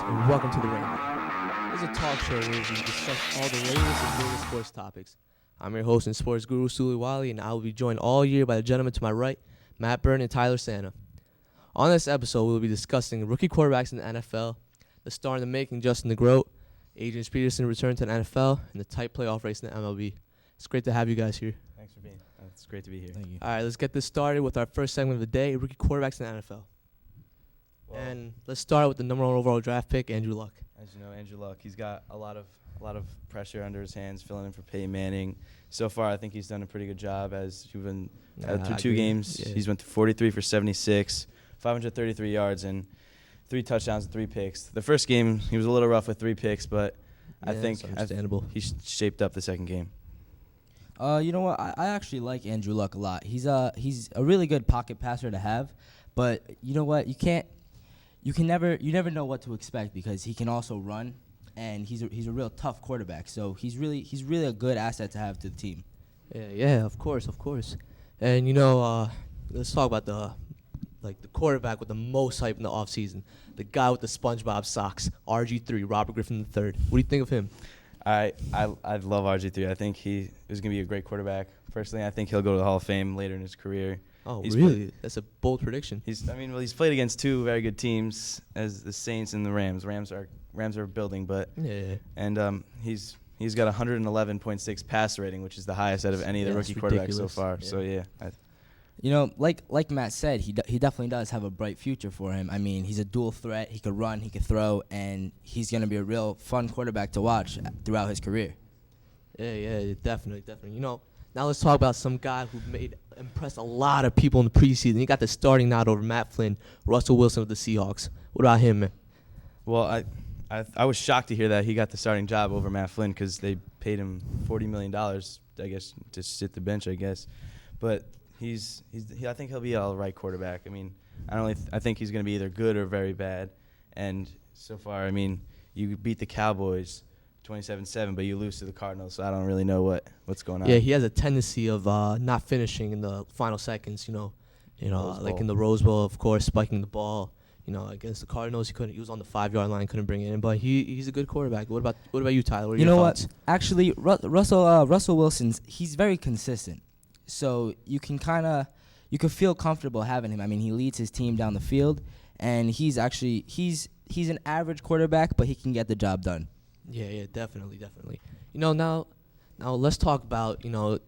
and welcome to The Ramble. This is a talk show where we discuss all the latest and greatest sports topics. I'm your host and sports guru, Suli, Wali, and I will be joined all year by the gentlemen to my right, Matt Byrne and Tyler Santa. On this episode, we will be discussing rookie quarterbacks in the NFL, the star in the making, Justin DeGroat, Adrian Peterson return to the NFL, and the tight playoff race in the MLB. It's great to have you guys here. Thanks for being here. It's great to be here. Thank you. All right, let's get this started with our first segment of the day, rookie quarterbacks in the NFL. And let's start with the number 1 overall draft pick, Andrew Luck. As you know, Andrew Luck, he's got a lot of pressure under his hands, filling in for Peyton Manning. So far, I think he's done a pretty good job as he's been through 2 games. Yeah. He's went to 43 for 76, 533 yards, and 3 touchdowns and 3 picks. The first game, he was a little rough with 3 picks, but I think he's shaped up the second game. You know what? I actually like Andrew Luck a lot. He's a really good pocket passer to have, but you know what? You never know what to expect because he can also run, and he's a real tough quarterback. So he's really a good asset to have to the team. Yeah, of course. And let's talk about the quarterback with the most hype in the offseason, the guy with the SpongeBob socks, RG3, Robert Griffin III. What do you think of him? I love RG3. I think he is going to be a great quarterback. Personally, I think he'll go to the Hall of Fame later in his career. Oh, really? That's a bold prediction. He's played against 2 very good teams as the Saints and the Rams. Rams are building, but he's got 111.6 passer rating, which is the highest out of any of the rookie quarterbacks so far. Yeah. So yeah. Like Matt said, he definitely does have a bright future for him. I mean, he's a dual threat. He could run, he could throw, and he's going to be a real fun quarterback to watch throughout his career. Yeah, definitely. Now let's talk about some guy who impressed a lot of people in the preseason. He got the starting nod over Matt Flynn, Russell Wilson of the Seahawks. What about him, man? Well, I was shocked to hear that he got the starting job over Matt Flynn because they paid him $40 million, I guess, to sit the bench, I guess. But I think he'll be an all right quarterback. I mean, I think he's going to be either good or very bad. And so far, I mean, you beat the Cowboys 27-7, but you lose to the Cardinals, so I don't really know what's going on. Yeah, he has a tendency of not finishing in the final seconds, like in the Rose Bowl, of course, spiking the ball. Against the Cardinals, he was on the 5-yard line, couldn't bring it in, but he's a good quarterback. What about you, Tyler? What are your thoughts? What? Actually, Russell Wilson's he's very consistent. So you can feel comfortable having him. I mean, he leads his team down the field, and he's an average quarterback, but he can get the job done. Yeah, definitely. Now let's talk about, no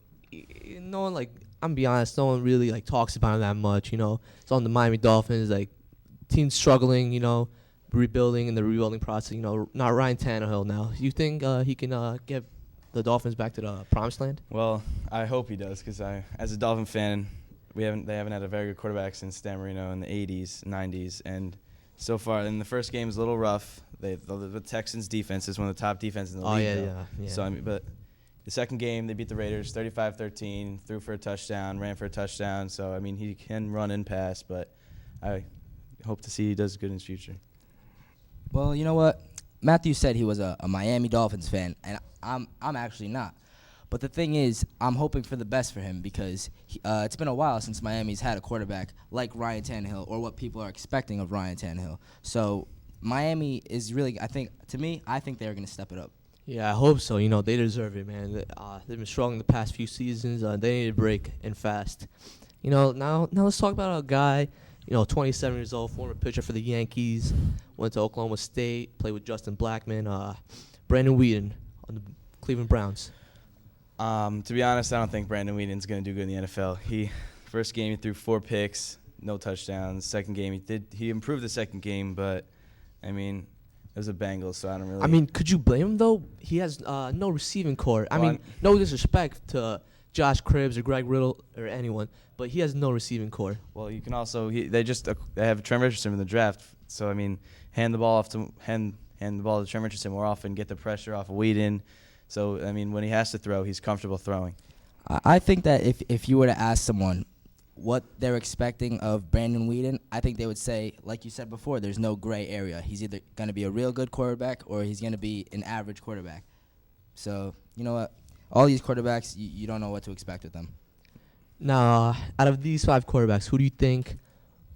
one, I'm be honest, no one really, talks about him that much, It's on the Miami Dolphins, team's struggling, rebuilding in the rebuilding process, not Ryan Tannehill now. You think he can get the Dolphins back to the promised land? Well, I hope he does because as a Dolphin fan, they haven't had a very good quarterback since Dan Marino in the 80s, 90s, and so far in the first game is a little rough. The Texans defense is one of the top defenses in the league. Yeah. So but the second game they beat the Raiders 35-13, threw for a touchdown, ran for a touchdown. So I mean he can run and pass, but I hope to see he does good in his future. Well, you know what? Matthew said he was a Miami Dolphins fan, and I'm actually not. But the thing is, I'm hoping for the best for him because it's been a while since Miami's had a quarterback like Ryan Tannehill or what people are expecting of Ryan Tannehill. So Miami is really, I think they're going to step it up. Yeah, I hope so. They deserve it, man. They've been struggling the past few seasons. They need a break and fast. Now let's talk about a guy, 27 years old, former pitcher for the Yankees, went to Oklahoma State, played with Justin Blackmon, Brandon Whedon on the Cleveland Browns. To be honest, I don't think Brandon Whedon's going to do good in the NFL. First game he threw 4 picks, no touchdowns. Second game he improved the second game, but I mean it was a Bengals, so I don't really. I mean, could you blame him though? He has no receiving core. No disrespect to Josh Cribbs or Greg Riddle or anyone, but he has no receiving core. Well, you can also they have Trent Richardson in the draft, so I mean hand the ball to Trent Richardson more often, get the pressure off of Whedon. So, I mean, when he has to throw, he's comfortable throwing. I think that if you were to ask someone what they're expecting of Brandon Whedon, I think they would say, like you said before, there's no gray area. He's either going to be a real good quarterback or he's going to be an average quarterback. So, you know what? All these quarterbacks, you don't know what to expect with them. Now, out of these 5 quarterbacks, who do you think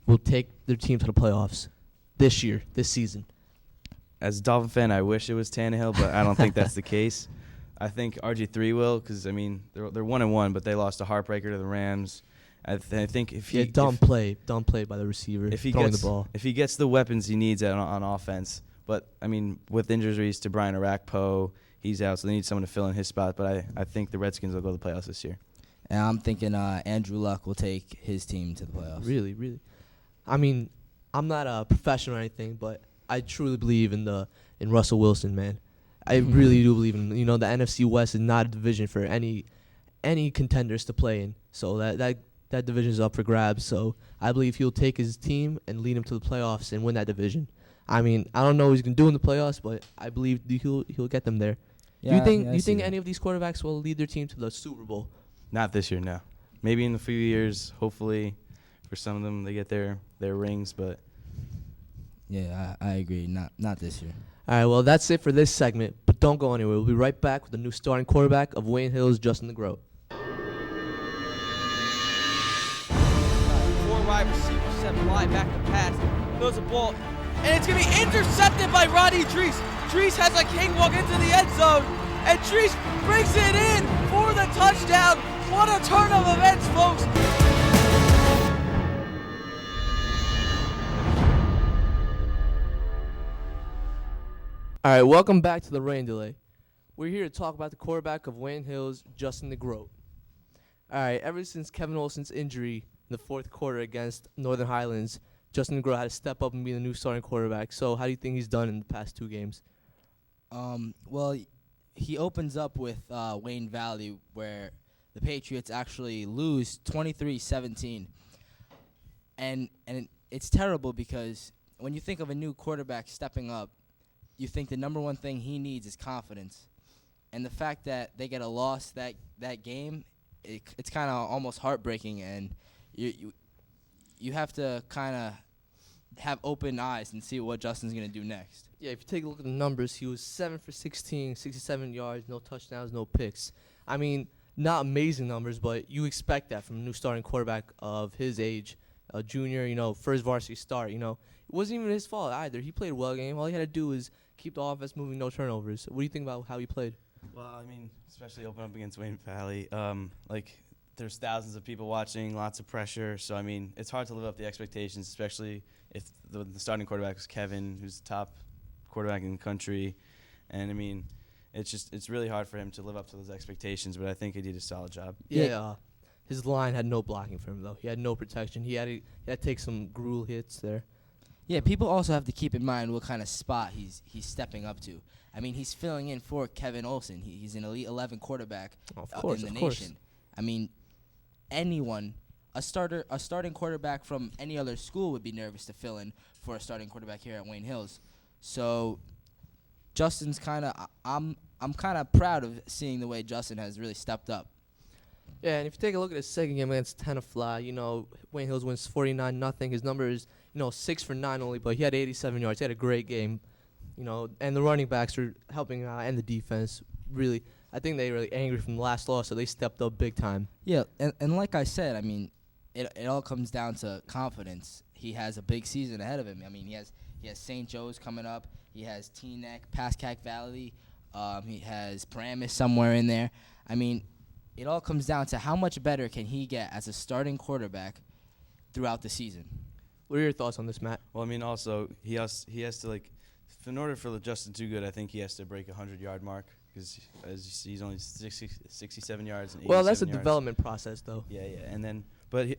will take their team to the playoffs this season? as a Dolphin fan, I wish it was Tannehill, but I don't think that's the case. I think RG3 will, because I mean they're 1-1, but they lost a heartbreaker to the Rams. I think if he dumb play by the receiver if he throwing gets the ball. if he gets the weapons he needs on offense, but I mean with injuries to Brian Arakpo, he's out, so they need someone to fill in his spot. But I think the Redskins will go to the playoffs this year. And I'm thinking Andrew Luck will take his team to the playoffs. Really, really. I mean, I'm not a professional or anything, but I truly believe in Russell Wilson, man. I really do believe in him. You know, the NFC West is not a division for any contenders to play in. So that division is up for grabs. So I believe he'll take his team and lead them to the playoffs and win that division. I mean, I don't know what he's gonna do in the playoffs, but I believe he'll get them there. Yeah, do you think any of these quarterbacks will lead their team to the Super Bowl? Not this year, no. Maybe in a few years, hopefully, for some of them they get their rings, but yeah, I agree. Not this year. All right, well, that's it for this segment, but don't go anywhere. We'll be right back with the new starting quarterback of Wayne Hills, Justin the Groat. Four wide receivers, 7 wide, back to pass. Throws a ball, and it's going to be intercepted by Roddy Drees. Drees has a cakewalk into the end zone, and Drees brings it in for the touchdown. What a turn of events, folks. All right, welcome back to the rain delay. We're here to talk about the quarterback of Wayne Hills, Justin the Groat. All right, ever since Kevin Olsen's injury in the fourth quarter against Northern Highlands, Justin the Groat had to step up and be the new starting quarterback. So how do you think he's done in the past 2 games? Well, he opens up with Wayne Valley, where the Patriots actually lose 23-17. And it's terrible because when you think of a new quarterback stepping up, you think the number one thing he needs is confidence. And the fact that they get a loss that game, it's kind of almost heartbreaking, and you have to kind of have open eyes and see what Justin's going to do next. Yeah, if you take a look at the numbers, he was 7 for 16, 67 yards, no touchdowns, no picks. I mean, not amazing numbers, but you expect that from a new starting quarterback of his age, a junior, first varsity start, It wasn't even his fault either. He played well game. All he had to do was keep the offense moving, no turnovers. What do you think about how he played? well, I mean, especially open up against Wayne Valley, there's thousands of people watching, lots of pressure. So I mean, it's hard to live up to the expectations, especially if the starting quarterback was Kevin, who's the top quarterback in the country. And I mean, it's really hard for him to live up to those expectations. But I think he did a solid job. Yeah. His line had no blocking for him though. He had no protection. He had to take some gruel hits there. Yeah, people also have to keep in mind what kind of spot he's stepping up to. I mean, he's filling in for Kevin Olsen. He's an Elite 11 quarterback in the nation. I mean, a starting quarterback from any other school would be nervous to fill in for a starting quarterback here at Wayne Hills. So Justin's I'm kind of proud of seeing the way Justin has really stepped up. Yeah, and if you take a look at his second game against Tenafly, Wayne Hills wins 49-0. His number is 6 for 9 only, but he had 87 yards. He had a great game, and the running backs were helping out, and the defense really. I think they were really angry from the last loss, so they stepped up big time. Yeah, and like I said, I mean, it all comes down to confidence. He has a big season ahead of him. I mean, he has St. Joe's coming up. He has Teaneck, Pascack Valley. He has Paramus somewhere in there. I mean, it all comes down to how much better can he get as a starting quarterback throughout the season. What are your thoughts on this, Matt? Well, I mean, also he has to in order for Justin to do good, I think he has to break a 100-yard mark. Because as you see, he's only 67 yards and 87 Well, that's a yards. development process, though. Yeah, and then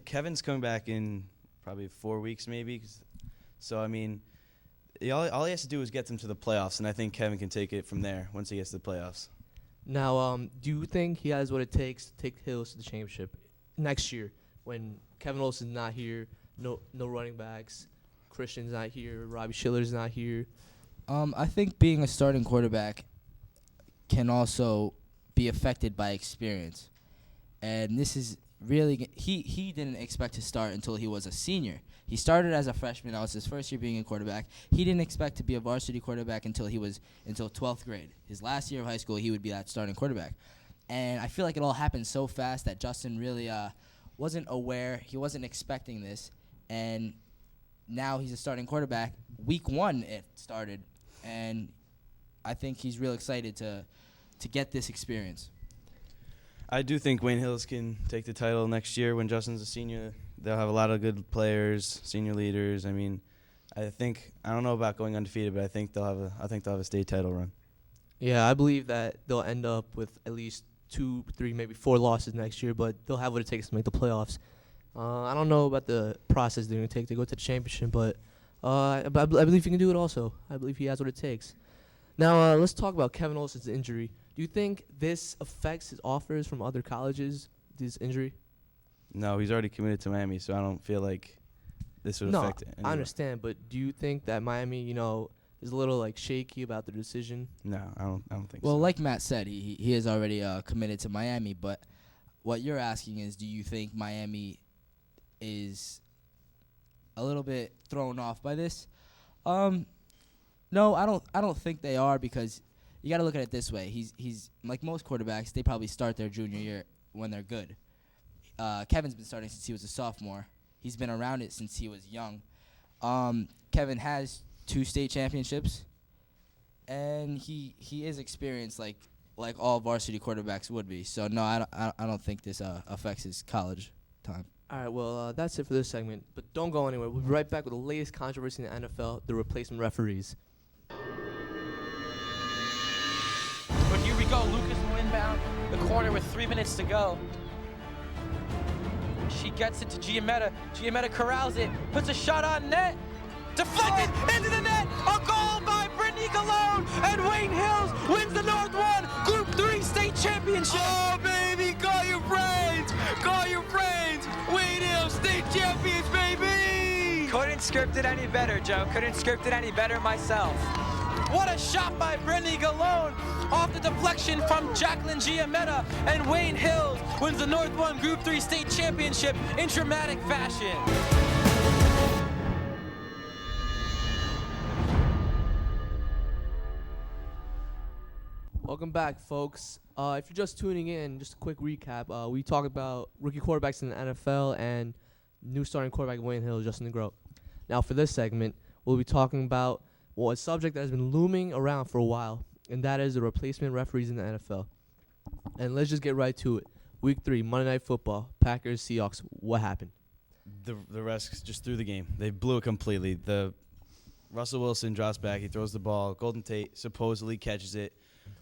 Kevin's coming back in probably 4 weeks, maybe. So I mean, all he has to do is get them to the playoffs, and I think Kevin can take it from there once he gets to the playoffs. Now, do you think he has what it takes to take Hills to the championship next year when Kevin Olsen's not here, no running backs, Christian's not here, Robbie Schiller's not here? I think being a starting quarterback can also be affected by experience. And this is really he didn't expect to start until he was a senior. He started as a freshman. That was his first year being a quarterback. He didn't expect to be a varsity quarterback until 12th grade. His last year of high school, he would be that starting quarterback. And I feel like it all happened so fast that Justin really wasn't aware. He wasn't expecting this. And now he's a starting quarterback. Week 1 it started. and I think he's real excited to get this experience. I do think Wayne Hills can take the title next year when Justin's a senior. They'll have a lot of good players, senior leaders. I mean, I don't know about going undefeated, but I think they'll have a state title run. Yeah, I believe that they'll end up with at least 2, 3, maybe 4 losses next year, but they'll have what it takes to make the playoffs. I don't know about the process they're going to take to go to the championship, but I believe he can do it also. I believe he has what it takes. Now, let's talk about Kevin Olson's injury. Do you think this affects his offers from other colleges, this injury? No, he's already committed to Miami, so I don't feel like this would affect it. I understand, but do you think that Miami, is a little shaky about the decision? No, I don't think Well, so. like Matt said, he is already committed to Miami, but what you're asking is, do you think Miami is a little bit thrown off by this? No, I don't think they are, because you got to look at it this way. He's like most quarterbacks, they probably start their junior year when they're good. Kevin's been starting since he was a sophomore. He's been around it since he was young. Kevin has 2 state championships, and he is experienced like all varsity quarterbacks would be. So no, I don't think this affects his college time. All right, well, that's it for this segment, but don't go anywhere. We'll be right back with the latest controversy in the NFL, the replacement referees. But here we go, Lucas will inbound the corner with 3 minutes to go. She gets it to Giametta. Giametta corrals it, puts a shot on net. Deflected into the net. A goal by Brittany Galone. And Wayne Hills wins the North 1 Group 3 state championship. Oh, baby, call your brains. Call your brains. Wayne Hills, state champions, baby. Couldn't script it any better, Joe. Couldn't script it any better myself. What a shot by Brittany Galone off the deflection from Jacqueline Giametta. And Wayne Hills wins the North 1 Group 3 state championship in dramatic fashion. Welcome back, folks. If you're just tuning in, just a quick recap. We talked about rookie quarterbacks in the NFL and new starting quarterback Wayne Hill, Justin DeGroat. Now, for this segment, we'll be talking about a subject that has been looming around for a while, and that is the replacement referees in the NFL. And let's just get right to it. Week 3, Monday Night Football, Packers, Seahawks. What happened? The refs just threw the game. They blew it completely. Russell Wilson drops back. He throws the ball. Golden Tate supposedly catches it,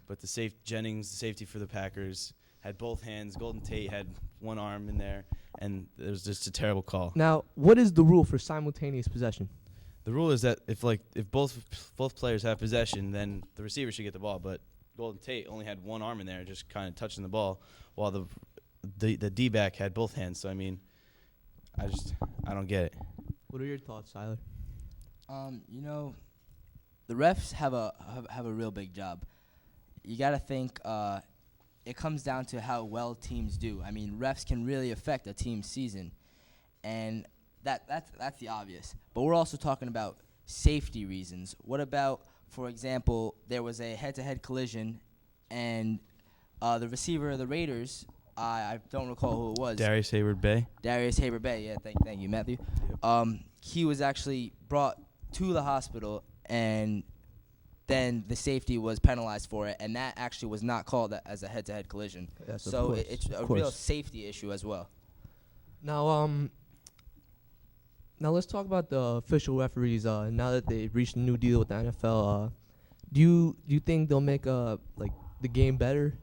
but Jennings, the safety for the Packers, had both hands. Golden Tate had one arm in there, and it was just a terrible call. Now, what is the rule for simultaneous possession? The rule is that if both players have possession, then the receiver should get the ball. But Golden Tate only had one arm in there, just kind of touching the ball, while the D-back had both hands. So I mean, I don't get it. What are your thoughts, Tyler? The refs have a real big job. You got to think it comes down to how well teams do. I mean, refs can really affect a team's season, and that's the obvious. But we're also talking about safety reasons. What about, for example, there was a head-to-head collision, and the receiver of the Raiders, I don't recall who it was. Darius Hayward-Bay. Yeah, thank you, Matthew. He was actually brought to the hospital, and then the safety was penalized for it, and that actually was not called as a head-to-head collision. Yes, of so course, it's a of course. real safety issue as well. Now let's talk about the official referees. Now that they've reached a new deal with the NFL, do you think they'll make the game better?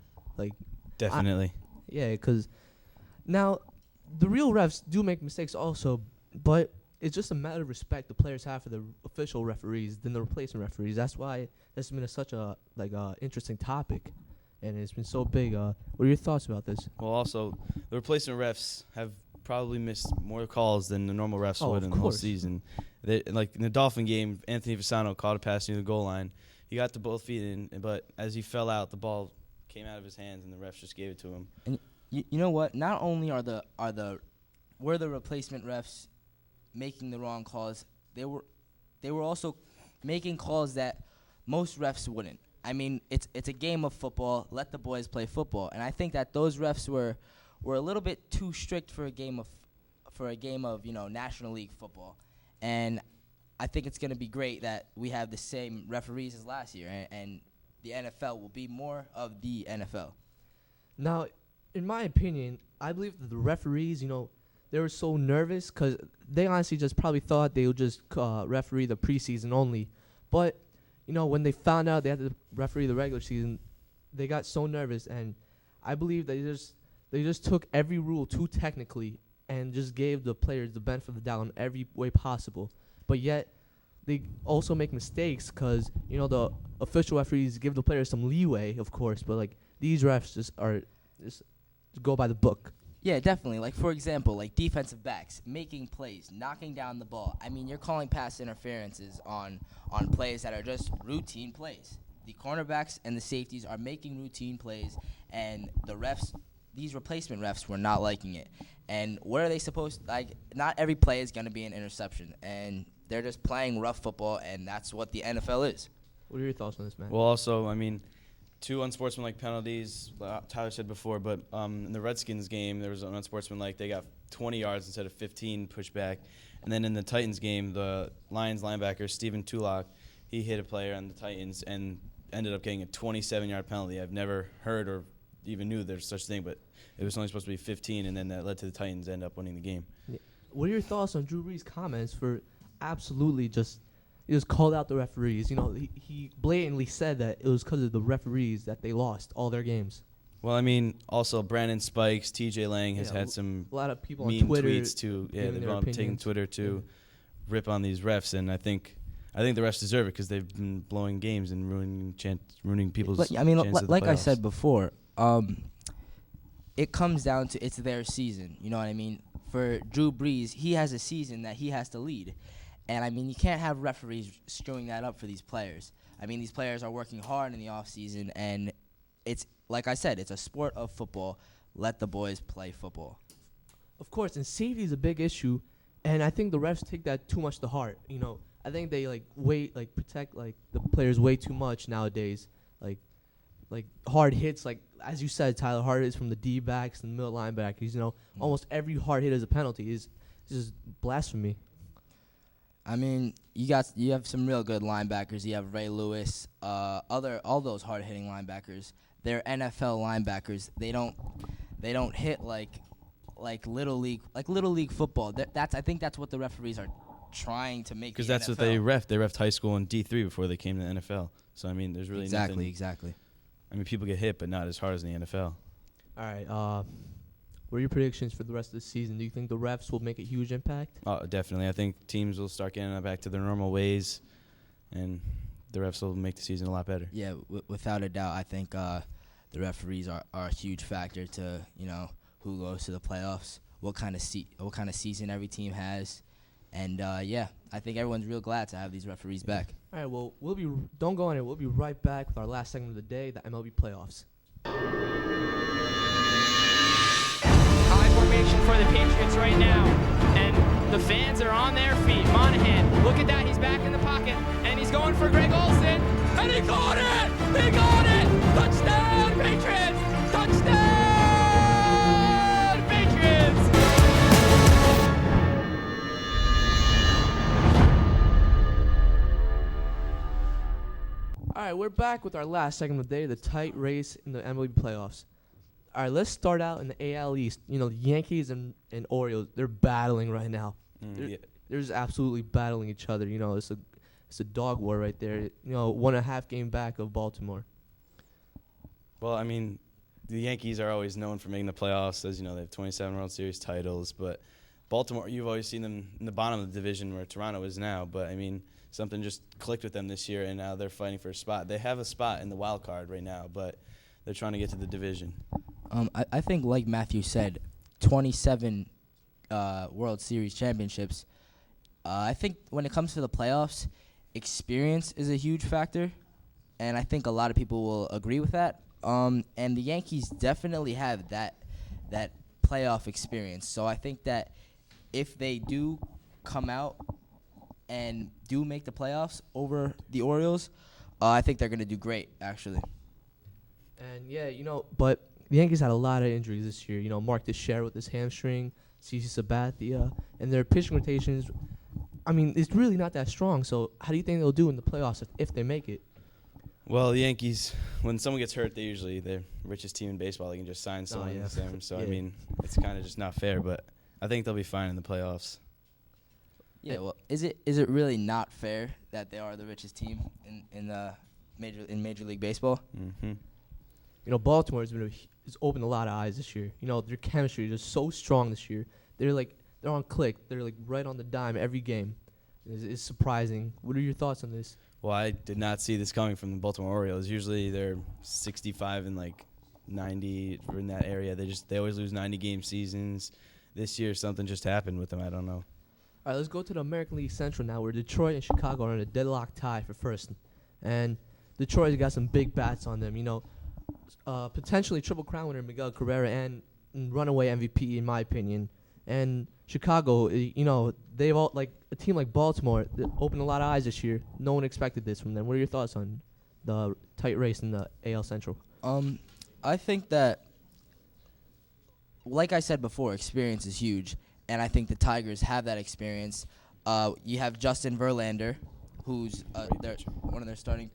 Definitely. Yeah, because now the real refs do make mistakes also, but it's just a matter of respect the players have for the official referees than the replacement referees. That's why this has been such a interesting topic, and it's been so big. What are your thoughts about this? Well, also, the replacement refs have probably missed more calls than the normal refs would in the whole season. Like in the Dolphin game, Anthony Fasano caught a pass near the goal line. He got to both feet in, but as he fell out, the ball came out of his hands, and the refs just gave it to him. And you know what? Not only were the replacement refs making the wrong calls, they were also making calls that most refs wouldn't. I mean, it's a game of football. Let the boys play football. And I think that those refs were a little bit too strict for a game of National League football. And I think it's going to be great that we have the same referees as last year, and the NFL will be more of the NFL. Now, in my opinion, I believe that the referees, they were so nervous because they honestly just probably thought they would just referee the preseason only. But, when they found out they had to referee the regular season, they got so nervous, and I believe they just took every rule too technically and just gave the players the benefit of the doubt in every way possible. But yet, they also make mistakes because, the official referees give the players some leeway, of course, but, these refs just go by the book. Yeah, definitely. Like, for example, defensive backs making plays, knocking down the ball. I mean, you're calling pass interferences on plays that are just routine plays. The cornerbacks and the safeties are making routine plays, and the refs, these replacement refs, were not liking it. And what are they supposed to, not every play is going to be an interception, and they're just playing rough football, and that's what the NFL is. What are your thoughts on this, man? Well, also, 2 unsportsmanlike penalties, Tyler said before, but in the Redskins game, there was an unsportsmanlike. They got 20 yards instead of 15 pushback. And then in the Titans game, the Lions linebacker, Stephen Tulloch, he hit a player on the Titans and ended up getting a 27-yard penalty. I've never heard or even knew there's such thing, but it was only supposed to be 15, and then that led to the Titans end up winning the game. Yeah. What are your thoughts on Drew Brees' comments for absolutely he just called out the referees? He blatantly said that it was because of the referees that they lost all their games. Well, also Brandon Spikes, TJ Lang has had some a lot of people mean on Twitter tweets to they've been taking Twitter to rip on these refs, and I think the refs deserve it because they've been blowing games and ruining people's chances at the like I playoffs. said before, it comes down to it's their season. You know what I mean? For Drew Brees, he has a season that he has to lead. And, you can't have referees screwing that up for these players. These players are working hard in the offseason, and it's, like I said, it's a sport of football. Let the boys play football. Of course, and safety is a big issue, and I think the refs take that too much to heart. I think they, protect, the players way too much nowadays. Hard hits, as you said, Tyler, hard hits from the D-backs and the middle linebackers. Almost every hard hit is a penalty. Is just blasphemy. You have some real good linebackers. You have Ray Lewis, all those hard hitting linebackers. They're NFL linebackers. They don't hit like little league football. I think that's what the referees are trying to make. Because that's what they ref. They refed high school and D3 before they came to the NFL. So there's really nothing. Exactly. People get hit, but not as hard as in the NFL. All right. What are your predictions for the rest of the season? Do you think the refs will make a huge impact? Oh, definitely. I think teams will start getting back to their normal ways, and the refs will make the season a lot better. Yeah, without a doubt. I think the referees are a huge factor to who goes to the playoffs, what kind of season every team has, and I think everyone's real glad to have these referees back. All right. Well, don't go anywhere. We'll be right back with our last segment of the day, the MLB playoffs. High formation for the Patriots right now, and the fans are on their feet. Monahan, look at that, he's back in the pocket, and he's going for Greg Olson, and he got it! He got it! Touchdown, Patriots! Touchdown, Patriots! All right, we're back with our last segment of the day, the tight race in the MLB playoffs. All right, let's start out in the AL East. The Yankees and Orioles, they're battling right now. They're just absolutely battling each other. It's a dog war right there. 1.5 game back of Baltimore. Well, the Yankees are always known for making the playoffs. As you know, they have 27 World Series titles. But Baltimore, you've always seen them in the bottom of the division where Toronto is now. But, something just clicked with them this year, and now they're fighting for a spot. They have a spot in the wild card right now, but they're trying to get to the division. I think, like Matthew said, 27 World Series championships. I think when it comes to the playoffs, experience is a huge factor, and I think a lot of people will agree with that. And the Yankees definitely have that playoff experience. So I think that if they do come out and do make the playoffs over the Orioles, I think they're going to do great, actually. And, but the Yankees had a lot of injuries this year. Mark Teixeira with his hamstring, CC Sabathia, and their pitching rotations I mean, it's really not that strong. So how do you think they'll do in the playoffs if they make it? Well, the Yankees, when someone gets hurt, they're the richest team in baseball. They can just sign someone. yeah. So, Yeah. I mean, it's kind of just not fair, but I think they'll be fine in the playoffs. Yeah, well, is it really not fair that they are the richest team in Major League Baseball? Mm-hmm. You know, Baltimore has opened a lot of eyes this year. You know, their chemistry is just so strong this year. They're on click. They're like right on the dime every game. It's surprising. What are your thoughts on this? Well, I did not see this coming from the Baltimore Orioles. Usually they're 65 and like 90 or in that area. They always lose 90-game seasons. This year something just happened with them. I don't know. All right, let's go to the American League Central now, where Detroit and Chicago are in a deadlock tie for first. And Detroit's got some big bats on them. You know, potentially Triple Crown winner Miguel Cabrera and runaway MVP, in my opinion. And Chicago, you know, they've all, like a team like Baltimore, they opened a lot of eyes this year. No one expected this from them. What are your thoughts on the tight race in the AL Central? I think that, like I said before, experience is huge, and I think the Tigers have that experience. You have Justin Verlander, who's one of their starting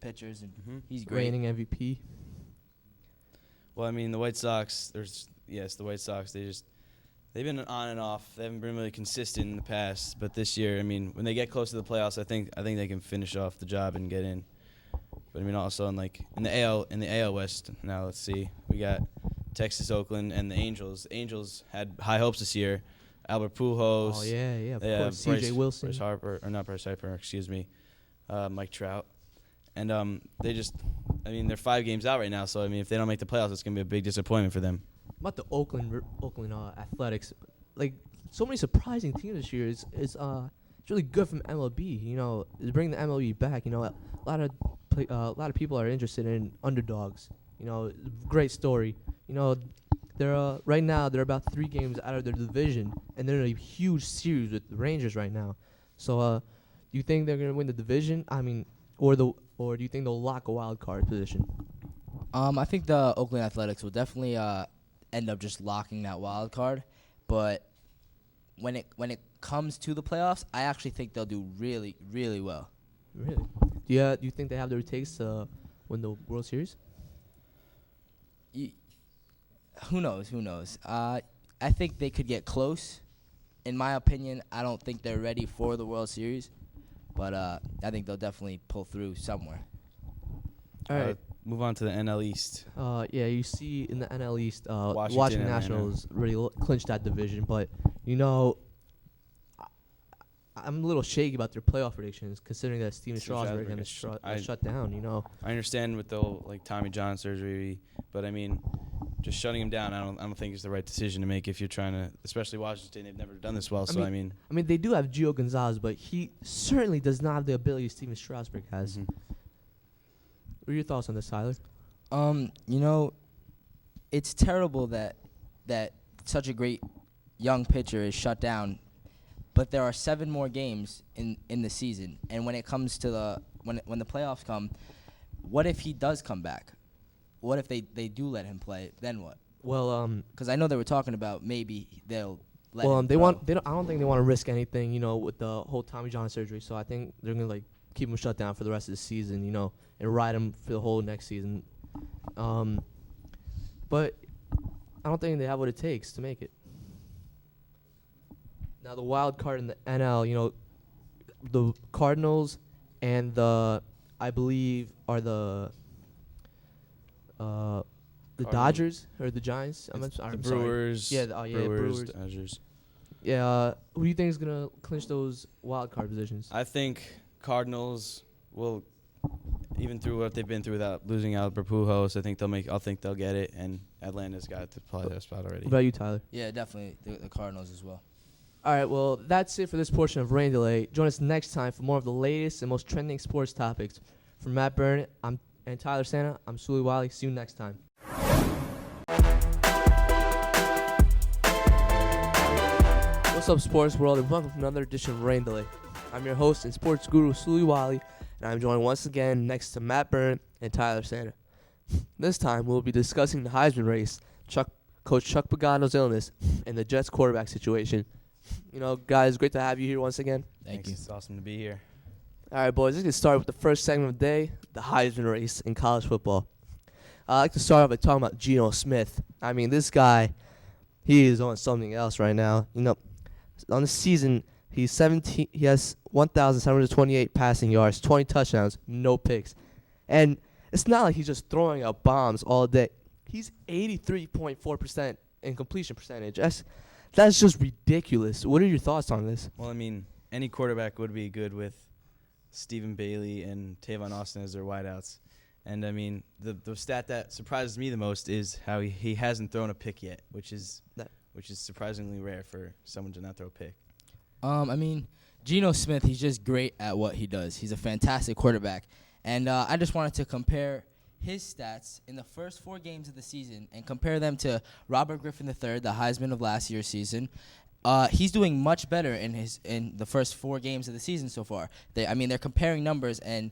pitchers, and he's great. Reigning MVP. Well, I mean, the White Sox, the White Sox, they've been on and off. They haven't been really consistent in the past, but this year, I mean, when they get close to the playoffs, I think they can finish off the job and get in. But I mean, also in the AL West, now let's see, we got Texas, Oakland, and the Angels. Angels had high hopes this year. Albert Pujols. Oh yeah, of course. C.J. Wilson. Bryce Harper, or not Bryce Harper, excuse me. Mike Trout, and they're 5 games out right now. So I mean, if they don't make the playoffs, it's gonna be a big disappointment for them. About the Oakland Athletics, like so many surprising teams this year. It's really good from MLB. You know, it's bringing the MLB back. You know, a lot of people are interested in underdogs. You know, great story. You know, they're right now they're about 3 games out of their division, and they're in a huge series with the Rangers right now. So, do you think they're gonna win the division? I mean, or do you think they'll lock a wild card position? I think the Oakland Athletics will definitely end up just locking that wild card, but when it comes to the playoffs, I actually think they'll do really, really well. Really? Do you think they have what it takes to win the World Series? Who knows? I think they could get close. In my opinion, I don't think they're ready for the World Series, but I think they'll definitely pull through somewhere. All right. Move on to the NL East. You see in the NL East, Washington Washington and Nationals really clinched that division, but you know, I'm a little shaky about their playoff predictions, considering that Steven Strasburg has shut down. You know, I understand with the whole, Tommy John surgery, but I mean, just shutting him down, I don't think is the right decision to make if you're trying to, especially Washington. They've never done this well, I mean, they do have Gio Gonzalez, but he certainly does not have the ability Steven Strasburg has. Mm-hmm. What are your thoughts on this, Tyler? You know, it's terrible that such a great young pitcher is shut down, but there are 7 more games in the season, and when it comes to when the playoffs come, what if he does come back? What if they do let him play? Then what? Well, because I know they were talking about maybe they'll let him I don't think they want to risk anything, you know, with the whole Tommy John surgery. So I think they're gonna keep him shut down for the rest of the season, you know, and ride him for the whole next season. But I don't think they have what it takes to make it. Now the wild card in the NL, you know, the Cardinals and I believe are the Dodgers or the Giants. I'm Brewers. Sorry. Brewers. Brewers. Dodgers. Yeah, who do you think is gonna clinch those wild card positions? I think Cardinals will, even through what they've been through without losing Albert Pujols, I think they'll get it, and Atlanta's got to play that spot already. What about you, Tyler? Yeah, definitely the Cardinals as well. All right, well, that's it for this portion of Rain Delay. Join us next time for more of the latest and most trending sports topics. From Matt Byrne and Tyler Santa, I'm Suli Wali. See you next time. What's up, sports world, and welcome to another edition of Rain Delay. I'm your host and sports guru, Suli Wali, and I'm joined once again next to Matt Byrne and Tyler Santa. This time, we'll be discussing the Heisman race, Coach Chuck Pagano's illness, and the Jets quarterback situation. Guys, great to have you here once again. Thank Thanks. you. It's awesome to be here. All right, boys, let's get started with the first segment of the day, the Heisman race in college football. I'd like to start off by talking about Geno Smith. I mean, this guy, he is on something else right now. On the season, he has 1,728 passing yards, 20 touchdowns, no picks. And it's not like he's just throwing out bombs all day. He's 83.4% in completion percentage. That's just ridiculous. What are your thoughts on this? Well, I mean, any quarterback would be good with Stephen Bailey and Tavon Austin as their wideouts. And, I mean, the stat that surprises me the most is how he hasn't thrown a pick yet, which is surprisingly rare for someone to not throw a pick. I mean, Geno Smith, he's just great at what he does. He's a fantastic quarterback. And I just wanted to compare his stats in the first 4 games of the season and compare them to Robert Griffin III, the Heisman of last year's season. He's doing much better in the first 4 games of the season so far. They're comparing numbers, and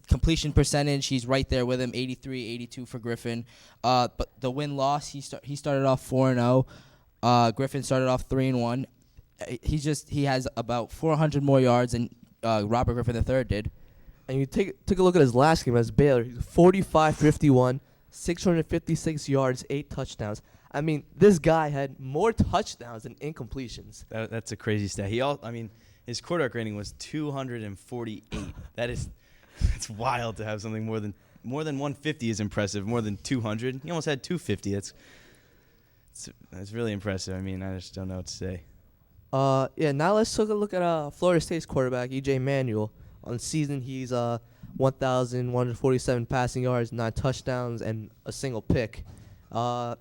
completion percentage, he's right there with him, 83, 82 for Griffin. But the win-loss, he started off 4-0. Griffin started off 3-1. He has about 400 more yards than Robert Griffin III did. And you take a look at his last game as Baylor. He's 45-51, 656 yards, 8 touchdowns. I mean, this guy had more touchdowns than incompletions. That's a crazy stat. His quarterback rating was 248. That's wild to have something more than 150 is impressive. More than 200, he almost had 250. That's really impressive. I mean, I just don't know what to say. Now let's take a look at Florida State's quarterback, E.J. Manuel. On the season, he's 1,147 passing yards, 9 touchdowns, and a single pick. But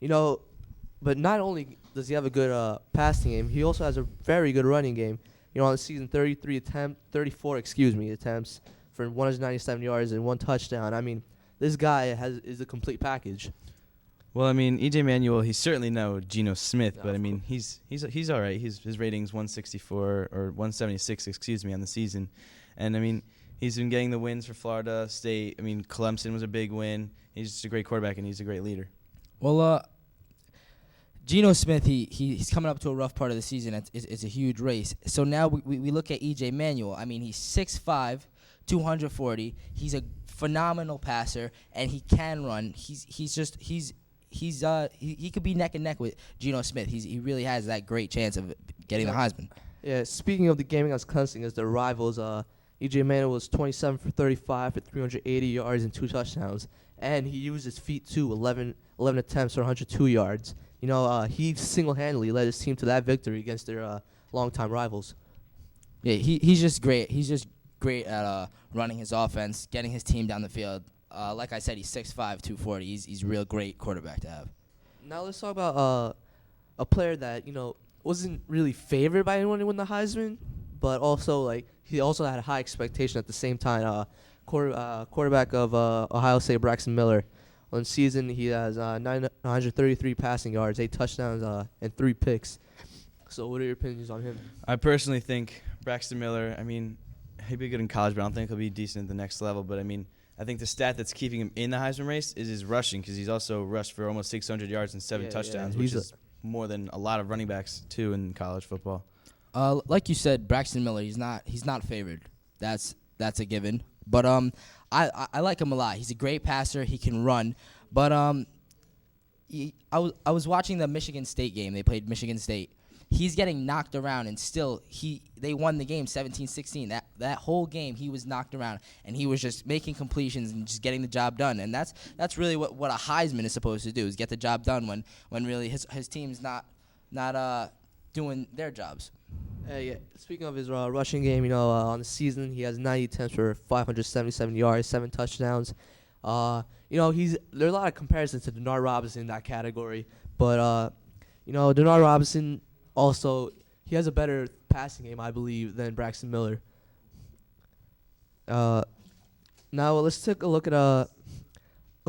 not only does he have a good passing game, he also has a very good running game. On the season, 34 attempts for 197 yards and 1 touchdown. I mean, this guy is a complete package. Well, I mean, E.J. Manuel, he's certainly no Geno Smith, but I mean, he's all right. His rating's 164 or 176, on the season, and I mean, he's been getting the wins for Florida State. I mean, Clemson was a big win. He's just a great quarterback, and he's a great leader. Well, Geno Smith, he's coming up to a rough part of the season. It's a huge race. So now we look at E.J. Manuel. I mean, he's 6'5", 240. He's a phenomenal passer, and he can run. He could be neck and neck with Geno Smith. He really has that great chance of getting the Heisman. Yeah, speaking of the game against Clemson as their rivals, E.J. Manuel was 27 for 35 for 380 yards and 2 touchdowns. And he used his feet too, 11 attempts for 102 yards. He single-handedly led his team to that victory against their longtime rivals. Yeah, he's just great. He's just great at running his offense, getting his team down the field. Like I said, he's 6'5", 240. He's a real great quarterback to have. Now let's talk about a player that wasn't really favored by anyone to win the Heisman, but also he also had a high expectation at the same time. Quarterback of Ohio State, Braxton Miller. On season, he has 933 passing yards, 8 touchdowns, and 3 picks. So what are your opinions on him? I personally think Braxton Miller, I mean, he'd be good in college, but I don't think he'll be decent at the next level. But, I mean, I think the stat that's keeping him in the Heisman race is his rushing, because he's also rushed for almost 600 yards and 7 touchdowns, which is more than a lot of running backs, too, in college football. Like you said, Braxton Miller, he's not favored. That's a given. But I like him a lot. He's a great passer. He can run. But I was watching the Michigan State game. They played Michigan State. He's getting knocked around, and still they won the game 17-16. That whole game he was knocked around, and he was just making completions and just getting the job done. And that's really what a Heisman is supposed to do, is get the job done when really his team's not doing their jobs. Speaking of his rushing game, on the season he has 90 attempts for 577 yards, 7 touchdowns. There are a lot of comparisons to Denard Robinson in that category, but Denard Robinson also he has a better passing game, I believe, than Braxton Miller. Now let's take a look at a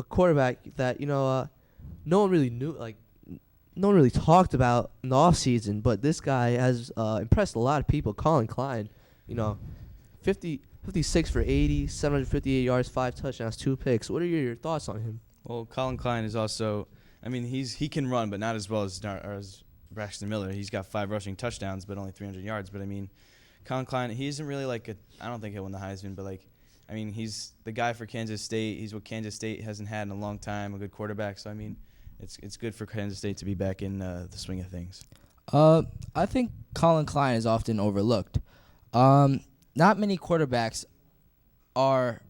quarterback that no one really knew, no one really talked about in the offseason, but this guy has impressed a lot of people. Colin Klein, 56 for 80, 758 yards, 5 touchdowns, 2 picks. What are your thoughts on him? Well, Colin Klein is also, I mean, he can run, but not as well as Braxton Miller. He's got 5 rushing touchdowns, but only 300 yards. But I mean, Colin Klein, he isn't really like I don't think he'll win the Heisman, but like, I mean, he's the guy for Kansas State. He's what Kansas State hasn't had in a long time, a good quarterback. So I mean, it's good for Kansas State to be back in the swing of things. I think Colin Klein is often overlooked. Not many quarterbacks are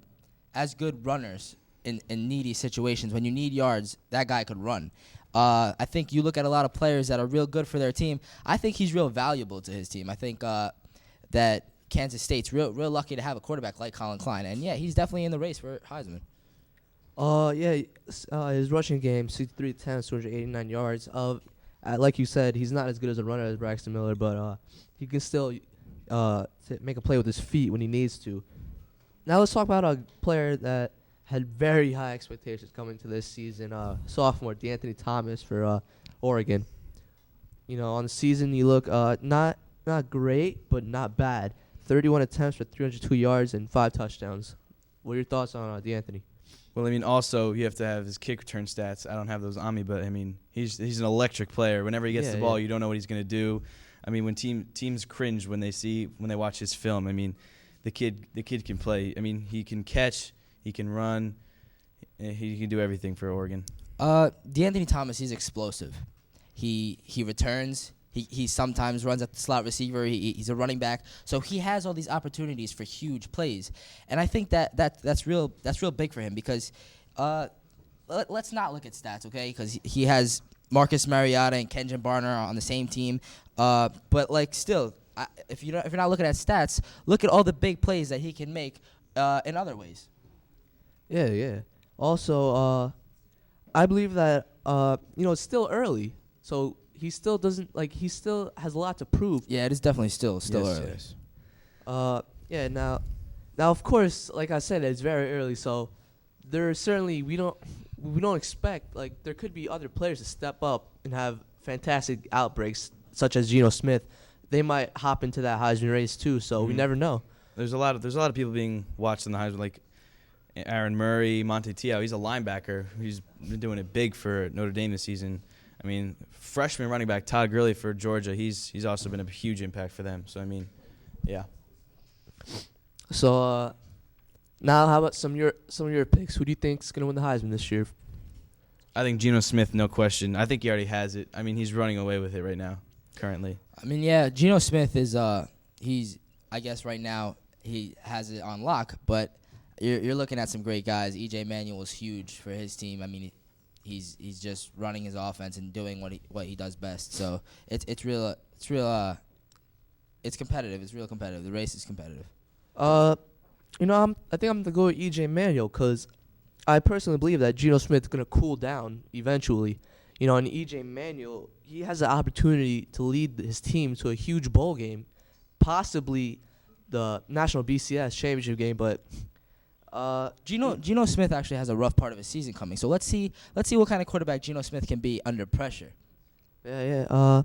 as good runners in needy situations. When you need yards, that guy could run. I think you look at a lot of players that are real good for their team. I think he's real valuable to his team. I think that Kansas State's real lucky to have a quarterback like Colin Klein. And, yeah, he's definitely in the race for Heisman. His rushing game, 63 attempts, 289 yards. Like you said, he's not as good as a runner as Braxton Miller, but he can still make a play with his feet when he needs to. Now let's talk about a player that had very high expectations coming to this season, sophomore D'Anthony Thomas for Oregon. You know, on the season, you look not great, but not bad. 31 attempts for 302 yards and 5 touchdowns. What are your thoughts on D'Anthony? Well, I mean, also you have to have his kick return stats. I don't have those on me, but I mean, he's an electric player. Whenever he gets the ball, you don't know what he's going to do. I mean, when teams cringe when they watch his film. I mean, the kid can play. I mean, he can catch, he can run, he can do everything for Oregon. D'Anthony Thomas, he's explosive. He returns. He sometimes runs at the slot receiver. He's a running back, so he has all these opportunities for huge plays, and I think that's real big for him because let's not look at stats, okay? Because he has Marcus Mariota and Kenjon Barner on the same team, but like still, if you're not looking at stats, look at all the big plays that he can make in other ways. Yeah. Also, I believe that it's still early, so. He still has a lot to prove. Yeah, it is definitely still early. Yes. Now of course, like I said, it's very early, so there certainly we don't expect, like, there could be other players to step up and have fantastic outbreaks, such as Geno Smith. They might hop into that Heisman race too, so we never know. There's a lot of people being watched in the Heisman, like Aaron Murray, Monte Teo. He's a linebacker. He's been doing it big for Notre Dame this season. I mean, freshman running back Todd Gurley for Georgia, he's also been a huge impact for them. So, I mean, yeah. So, now how about some of your picks? Who do you think is going to win the Heisman this year? I think Geno Smith, no question. I think he already has it. I mean, he's running away with it right now, currently. I mean, yeah, Geno Smith is he's, I guess right now he has it on lock, but you're looking at some great guys. E.J. Manuel is huge for his team. I mean, he's just running his offense and doing what he does best. So it's competitive. It's real competitive. The race is competitive. I think I'm gonna go with E.J. Manuel because I personally believe that Geno Smith is gonna cool down eventually. And E.J. Manuel, he has the opportunity to lead his team to a huge bowl game, possibly the National BCS championship game, but. Geno Smith actually has a rough part of his season coming. So let's see what kind of quarterback Geno Smith can be under pressure. Yeah. All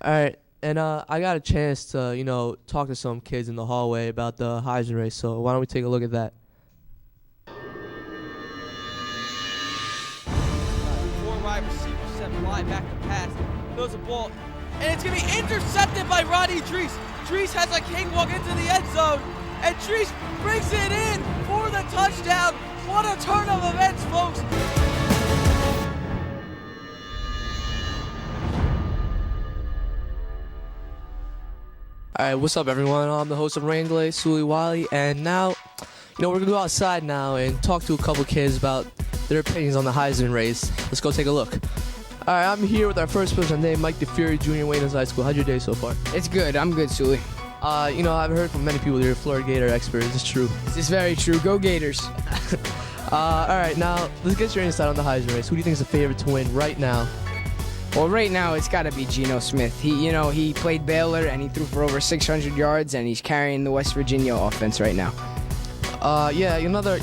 right, and I got a chance to talk to some kids in the hallway about the Heisman race. So why don't we take a look at that? 4 wide receivers, 7 wide back to pass. Throws a ball, and it's gonna be intercepted by Roddy Drees. Drees has a cakewalk into the end zone. And Drees brings it in for the touchdown. What a turn of events, folks. All right, what's up, everyone? I'm the host of Wrangler, Suli, Wali, and now, we're going to go outside now and talk to a couple kids about their opinions on the Heisman race. Let's go take a look. All right, I'm here with our first person named Mike DeFury, Junior, Wayne High School. How's your day so far? It's good. I'm good, Suli. I've heard from many people that you're a Florida Gator expert. Is this true? This is very true. Go Gators. All right, now let's get your insight on the Heisman race. Who do you think is the favorite to win right now? Well, right now it's got to be Geno Smith. He played Baylor and he threw for over 600 yards and he's carrying the West Virginia offense right now. Another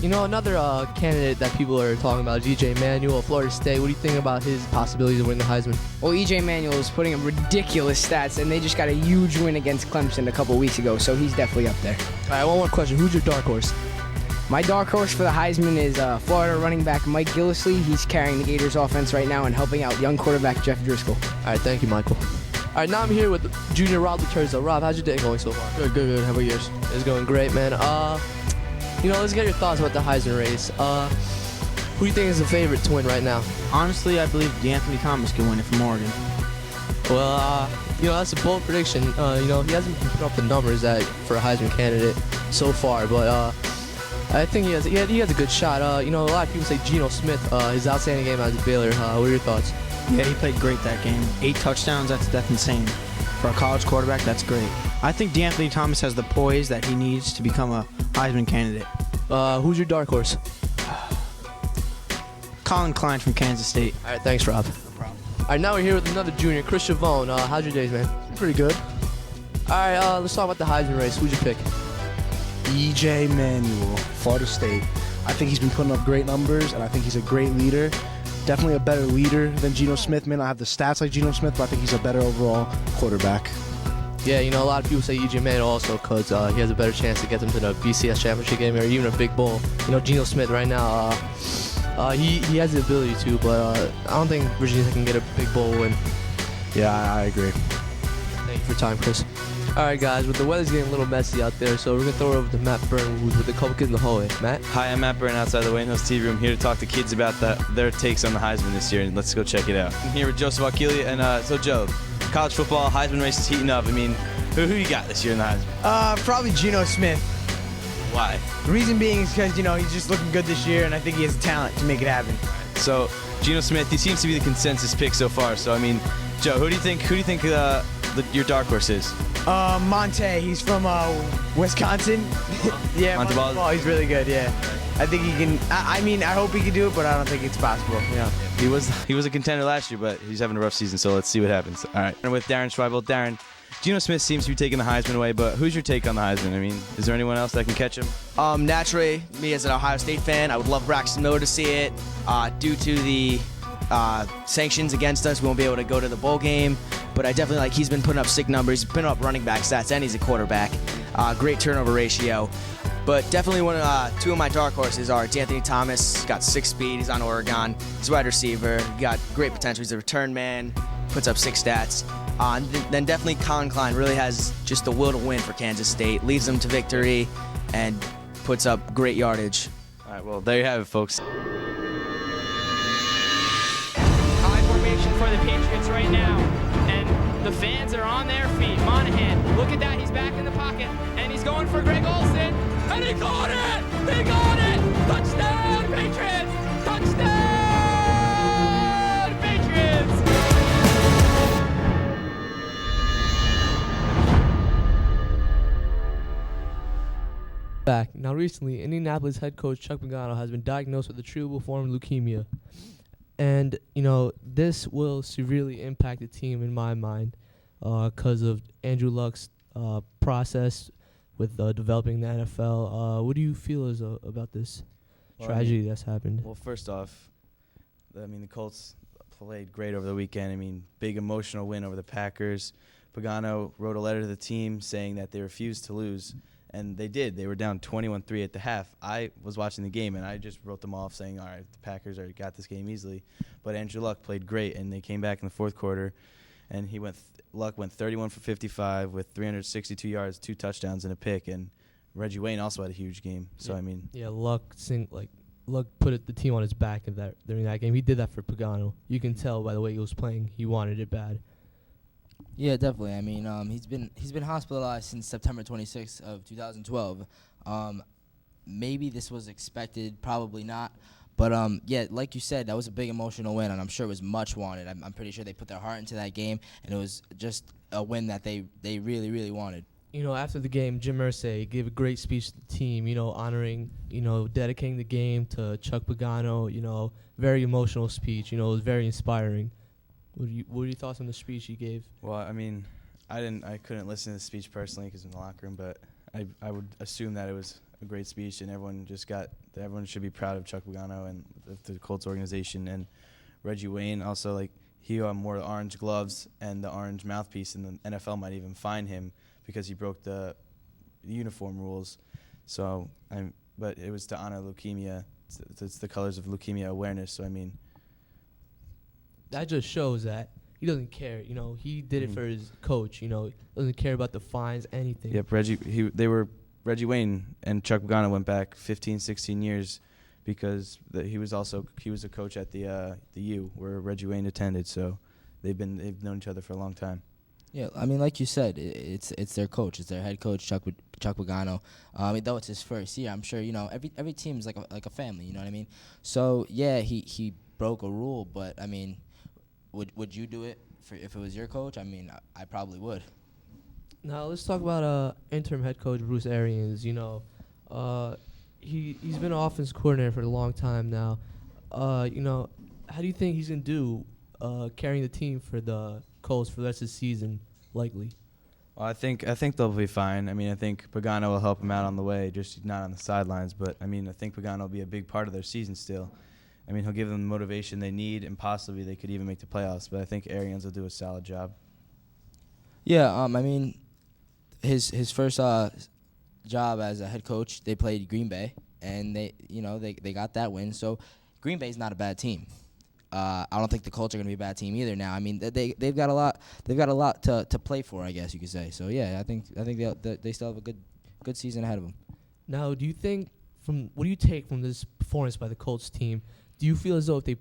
candidate that people are talking about is E.J. Manuel, Florida State. What do you think about his possibilities of winning the Heisman? Well, E.J. Manuel is putting up ridiculous stats, and they just got a huge win against Clemson a couple weeks ago, so he's definitely up there. All right, one more question. Who's your dark horse? My dark horse for the Heisman is Florida running back Mike Gillislee. He's carrying the Gators offense right now and helping out young quarterback Jeff Driscoll. All right, thank you, Michael. All right, now I'm here with Junior Rob Laterza. Rob, how's your day going so far? Good. How about yours? It's going great, man. Let's get your thoughts about the Heisman race. Who do you think is the favorite to win right now? Honestly, I believe D'Anthony Thomas can win it from Oregon. Well, that's a bold prediction. He hasn't been putting up the numbers for a Heisman candidate so far, but I think he has a good shot. A lot of people say Geno Smith, his outstanding game as a Baylor. What are your thoughts? Yeah, he played great that game. 8 touchdowns, that's insane. For a college quarterback, that's great. I think D'Anthony Thomas has the poise that he needs to become a Heisman candidate. Who's your dark horse? Colin Klein from Kansas State. All right, thanks, Rob. No problem. All right, now we're here with another junior, Chris Chavone. How's your days, man? Pretty good. All right, let's talk about the Heisman race. Who'd you pick? E.J. Manuel, Florida State. I think he's been putting up great numbers, and I think he's a great leader. Definitely a better leader than Geno Smith. May not have the stats like Geno Smith, but I think he's a better overall quarterback. Yeah, a lot of people say E.J. Manuel also because he has a better chance to get them to the BCS championship game or even a big bowl. Geno Smith right now, he has the ability to, but I don't think Virginia Tech can get a big bowl win. Yeah, I agree. Thank you for your time, Chris. All right, guys, the weather's getting a little messy out there, so we're going to throw it over to Matt Byrne with a couple kids in the hallway. Matt? Hi, I'm Matt Byrne outside the Wayne Hills TV room, here to talk to kids about their takes on the Heisman this year, and let's go check it out. I'm here with Joseph Akili, and so Joe, college football, Heisman race is heating up. I mean, who you got this year in the Heisman? Probably Geno Smith. Why? The reason being is because, he's just looking good this year, and I think he has the talent to make it happen. So, Geno Smith, he seems to be the consensus pick so far. So, I mean, Joe, who do you think your dark horse is? Monte, he's from Wisconsin. Yeah, Monte Ball. He's really good, yeah. I think he can, I hope he can do it, but I don't think it's possible. Yeah. He was a contender last year, but he's having a rough season, so let's see what happens. All right. And with Darren Schweibel. Darren, Geno Smith seems to be taking the Heisman away, but who's your take on the Heisman? I mean, is there anyone else that can catch him? Naturally, me as an Ohio State fan, I would love Braxton Miller to see it. Due to the sanctions against us, we won't be able to go to the bowl game. But I definitely he's been putting up sick numbers. He's been up running back stats, and he's a quarterback. Great turnover ratio. But definitely two of my dark horses are D'Anthony Thomas, got 6 speed, he's on Oregon. He's a wide receiver, got great potential. He's a return man, puts up 6 stats. And then definitely Colin Klein really has just the will to win for Kansas State, leads them to victory, and puts up great yardage. All right, well, there you have it, folks. High formation for the Patriots right now. And the fans are on their feet. Monahan, look at that. He's back in the pocket. And he's going for Greg Olsen. And he caught it! He got it! Touchdown, Patriots! Touchdown, Patriots! Back. Now, recently, Indianapolis head coach Chuck Pagano has been diagnosed with a treatable form of leukemia. And, this will severely impact the team in my mind because of Andrew Luck's process with developing the NFL. What do you feel about this tragedy that's happened? Well, first off, the Colts played great over the weekend. Big emotional win over the Packers. Pagano wrote a letter to the team saying that they refused to lose. And they did. They were down 21-3 at the half. I was watching the game, and I just wrote them off saying, all right, the Packers already got this game easily. But Andrew Luck played great, and they came back in the fourth quarter, and Luck went 31 for 55 with 362 yards, 2 touchdowns, and a pick. And Reggie Wayne also had a huge game. So, Luck put the team on his back during that game. He did that for Pagano. You can tell by the way he was playing. He wanted it bad. Yeah, definitely. He's been hospitalized since September 26th of 2012. Maybe this was expected, probably not. But like you said, that was a big emotional win, and I'm sure it was much wanted. I'm pretty sure they put their heart into that game, and it was just a win that they really, really wanted. After the game, Jim Irsay gave a great speech to the team, honoring, dedicating the game to Chuck Pagano, very emotional speech. It was very inspiring. What are your thoughts on the speech he gave? Well, I couldn't listen to the speech personally because I'm in the locker room, but I would assume that it was a great speech, and everyone should be proud of Chuck Pagano and the Colts organization, and Reggie Wayne also, he wore the orange gloves and the orange mouthpiece, and the NFL might even fine him because he broke the uniform rules. So, but it was to honor leukemia. It's the colors of leukemia awareness. So, that just shows that, he doesn't care. You know, he did it for his coach. You know, doesn't care about the fines, anything. Yep, Reggie Wayne and Chuck Pagano went back 15, 16 years because he was a coach at the U where Reggie Wayne attended. So they've known each other for a long time. Yeah, I mean, like you said, it's their coach, it's their head coach, Chuck Pagano. Though it's his first year, I'm sure every team is like a family. You know what I mean? So yeah, he broke a rule, but I mean, would you do it if it was your coach? I mean, I probably would. Now let's talk about interim head coach Bruce Arians. You know, he's been an offense coordinator for a long time now. You know, how do you think he's gonna do carrying the team for the Colts for the rest of the season, likely? Well, I think they'll be fine. I mean, I think Pagano will help them out on the way, just not on the sidelines. But I mean, I think Pagano will be a big part of their season still. I mean, he'll give them the motivation they need, and possibly they could even make the playoffs. But I think Arians will do a solid job. Yeah, I mean, his first job as a head coach, they played Green Bay, and they got that win. So Green Bay's not a bad team. I don't think the Colts are going to be a bad team either. Now, I mean, they've got a lot to play for, I guess you could say. So yeah, I think they still have a good season ahead of them. Now, do you think what do you take from this performance by the Colts team? Do you feel as though if they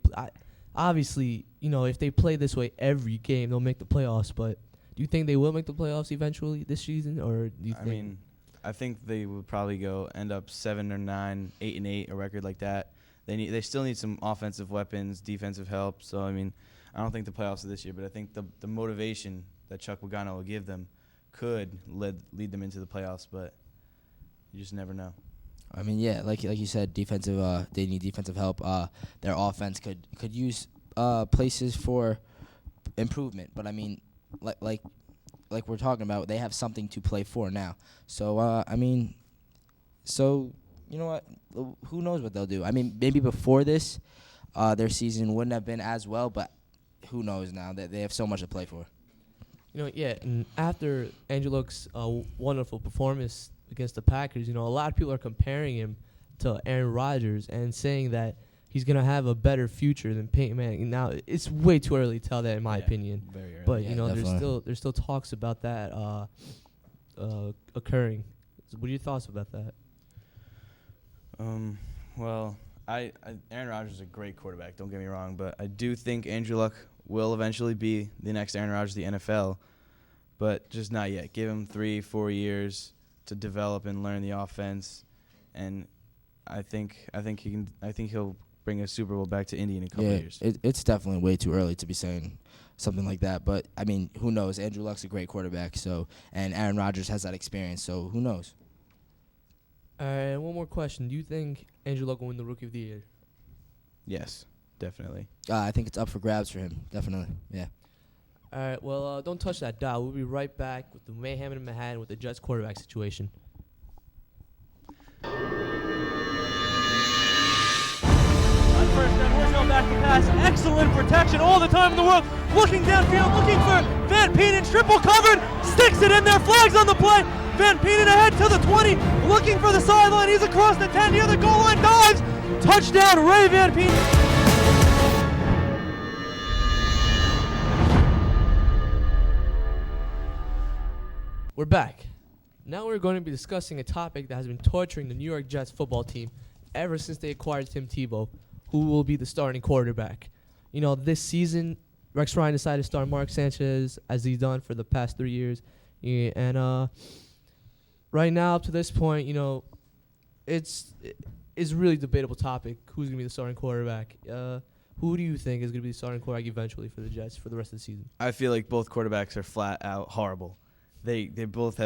obviously, you know, if they play this way every game, they'll make the playoffs? But do you think they will make the playoffs eventually this season, or do you think? I mean, I think they would probably end up 7 or 9, 8-8, a record like that. They still need some offensive weapons, defensive help. So, I mean, I don't think the playoffs are this year, but I think the motivation that Chuck Pagano will give them could lead them into the playoffs, but you just never know. I mean, yeah, like you said, defensive. They need defensive help. Their offense could use places for improvement, but I mean, like we're talking about, they have something to play for now. So I mean, you know what? Who knows what they'll do? I mean, maybe before this, their season wouldn't have been as well, but who knows now that they have so much to play for. You know, yeah, and after Andrew Luck's wonderful performance against the Packers, you know, a lot of people are comparing him to Aaron Rodgers and saying that he's going to have a better future than Peyton Manning. Now, it's way too early to tell that, in my opinion. Very early. But, Yeah, you know, definitely. there's still talks about that occurring. So what are your thoughts about that? Well, Aaron Rodgers is a great quarterback, don't get me wrong, but I do think Andrew Luck will eventually be the next Aaron Rodgers of the NFL, but just not yet. Give him 3-4 years to develop and learn the offense, and I think he'll bring a Super Bowl back to Indy in a couple of years. It's definitely way too early to be saying something like that, but I mean, who knows? Andrew Luck's a great quarterback, and Aaron Rodgers has that experience, so who knows? All right, one more question. Do you think Andrew Luck will win the Rookie of the Year? Yes, definitely. I think it's up for grabs for him, definitely, yeah. All right, well, don't touch that dial. We'll be right back with the mayhem in Manhattan with the Jets quarterback situation. On first down, Horsell back to pass. Excellent protection all the time in the world. Looking downfield, looking for Van Penen. Triple covered, sticks it in there. Flags on the play. Van Penen ahead to the 20, looking for the sideline. He's across the 10, near the goal line, dives. Touchdown, Ray Van Penen. We're back. Now we're going to be discussing a topic that has been torturing the New York Jets football team ever since they acquired Tim Tebow, who will be the starting quarterback. You know, this season, Rex Ryan decided to start Mark Sanchez, as he's done for the past 3 years. Yeah, and right now, up to this point, you know, it's a really debatable topic. Who's going to be the starting quarterback? Who do you think is going to be the starting quarterback eventually for the Jets for the rest of the season? I feel like both quarterbacks are flat out horrible. They both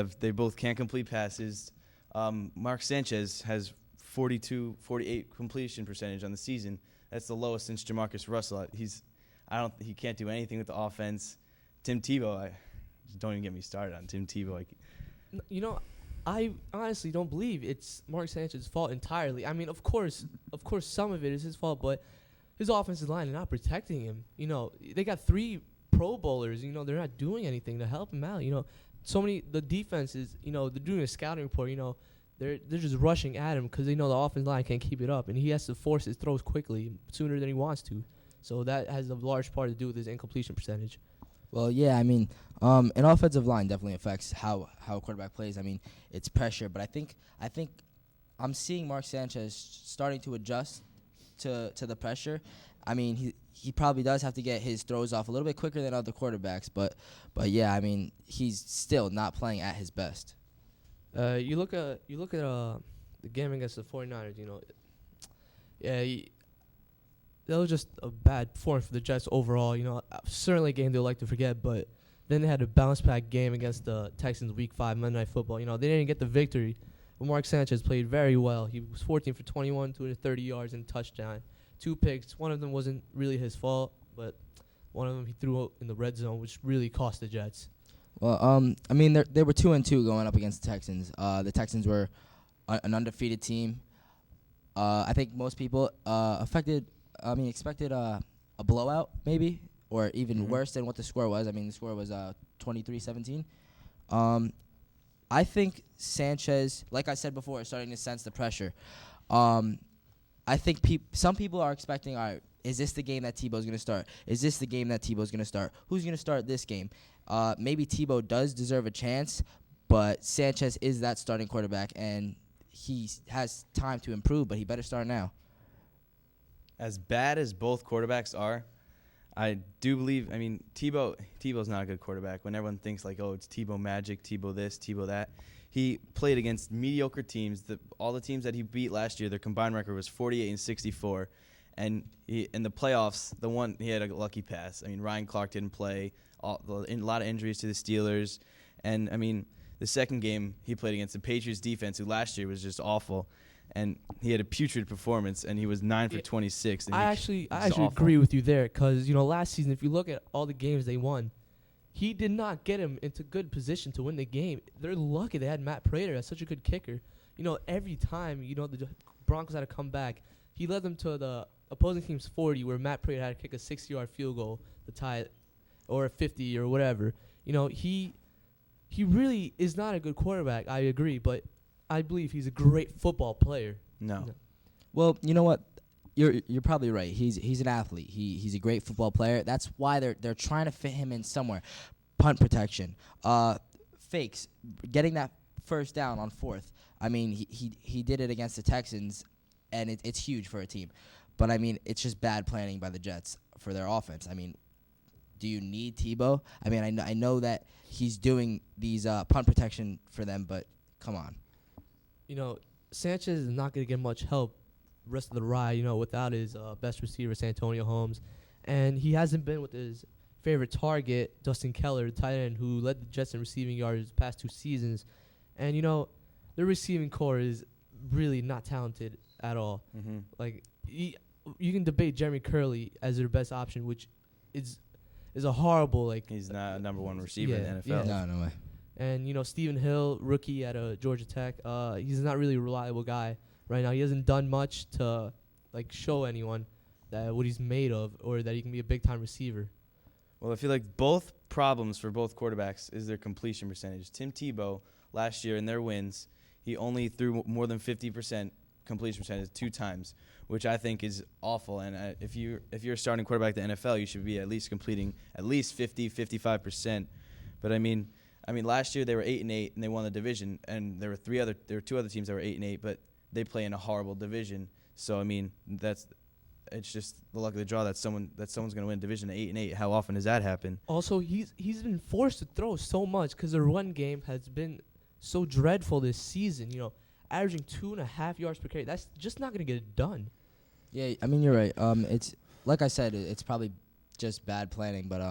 can't complete passes. Mark Sanchez has 48 completion percentage on the season. That's the lowest since Jamarcus Russell. He can't do anything with the offense. Tim Tebow, don't even get me started on Tim Tebow. You know, I honestly don't believe it's Mark Sanchez's fault entirely. I mean, of course, some of it is his fault, but his offensive line is not protecting him. You know, they got 3 Pro Bowlers. You know, they're not doing anything to help him out. You know, the defense is, you know, they're doing a scouting report. You know, they're just rushing at him because they know the offensive line can't keep it up, and he has to force his throws quickly sooner than he wants to. So that has a large part to do with his incompletion percentage. Well, yeah, I mean, an offensive line definitely affects how a quarterback plays. I mean, it's pressure, but I think I'm seeing Mark Sanchez starting to adjust to the pressure. I mean, he probably does have to get his throws off a little bit quicker than other quarterbacks, but yeah, I mean, he's still not playing at his best. You look at the game against the 49ers. That was just a bad performance for the Jets overall. Certainly a game they'll like to forget, but then they had a bounce-back game against the Texans Week 5 Monday Night Football. They didn't get the victory, but Mark Sanchez played very well. He was 14 for 21, 230 yards and a touchdown. 2 picks. One of them wasn't really his fault, but one of them he threw out in the red zone, which really cost the Jets. Well, I mean, they were 2-2 going up against the Texans. The Texans were an undefeated team. I think most people expected a blowout maybe, or even worse than what the score was. I mean, the score was 23-17. I think Sanchez, like I said before, is starting to sense the pressure. I think some people are expecting, all right, is this the game that Tebow's going to start? Is this the game that Tebow's going to start? Who's going to start this game? Maybe Tebow does deserve a chance, but Sanchez is that starting quarterback, and he has time to improve, but he better start now. As bad as both quarterbacks are, I do believe, Tebow's not a good quarterback. When everyone thinks like, oh, it's Tebow magic, Tebow this, Tebow that. He played against mediocre teams. All the teams that he beat last year, their combined record was 48-64. And in the playoffs, he had a lucky pass. I mean, Ryan Clark didn't play. A lot of injuries to the Steelers. And, the second game he played against the Patriots defense, who last year was just awful. And he had a putrid performance, and he was 9 for 26. I actually agree with you there, because last season, if you look at all the games they won, he did not get him into good position to win the game. They're lucky they had Matt Prater as such a good kicker. Every time the Broncos had to come back, he led them to the opposing team's 40, where Matt Prater had to kick a 60-yard field goal to tie it, or a 50 or whatever. He really is not a good quarterback. I agree, but I believe he's a great football player. No. Well, you know what? You're probably right. He's an athlete. He's a great football player. That's why they're trying to fit him in somewhere. Punt protection, fakes, getting that first down on fourth. I mean, he did it against the Texans, and it's huge for a team. But it's just bad planning by the Jets for their offense. Do you need Tebow? I know that he's doing these punt protection for them, but come on. Sanchez is not going to get much help rest of the ride, without his best receiver, Santonio Holmes. And he hasn't been with his favorite target, Dustin Keller, the tight end, who led the Jets in receiving yards the past 2 seasons. And, their receiving core is really not talented at all. Mm-hmm. Like, you can debate Jeremy Curley as their best option, which is a horrible, like... He's not a number 1 receiver in the NFL. Yeah. No way. And, Stephen Hill, rookie at Georgia Tech, he's not really a reliable guy right now. He hasn't done much to, show anyone that what he's made of or that he can be a big-time receiver. Well, I feel like both problems for both quarterbacks is their completion percentage. Tim Tebow, last year in their wins, he only threw more than 50% completion percentage 2 times, which I think is awful. And if you're a starting quarterback in the NFL, you should be at least completing at least 50-55%. But last year they were 8-8 and they won the division, and there were 2 other teams that were 8-8, but they play in a horrible division. So it's just the luck of the draw that someone's going to win division at 8-8. How often does that happen? Also, he's been forced to throw so much because the run game has been so dreadful this season. Averaging 2.5 yards per carry. That's just not going to get it done. Yeah, you're right. It's like I said, it's probably just bad planning, but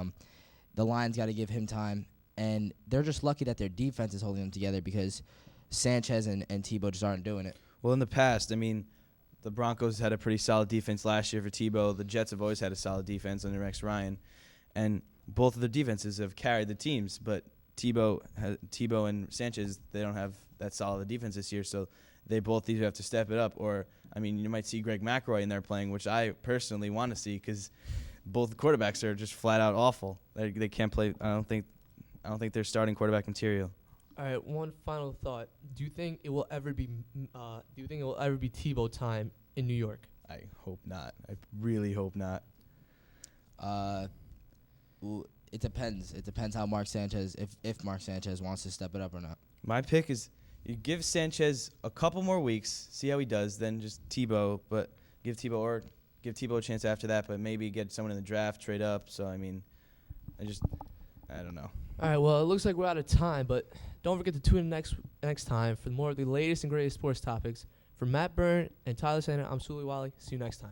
the line's got to give him time. And they're just lucky that their defense is holding them together because Sanchez and Tebow just aren't doing it. Well, in the past, the Broncos had a pretty solid defense last year for Tebow. The Jets have always had a solid defense under Rex Ryan. And both of their defenses have carried the teams. But Tebow and Sanchez, they don't have that solid defense this year. So they both either have to step it up or, you might see Greg McElroy in there playing, which I personally want to see because both quarterbacks are just flat out awful. They can't play. I don't think they're starting quarterback material. All right, one final thought. Do you think it will ever be Tebow time in New York? I hope not. I really hope not. it depends. It depends how Mark Sanchez, if Mark Sanchez wants to step it up or not. My pick is you give Sanchez a couple more weeks, see how he does, then just Tebow, but give Tebow a chance after that, but maybe get someone in the draft, trade up. So I mean, I don't know. All right, well, it looks like we're out of time, but don't forget to tune in next time for more of the latest and greatest sports topics. For Matt Byrne and Tyler Scheiner, I'm Suli Wali. See you next time.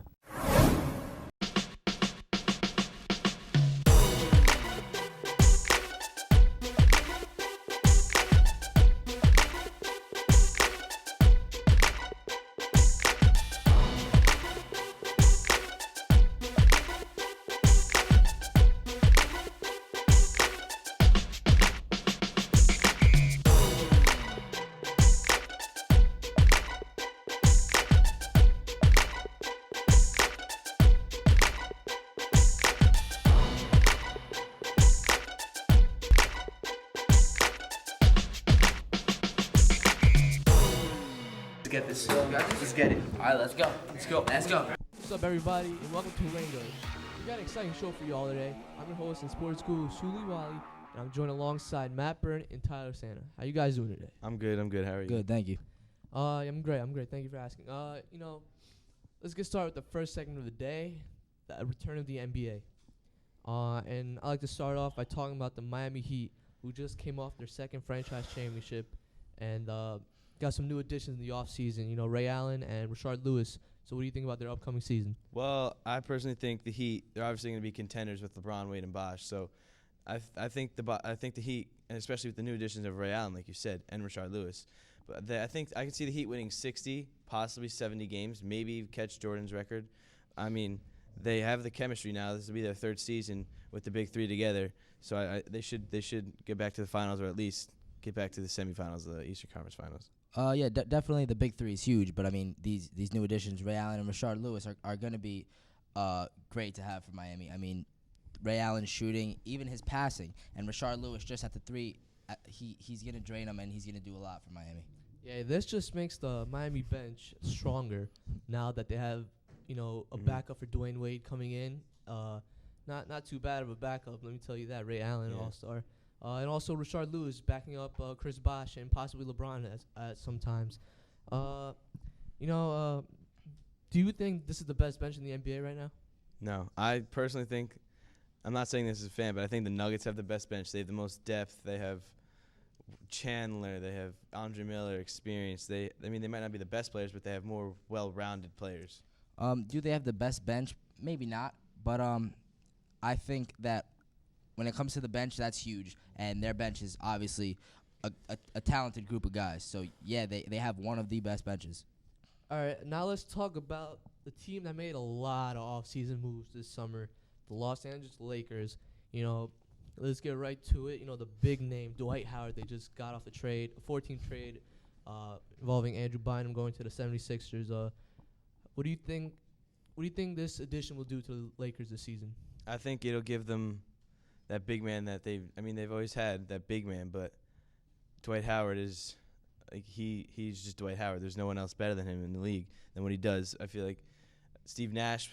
Get this. Let's get it. All right, let's go. What's up, everybody, and welcome to Rango. We got an exciting show for you all today. I'm your host and sports guru, Suli Wali, and I'm joined alongside Matt Byrne and Tyler Scheiner. How you guys doing today? I'm good. How are you? Good, thank you. I'm great. Thank you for asking. Let's get started with the first segment of the day, the return of the NBA. And I like to start off by talking about the Miami Heat, who just came off their second franchise championship, and got some new additions in the offseason, Ray Allen and Rashard Lewis. So what do you think about their upcoming season? Well, I personally think the Heat, they're obviously going to be contenders with LeBron, Wade, and Bosh. So I think the Heat, and especially with the new additions of Ray Allen, like you said, and Rashard Lewis, but I think I can see the Heat winning 60, possibly 70 games, maybe catch Jordan's record. I mean, they have the chemistry now. This will be their third season with the big three together. So they should get back to the finals, or at least get back to the semifinals of the Eastern Conference Finals. Definitely the big three is huge, but I mean these new additions, Ray Allen and Rashard Lewis, are going to be great to have for Miami. I mean, Ray Allen shooting, even his passing, and Rashard Lewis just at the three, he's going to drain them, and he's going to do a lot for Miami. Yeah, this just makes the Miami bench stronger now that they have, a backup for Dwayne Wade coming in. Not too bad of a backup, let me tell you that. Ray Allen, all-star. And also Rashard Lewis backing up Chris Bosh and possibly LeBron at sometimes. Do you think this is the best bench in the NBA right now? No, I personally think, I'm not saying this as a fan, but I think the Nuggets have the best bench. They have the most depth. They have Chandler. They have Andre Miller, experience. They might not be the best players, but they have more well-rounded players. Do they have the best bench? Maybe not, but I think that when it comes to the bench, that's huge, and their bench is obviously a talented group of guys. So, yeah, they have one of the best benches. All right, now let's talk about the team that made a lot of offseason moves this summer, the Los Angeles Lakers. Let's get right to it. The big name, Dwight Howard, they just got off a 14 trade involving Andrew Bynum going to the 76ers. What do you think this addition will do to the Lakers this season? I think it'll give them that big man that they've always had, that big man, but Dwight Howard is he's just Dwight Howard. There's no one else better than him in the league than what he does. I feel like Steve Nash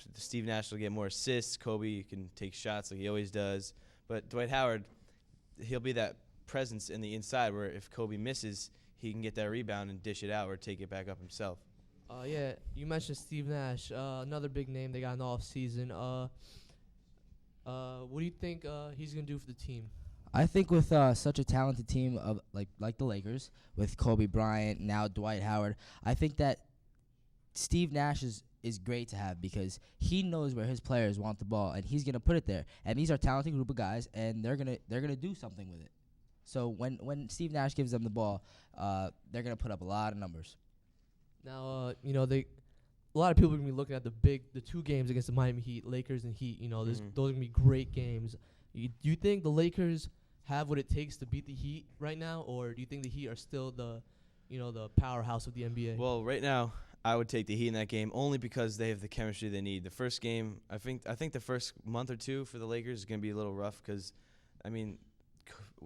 will get more assists. Kobe can take shots like he always does, but Dwight Howard, he'll be that presence in the inside where if Kobe misses, he can get that rebound and dish it out or take it back up himself. Yeah, you mentioned Steve Nash, another big name they got in the offseason. What do you think he's going to do for the team? I think with such a talented team of like the Lakers, with Kobe Bryant, now Dwight Howard, I think that Steve Nash is great to have because he knows where his players want the ball, and he's going to put it there. And these are talented group of guys, and they're gonna do something with it. So when Steve Nash gives them the ball, they're going to put up a lot of numbers. Now, a lot of people are going to be looking at the two games against the Miami Heat, Lakers and Heat. Those are going to be great games. Do you think the Lakers have what it takes to beat the Heat right now, or do you think the Heat are still the powerhouse of the NBA? Well, right now, I would take the Heat in that game only because they have the chemistry they need. The first game, I think the first month or two for the Lakers is going to be a little rough because,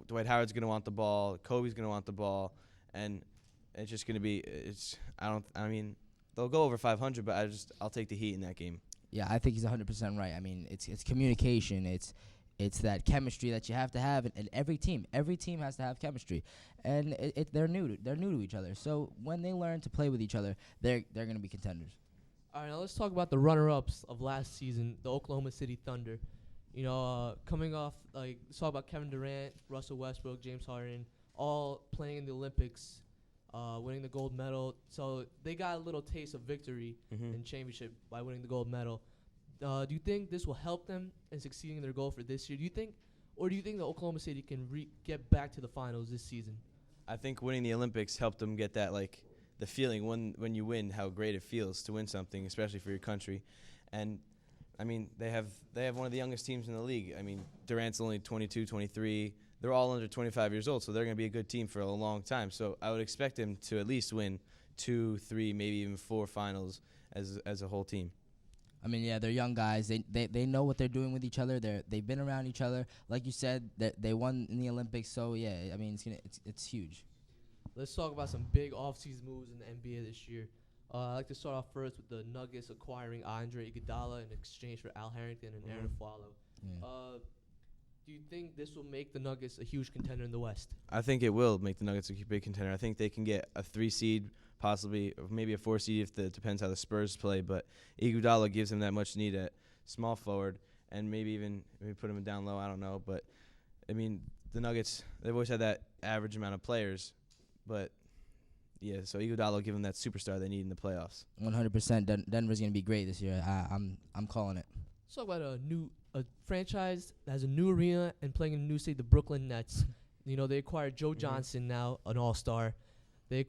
Dwight Howard's going to want the ball, Kobe's going to want the ball, and it's just going to be they'll go over 500, but I'll take the Heat in that game. Yeah, I think he's 100% right. It's communication. It's It's that chemistry that you have to have, and every team has to have chemistry, and they're new to each other. So when they learn to play with each other, they're going to be contenders. All right, now let's talk about the runner-ups of last season, the Oklahoma City Thunder. You know, coming off, let's talk about Kevin Durant, Russell Westbrook, James Harden, all playing in the Olympics, winning the gold medal. So they got a little taste of victory in championship by winning the gold medal. Do you think this will help them in succeeding in their goal for this year? Do you think the Oklahoma City can get back to the finals this season? I think winning the Olympics helped them get that, the feeling when you win, how great it feels to win something, especially for your country. And I mean, they have one of the youngest teams in the league. I mean, Durant's only 22, 23. They're all under 25 years old, so they're going to be a good team for a long time. So I would expect them to at least win 2, 3, maybe even 4 finals as a whole team. I mean, yeah, they're young guys. They know what they're doing with each other. They've been around each other. Like you said, they won in the Olympics. So yeah, I mean, it's huge. Let's talk about some big offseason moves in the NBA this year. I'd like to start off first with the Nuggets acquiring Andre Iguodala in exchange for Al Harrington and Aaron Aflalo. Yeah. Do you think this will make the Nuggets a huge contender in the West? I think it will make the Nuggets a big contender. I think they can get a 3 seed, possibly, or maybe a 4 seed if it depends how the Spurs play. But Iguodala gives them that much need at small forward, and maybe put him down low. I don't know, but I mean the Nuggets, they've always had that average amount of players, but yeah. So Iguodala will give them that superstar they need in the playoffs. 100%. Denver's gonna be great this year. I'm calling it. Let's talk about a franchise that has a new arena and playing in a new state, the Brooklyn Nets. You know, they acquired Joe Johnson, now an all-star. They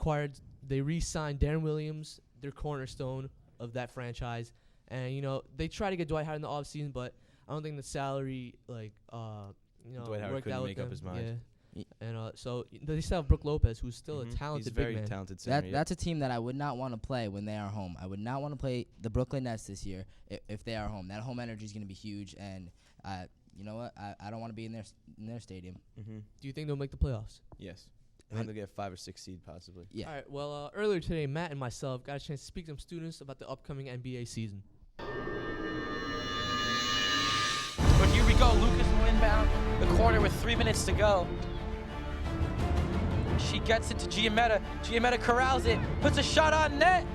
re-signed Darren Williams, their cornerstone of that franchise. And, you know, they tried to get Dwight Howard in the offseason, but I don't think the salary, Dwight Howard worked couldn't out make with up his them. mind. Yeah. And so they still have Brook Lopez, who's still a talented He's very big man. talented center. That's a team that I would not want to play when they are home. I would not want to play the Brooklyn Nets this year if they are home. That home energy is going to be huge, and you know what? I don't want to be in their stadium. Do you think they'll make the playoffs? Yes. I think they'll get a 5 or 6 seed possibly. Yeah. All right. Well, earlier today, Matt and myself got a chance to speak to some students about the upcoming NBA season. But here we go, Lucas will inbound the corner with 3 minutes to go. She gets it to Giametta. Giametta corrals it, puts a shot on net.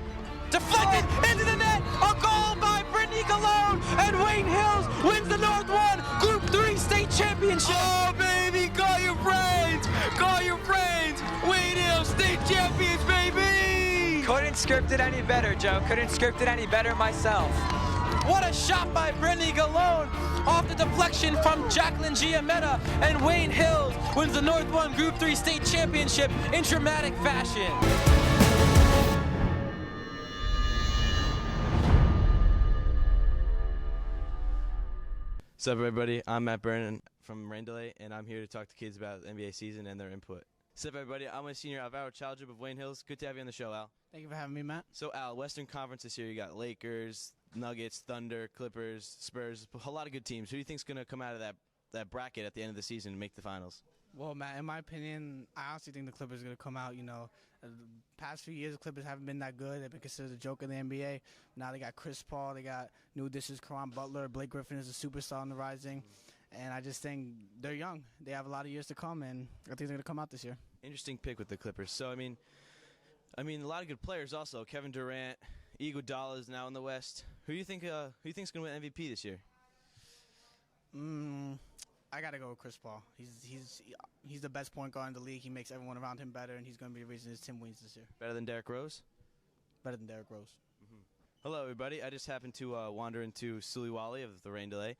Deflected into the net. A goal by Brittany Galone. And Wayne Hills wins the North 1 Group 3 state championship. Oh, baby, call your friends. Call your friends. Wayne Hills state champions, baby. Couldn't script it any better, Joe. Couldn't script it any better myself. What a shot by Brittany Galone off the deflection from Jacqueline Giametta, and Wayne Hills wins the North 1 Group 3 state championship in dramatic fashion. What's up, everybody? I'm Matt Byrne from Randelay, and I'm here to talk to kids about the NBA season and their input. What's up, everybody? I'm a senior of our child group of Wayne Hills. Good to have you on the show, Al. Thank you for having me, Matt. So, Al, Western Conference this year, you got Lakers, Nuggets, Thunder, Clippers, Spurs, a lot of good teams. Who do you think's going to come out of that bracket at the end of the season and make the finals? Well, Matt, in my opinion, I honestly think the Clippers are going to come out. You know, the past few years, the Clippers haven't been that good. They've been considered a joke in the NBA. Now they got Chris Paul. They got new additions, Caron Butler. Blake Griffin is a superstar on the rising. And I just think they're young. They have a lot of years to come, and I think they're going to come out this year. Interesting pick with the Clippers. So, I mean, a lot of good players also. Kevin Durant, Iguodala is now in the West. Who do you think's going to win MVP this year? I got to go with Chris Paul. He's the best point guard in the league. He makes everyone around him better, and he's going to be the reason his team wins this year. Better than Derrick Rose? Better than Derrick Rose. Hello, everybody. I just happened to wander into Suli Wali of the Rain Delay,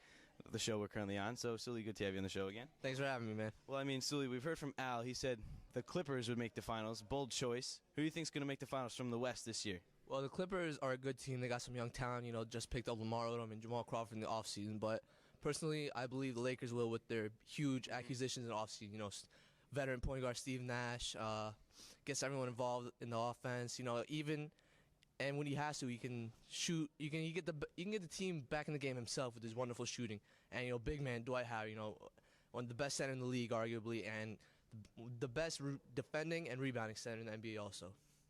the show we're currently on. So, Suli, good to have you on the show again. Thanks for having me, man. Well, Suli, we've heard from Al. He said the Clippers would make the finals. Bold choice. Who do you think's going to make the finals from the West this year? Well, the Clippers are a good team. They got some young talent. You know, just picked up Lamar Odom and Jamal Crawford in the offseason. But personally, I believe the Lakers will with their huge acquisitions in the offseason. You know, veteran point guard Steve Nash gets everyone involved in the offense. You know, and when he has to, he can shoot. You can get the team back in the game himself with his wonderful shooting. And you know, big man Dwight Howard, you know, one of the best center in the league, arguably, and the best defending and rebounding center in the NBA also.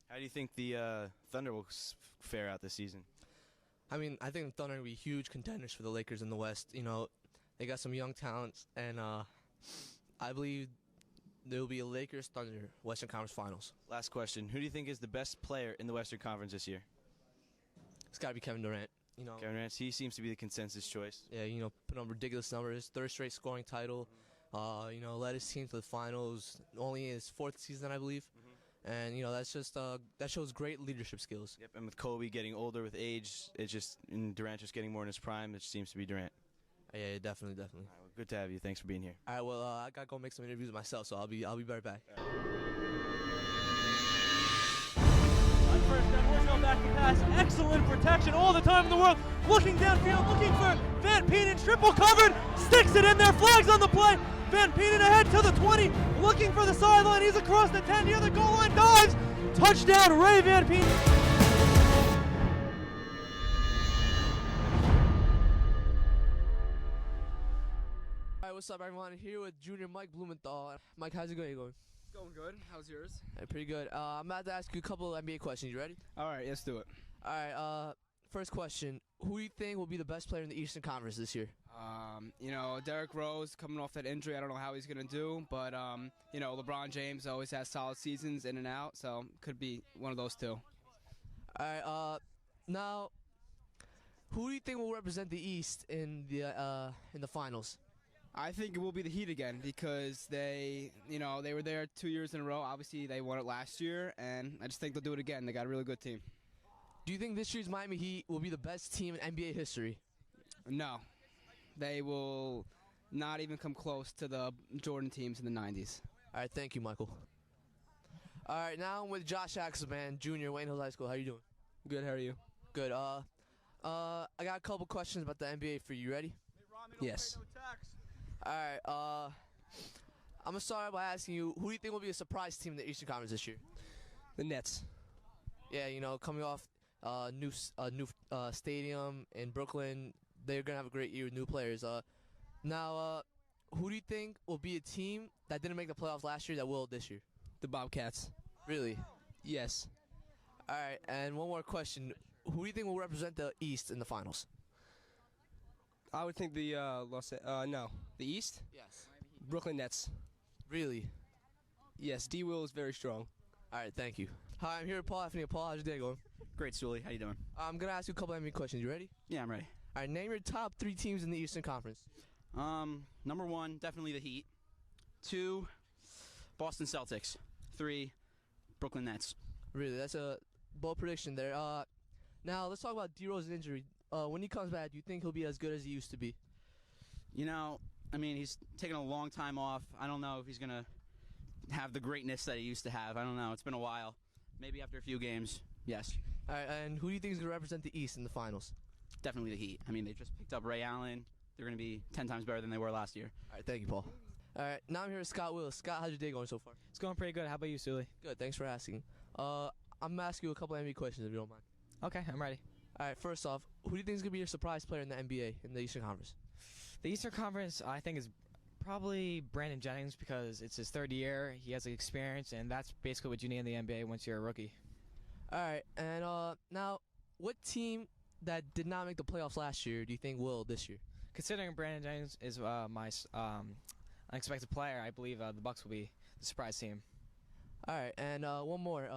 How do you think the Thunder will fare out this season? I think the Thunder will be huge contenders for the Lakers in the West. You know, They got some young talents, and I believe there will be a Lakers Thunder Western Conference Finals. Last question. Who do you think is the best player in the Western Conference this year? It's got to be Kevin Durant. Kevin Durant. He seems to be the consensus choice. Yeah, put on ridiculous numbers. Third straight scoring title. Led his team to the finals. Only his 4th season, I believe. And that's just that shows great leadership skills. Yep. And with Kobe getting older with age, and Durant just getting more in his prime, it seems to be Durant. Yeah, definitely. All right, well, good to have you. Thanks for being here. All right, well, I gotta go make some interviews myself, so I'll be right back. On first down, Woodsville back to pass. Excellent protection all the time in the world. Looking downfield, looking for Van Penen. Triple covered. Sticks it in there. Flags on the play. Van Penen ahead to the 20. Looking for the sideline. He's across the 10 near the goal line. Dives. Touchdown, Ray Van Penen. All right, what's up, everyone? Here with Junior Mike Blumenthal. Mike, how's it going? It's going good. How's yours? Hey, pretty good. I'm about to ask you a couple of NBA questions. You ready? All right, let's do it. All right. First question: who do you think will be the best player in the Eastern Conference this year? Derrick Rose coming off that injury. I don't know how he's gonna do, but LeBron James always has solid seasons in and out, so could be one of those two. All right. Now, who do you think will represent the East in the finals? I think it will be the Heat again because they were there 2 years in a row. Obviously, they won it last year, and I just think they'll do it again. They got a really good team. Do you think this year's Miami Heat will be the best team in NBA history? No. They will not even come close to the Jordan teams in the 90s. All right, thank you, Michael. All right, now I'm with Josh Axelman, Junior, Wayne Hills High School. How you doing? Good, how are you? Good. I got a couple questions about the NBA for you. Ready? Yes. All right. I'm gonna start by asking you, who do you think will be a surprise team in the Eastern Conference this year? The Nets. Yeah, coming off new stadium in Brooklyn, they're gonna have a great year with new players. Now, who do you think will be a team that didn't make the playoffs last year that will this year? The Bobcats. Really? Yes. All right. And one more question: who do you think will represent the East in the finals? I would think the the East? Yes. Brooklyn Nets. Really? Yes, D. Will is very strong. All right. Thank you. Hi, I'm here with Paul Anthony. Paul, how's your day going? Great, Suli. How you doing? I'm gonna ask you a couple NBA questions. You ready? Yeah, I'm ready. All right. Name your top 3 teams in the Eastern Conference. Number 1, definitely the Heat. 2, Boston Celtics. 3, Brooklyn Nets. Really? That's a bold prediction there. Now let's talk about D. Rose's injury. When he comes back, do you think he'll be as good as he used to be? He's taken a long time off. I don't know if he's going to have the greatness that he used to have. I don't know. It's been a while. Maybe after a few games, yes. All right, and who do you think is going to represent the East in the finals? Definitely the Heat. They just picked up Ray Allen. They're going to be 10 times better than they were last year. All right, thank you, Paul. All right, now I'm here with Scott Willis. Scott, how's your day going so far? It's going pretty good. How about you, Suli? Good, thanks for asking. I'm going to ask you a couple NBA questions if you don't mind. Okay, I'm ready. All right, first off, who do you think is going to be your surprise player in the NBA in the Eastern Conference? The Eastern Conference, I think, is probably Brandon Jennings because it's his 3rd year. He has the experience, and that's basically what you need in the NBA once you're a rookie. All right, and now, what team that did not make the playoffs last year do you think will this year? Considering Brandon Jennings is my unexpected player, I believe the Bucks will be the surprise team. All right, and one more.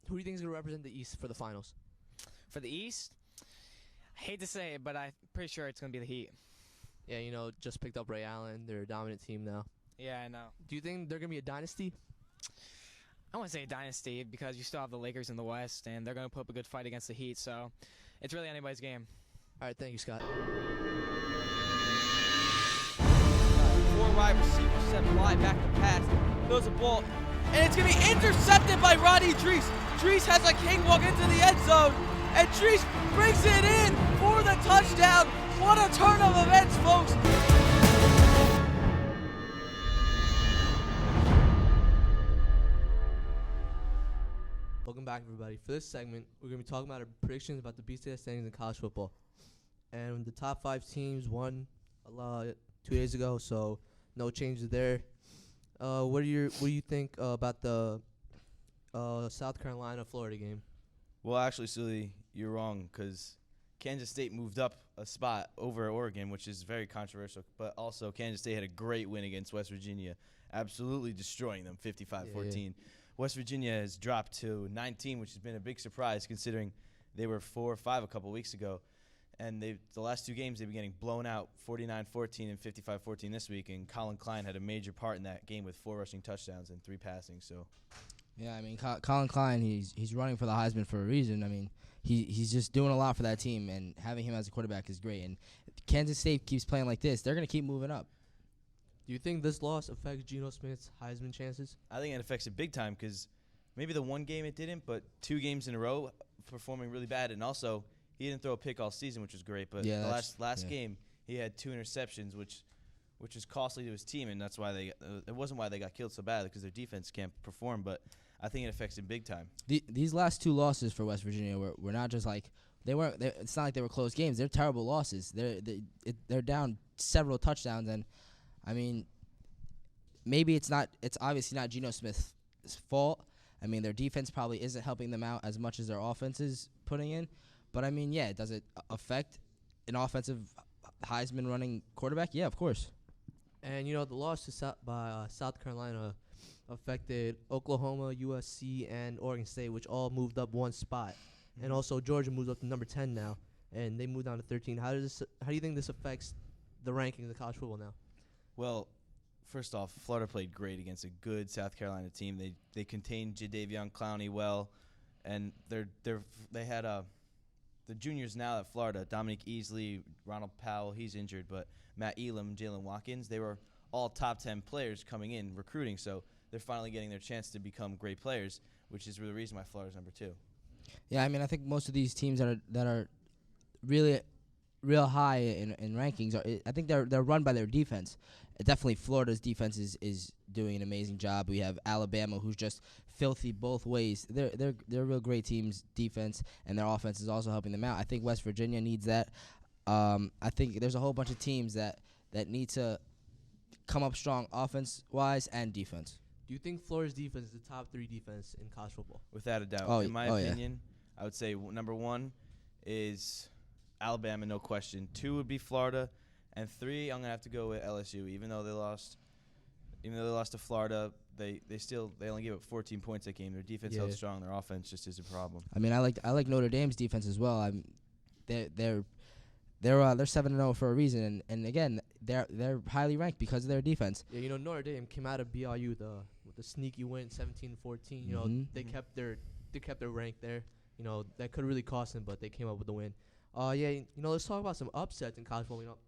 Who do you think is going to represent the East for the finals? For the East, I hate to say it, but I'm pretty sure it's going to be the Heat. Yeah, just picked up Ray Allen. They're a dominant team now. Yeah, I know. Do you think they're going to be a dynasty? I wouldn't say a dynasty because you still have the Lakers in the West, and they're going to put up a good fight against the Heat, so it's really anybody's game. All right, thank you, Scott. 4 wide receivers set wide back to pass. Throws a ball, and it's going to be intercepted by Roddy Drees. Drees has a king walk into the end zone, and Drees brings it in for the touchdown. What a turn of events, folks. Welcome back, everybody. For this segment, we're going to be talking about our predictions about the BCS standings in college football. And the top 5 teams won 2 days ago, so no changes there. What do you think about the South Carolina-Florida game? Well, actually, Suli, you're wrong because Kansas State moved up a spot over Oregon, which is very controversial. But also, Kansas State had a great win against West Virginia, absolutely destroying them 55-14. West Virginia has dropped to 19, which has been a big surprise considering they were 4 or 5 a couple weeks ago. And the last 2 games, they've been getting blown out 49-14 and 55-14 this week. And Colin Klein had a major part in that game with 4 rushing touchdowns and 3 passing. So, yeah, I mean, Colin Klein, he's running for the Heisman for a reason. I mean, he's just doing a lot for that team, and having him as a quarterback is great. And if Kansas State keeps playing like this, they're going to keep moving up. Do you think this loss affects Geno Smith's Heisman chances? I think it affects it big time because maybe the one game it didn't, but 2 games in a row performing really bad. And also, he didn't throw a pick all season, which was great. But the last game, he had 2 interceptions, which is costly to his team, and that's why it wasn't why they got killed so badly because their defense can't perform. But I think it affects him big time. These last 2 losses for West Virginia were not just like it's not like they were close games. They're terrible losses. They're down several touchdowns, and I mean, maybe it's obviously not Geno Smith's fault. I mean, their defense probably isn't helping them out as much as their offense is putting in. But I mean, yeah, does it affect an offensive Heisman running quarterback? Yeah, of course. And the loss to South Carolina affected Oklahoma, USC, and Oregon State, which all moved up 1 spot. And also Georgia moved up to number 10 now, and they moved down to 13. How do you think this affects the rankings of college football now? Well, first off, Florida played great against a good South Carolina team. They contained Jadeveon Clowney well, and they had the juniors now at Florida, Dominique Easley, Ronald Powell, he's injured, but Matt Elam, Jalen Watkins, they were all top 10 players coming in recruiting, so they're finally getting their chance to become great players, which is the reason why Florida's number 2. Yeah, I mean, I think most of these teams that are really real high in rankings I think they're run by their defense. Definitely Florida's defense is doing an amazing job. We have Alabama, who's just filthy both ways. They're real great teams defense, and their offense is also helping them out. I think West Virginia needs that. I think there's a whole bunch of teams that need to come up strong offense wise and defense. Do you think Florida's defense is the top 3 defense in college football? Without a doubt. In my opinion, I would say number 1 is Alabama, no question. 2 would be Florida, and 3 I'm gonna have to go with LSU. Even though they lost to Florida, they only gave up 14 points that game. Their defense held strong. Their offense just is a problem. I mean, I like Notre Dame's defense as well. They're 7-0 for a reason, and again, they're highly ranked because of their defense. Yeah, Notre Dame came out of BYU with the sneaky win, 17-14. They kept their rank there. That could really cost them, but they came up with the win. Let's talk about some upsets in college football.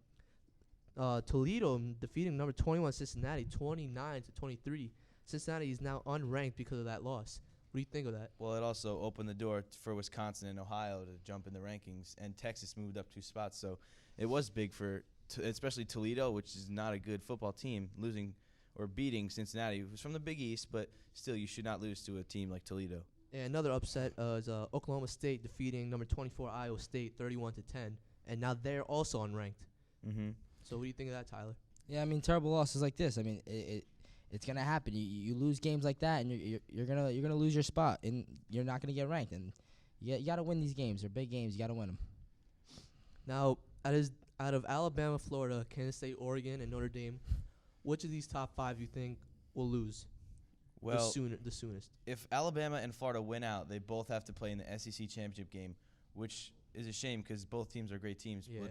Toledo defeating number 21 Cincinnati 29-23. Cincinnati is now unranked because of that loss. What do you think of that? Well, it also opened the door for Wisconsin and Ohio to jump in the rankings, and Texas moved up 2 spots. So it was big for especially Toledo, which is not a good football team, losing or beating Cincinnati, who's from the Big East, but still you should not lose to a team like Toledo. And another upset is Oklahoma State defeating number 24 Iowa State 31-10, and now they're also unranked. So what do you think of that, Tyler? Yeah, I mean, terrible losses like this. I mean, it's gonna happen. You lose games like that, and you're gonna lose your spot, and you're not gonna get ranked. And you gotta win these games. They're big games. You gotta win them. Now, out of Alabama, Florida, Kansas State, Oregon, and Notre Dame, which of these top 5 you think will lose? Well, the soonest. If Alabama and Florida win out, they both have to play in the SEC championship game, which is a shame because both teams are great teams. Yeah.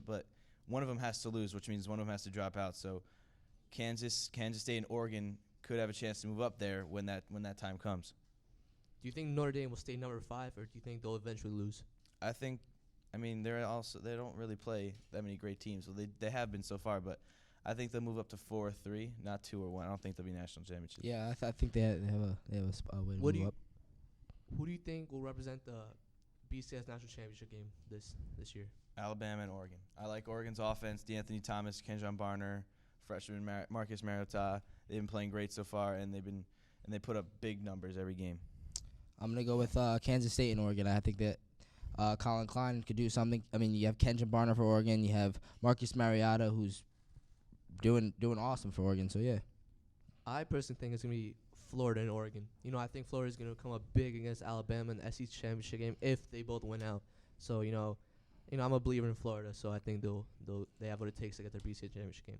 But one of them has to lose, which means one of them has to drop out. So Kansas State, and Oregon could have a chance to move up there when that time comes. Do you think Notre Dame will stay number 5, or do you think they'll eventually lose? I mean, they don't really play that many great teams. Well, they have been so far, but I think they'll move up to 4 or 3, not 2 or 1. I don't think they'll be national championships. Yeah, I think they have a way to move up. Who do you think will represent the BCS national championship game this year? Alabama and Oregon. I like Oregon's offense. DeAnthony Thomas, Kenjon Barner, freshman Marcus Mariota. They've been playing great so far, and they put up big numbers every game. I'm gonna go with Kansas State and Oregon. I think that Colin Klein could do something. I mean, you have Kenjon Barner for Oregon. You have Marcus Mariota, who's doing awesome for Oregon. So yeah, I personally think it's gonna be Florida and Oregon. I think Florida's gonna come up big against Alabama in the SEC championship game if they both win out. So I'm a believer in Florida, so I think they have what it takes to get their BCS championship game.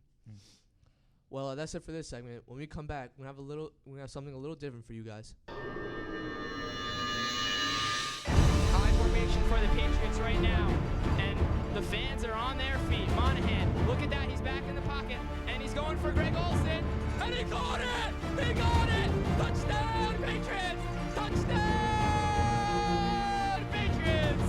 Well, that's it for this segment. When we come back, we're gonna have something a little different for you guys. High formation for the Patriots right now, and the fans are on their feet. Monahan, look at that, he's back in the pocket, and he's going for Greg Olsen, and he caught it! He got it! Touchdown, Patriots! Touchdown, Patriots!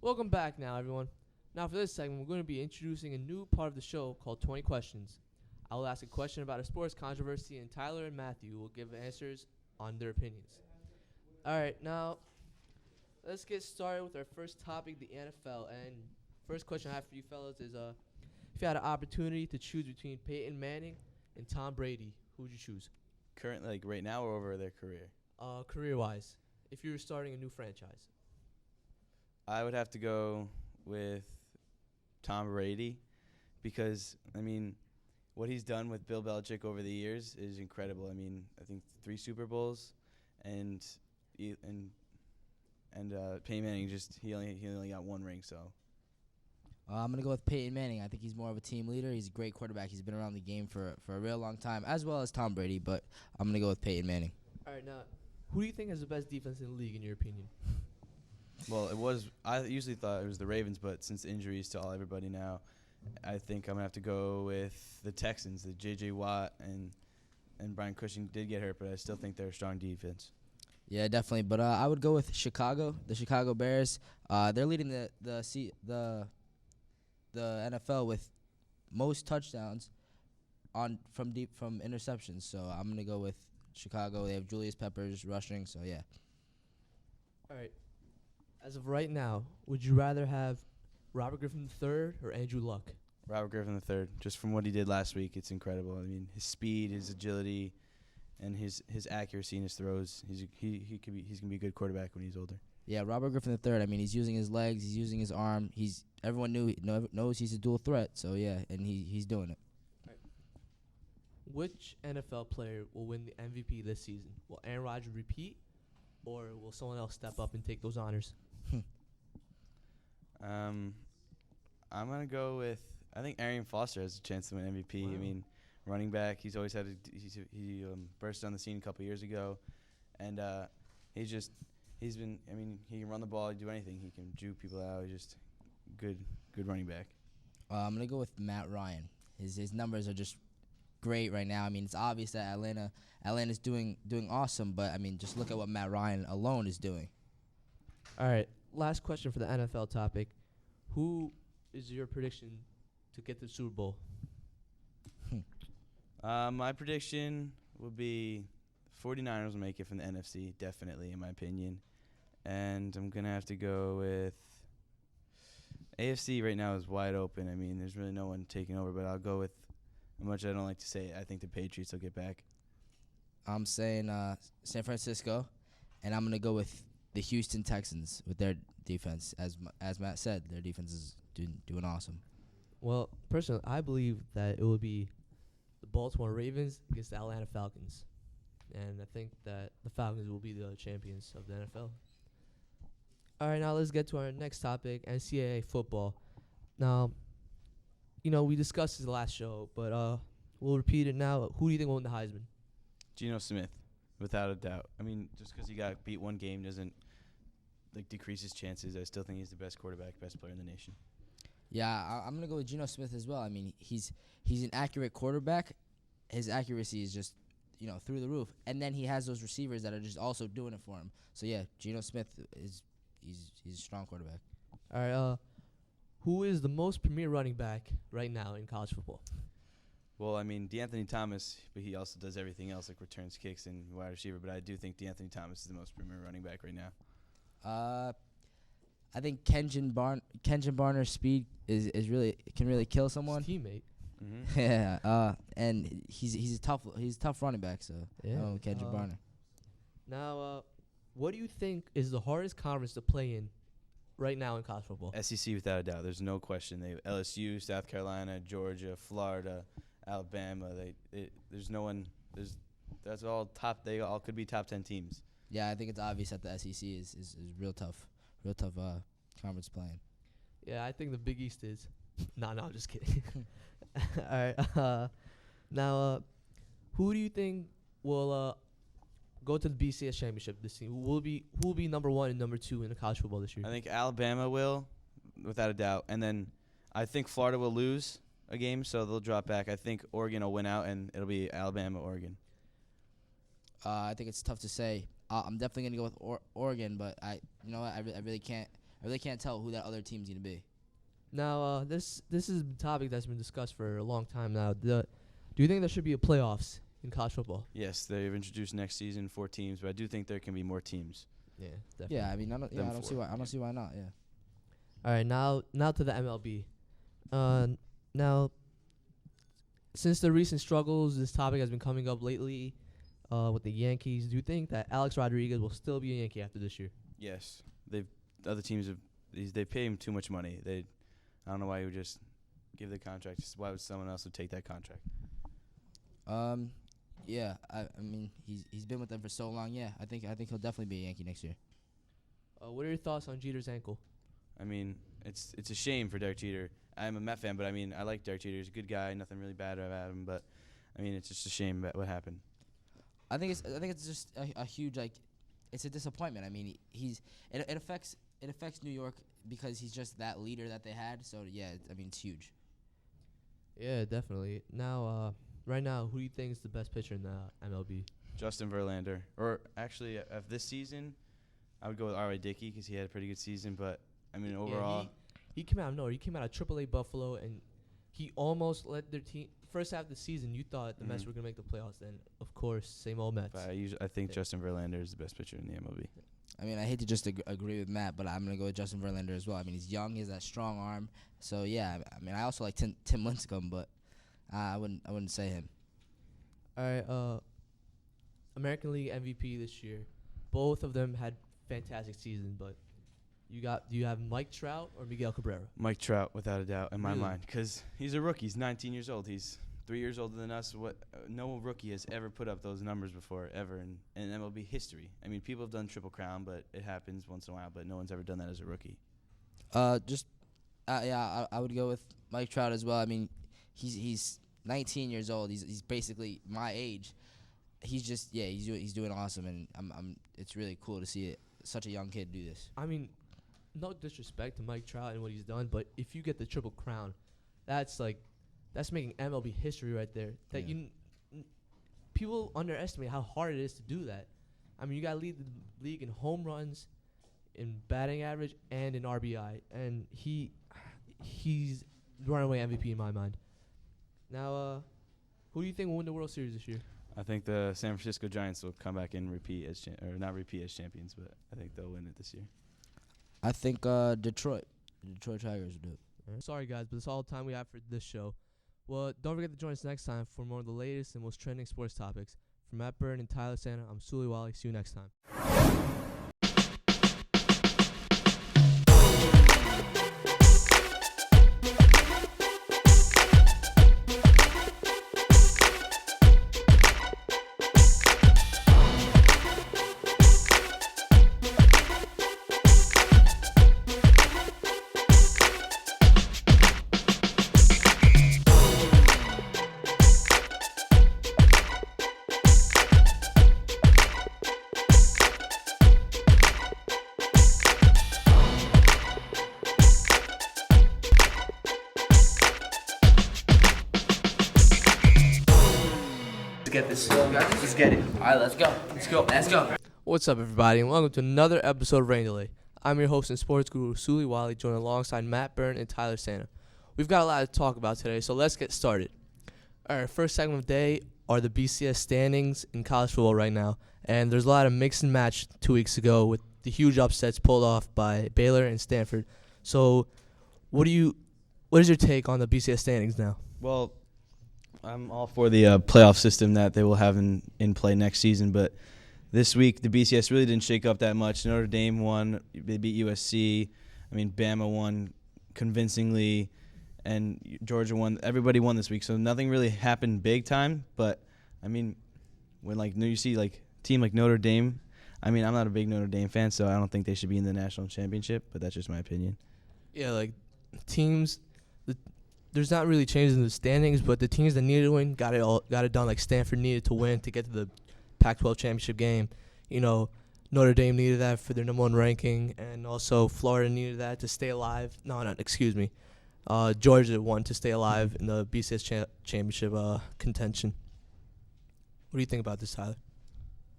Welcome back now, everyone. Now for this segment, we're going to be introducing a new part of the show called 20 Questions. I will ask a question about a sports controversy, and Tyler and Matthew will give answers on their opinions. All right, now let's get started with our first topic, the NFL. And first question I have for you fellas is, if you had an opportunity to choose between Peyton Manning and Tom Brady, who would you choose? Currently, like right now or over their career? Career-wise, if you were starting a new franchise. I would have to go with Tom Brady because, I mean, what he's done with Bill Belichick over the years is incredible. I mean, I think 3 Super Bowls, and Peyton Manning he only got 1 ring. So I'm gonna go with Peyton Manning. I think he's more of a team leader. He's a great quarterback. He's been around the game for a real long time, as well as Tom Brady. But I'm gonna go with Peyton Manning. All right, now who do you think has the best defense in the league, in your opinion? Well, I usually thought it was the Ravens, but since injuries to everybody now, I think I'm going to have to go with the Texans. The J.J. Watt and Brian Cushing did get hurt, but I still think they're a strong defense. Yeah, definitely. But I would go with Chicago, the Chicago Bears. They're leading the NFL with most touchdowns from interceptions. So I'm going to go with Chicago. They have Julius Peppers rushing, so yeah. All right. As of right now, would you rather have Robert Griffin III or Andrew Luck? Robert Griffin III. Just from what he did last week, it's incredible. I mean, his speed, his agility, and his accuracy in his throws. He's gonna be a good quarterback when he's older. Yeah, Robert Griffin III. I mean, he's using his legs, he's using his arm. Everyone knows he's a dual threat. So yeah, and he's doing it. Right. Which NFL player will win the MVP this season? Will Aaron Rodgers repeat, or will someone else step up and take those honors? I'm gonna go with. I think Arian Foster has a chance to win MVP. Wow. I mean, running back. He's always had. He burst on the scene a couple years ago, and he's been. I mean, he can run the ball, do anything. He can juke people out. He's just good running back. I'm gonna go with Matt Ryan. His numbers are just great right now. I mean, it's obvious that Atlanta's doing awesome, but I mean, just look at what Matt Ryan alone is doing. All right, last question for the NFL topic. Who is your prediction to get the Super Bowl? My prediction would be 49ers will make it from the NFC, definitely, in my opinion. And I'm going to have to go with AFC right now is wide open. I mean, there's really no one taking over, but I'll go with, as much as I don't like to say it, I think the Patriots will get back. I'm saying San Francisco, and I'm going to go with the Houston Texans with their defense. As Matt said, their defense is doing awesome. Well, personally, I believe that it will be the Baltimore Ravens against the Atlanta Falcons. And I think that the Falcons will be the champions of the NFL. All right, now let's get to our next topic, NCAA football. Now, we discussed this last show, but we'll repeat it now. Who do you think will win the Heisman? Geno Smith, without a doubt. I mean, just because he got beat one game doesn't decrease his chances. I still think he's the best quarterback, best player in the nation. Yeah, I'm gonna go with Geno Smith as well. I mean, he's an accurate quarterback. His accuracy is just through the roof, and then he has those receivers that are just also doing it for him. So yeah, Geno Smith he's a strong quarterback. All right, who is the most premier running back right now in college football? Well, I mean, DeAnthony Thomas, but he also does everything else, like returns kicks and wide receiver. But I do think DeAnthony Thomas is the most premier running back right now. I think Kenjon Barner's speed can really kill someone. His teammate. Mm-hmm. Yeah, and he's a tough running back. So yeah, Kenjon Barner. Now, what do you think is the hardest conference to play in right now in college football? SEC, without a doubt. There's no question. They have LSU, South Carolina, Georgia, Florida, Alabama. There's no one. That's all top. They all could be top 10 teams. Yeah, I think it's obvious that the SEC is real tough conference playing. Yeah, I think the Big East is. No, I'm just kidding. All right. Now, who do you think will go to the BCS championship this season? Who will be number 1 and number 2 in the college football this year? I think Alabama will, without a doubt, and then I think Florida will lose a game, so they'll drop back. I think Oregon will win out, and it'll be Alabama, Oregon. I think it's tough to say. I'm definitely gonna go with Oregon, but you know what? I really can't tell who that other team's gonna be. Now, this is a topic that's been discussed for a long time now. Do you think there should be a playoffs in college football? Yes, they've introduced next season 4 teams, but I do think there can be more teams. Yeah, definitely. Yeah, I mean, I don't see why not. Yeah. All right, now to the MLB. Now, since the recent struggles, this topic has been coming up lately with the Yankees. Do you think that Alex Rodriguez will still be a Yankee after this year? Yes, other teams they pay him too much money. I don't know why he would just give the contract. Why would someone else would take that contract? Yeah, I mean he's been with them for so long. Yeah, I think he'll definitely be a Yankee next year. What are your thoughts on Jeter's ankle? I mean, it's a shame for Derek Jeter. I'm a Met fan, but I mean, I like Derek Jeter. He's a good guy. Nothing really bad about him, but I mean, it's just a shame about what happened. I think it's just a huge it's a disappointment. I mean, it affects New York because he's just that leader that they had. So yeah, I mean, it's huge. Yeah, definitely. Now, right now, who do you think is the best pitcher in the MLB? Justin Verlander. Or actually, of this season, I would go with R.A. Dickey because he had a pretty good season. But I mean, overall, he came out of nowhere. He came out of AAA Buffalo, and he almost led their team. First half of the season, you thought the Mets were gonna make the playoffs. Then, of course, same old Mets. But I think Justin Verlander is the best pitcher in the MLB. I mean, I hate to just agree with Matt, but I'm gonna go with Justin Verlander as well. I mean, he's young, he has that strong arm. So yeah, I mean, I also like Tim Lincecum, but I wouldn't say him. All right, American League MVP this year. Both of them had fantastic seasons, but do you have Mike Trout or Miguel Cabrera? Mike Trout, without a doubt, in my mind, because he's a rookie. He's 19 years old. He's 3 years older than us. No rookie has ever put up those numbers before, ever in MLB history. I mean, people have done Triple Crown, but it happens once in a while. But no one's ever done that as a rookie. I would go with Mike Trout as well. I mean, he's 19 years old. He's basically my age. He's doing awesome, and it's really cool to see such a young kid do this. I mean, no disrespect to Mike Trout and what he's done, but if you get the Triple Crown, that's making MLB history right there. That people underestimate how hard it is to do that. I mean, you got to lead the league in home runs, in batting average, and in RBI, and he's runaway MVP in my mind. Now, who do you think will win the World Series this year? I think the San Francisco Giants will come back and not repeat as champions, but I think they'll win it this year. I think Detroit. The Detroit Tigers will do it. Sorry, guys, but that's all the time we have for this show. Well, don't forget to join us next time for more of the latest and most trending sports topics. From Matt Byrne and Tyler Santa, I'm Suli Wali. See you next time. Get this. Let's get it. All right, let's go. What's up, everybody, and welcome to another episode of Rain Delay. I'm your host and sports guru, Suli Wali, joined alongside Matt Byrne and Tyler Santa. We've got a lot to talk about today, so let's get started. Our first segment of the day are the BCS standings in college football right now, and there's a lot of mix and match 2 weeks ago with the huge upsets pulled off by Baylor and Stanford. So, what is your take on the BCS standings now? Well, I'm all for the playoff system that they will have in play next season, but this week the BCS really didn't shake up that much. Notre Dame won. They beat USC. I mean, Bama won convincingly, and Georgia won. Everybody won this week, so nothing really happened big time. But, I mean, when you see like team like Notre Dame. I mean, I'm not a big Notre Dame fan, so I don't think they should be in the national championship. But that's just my opinion. Yeah, like teams. There's not really changes in the standings, but the teams that needed to win got it done. Like Stanford needed to win to get to the Pac-12 championship game. Notre Dame needed that for their #1 ranking, and also Florida needed that to stay alive. Georgia won to stay alive in the BCS championship contention. What do you think about this, Tyler?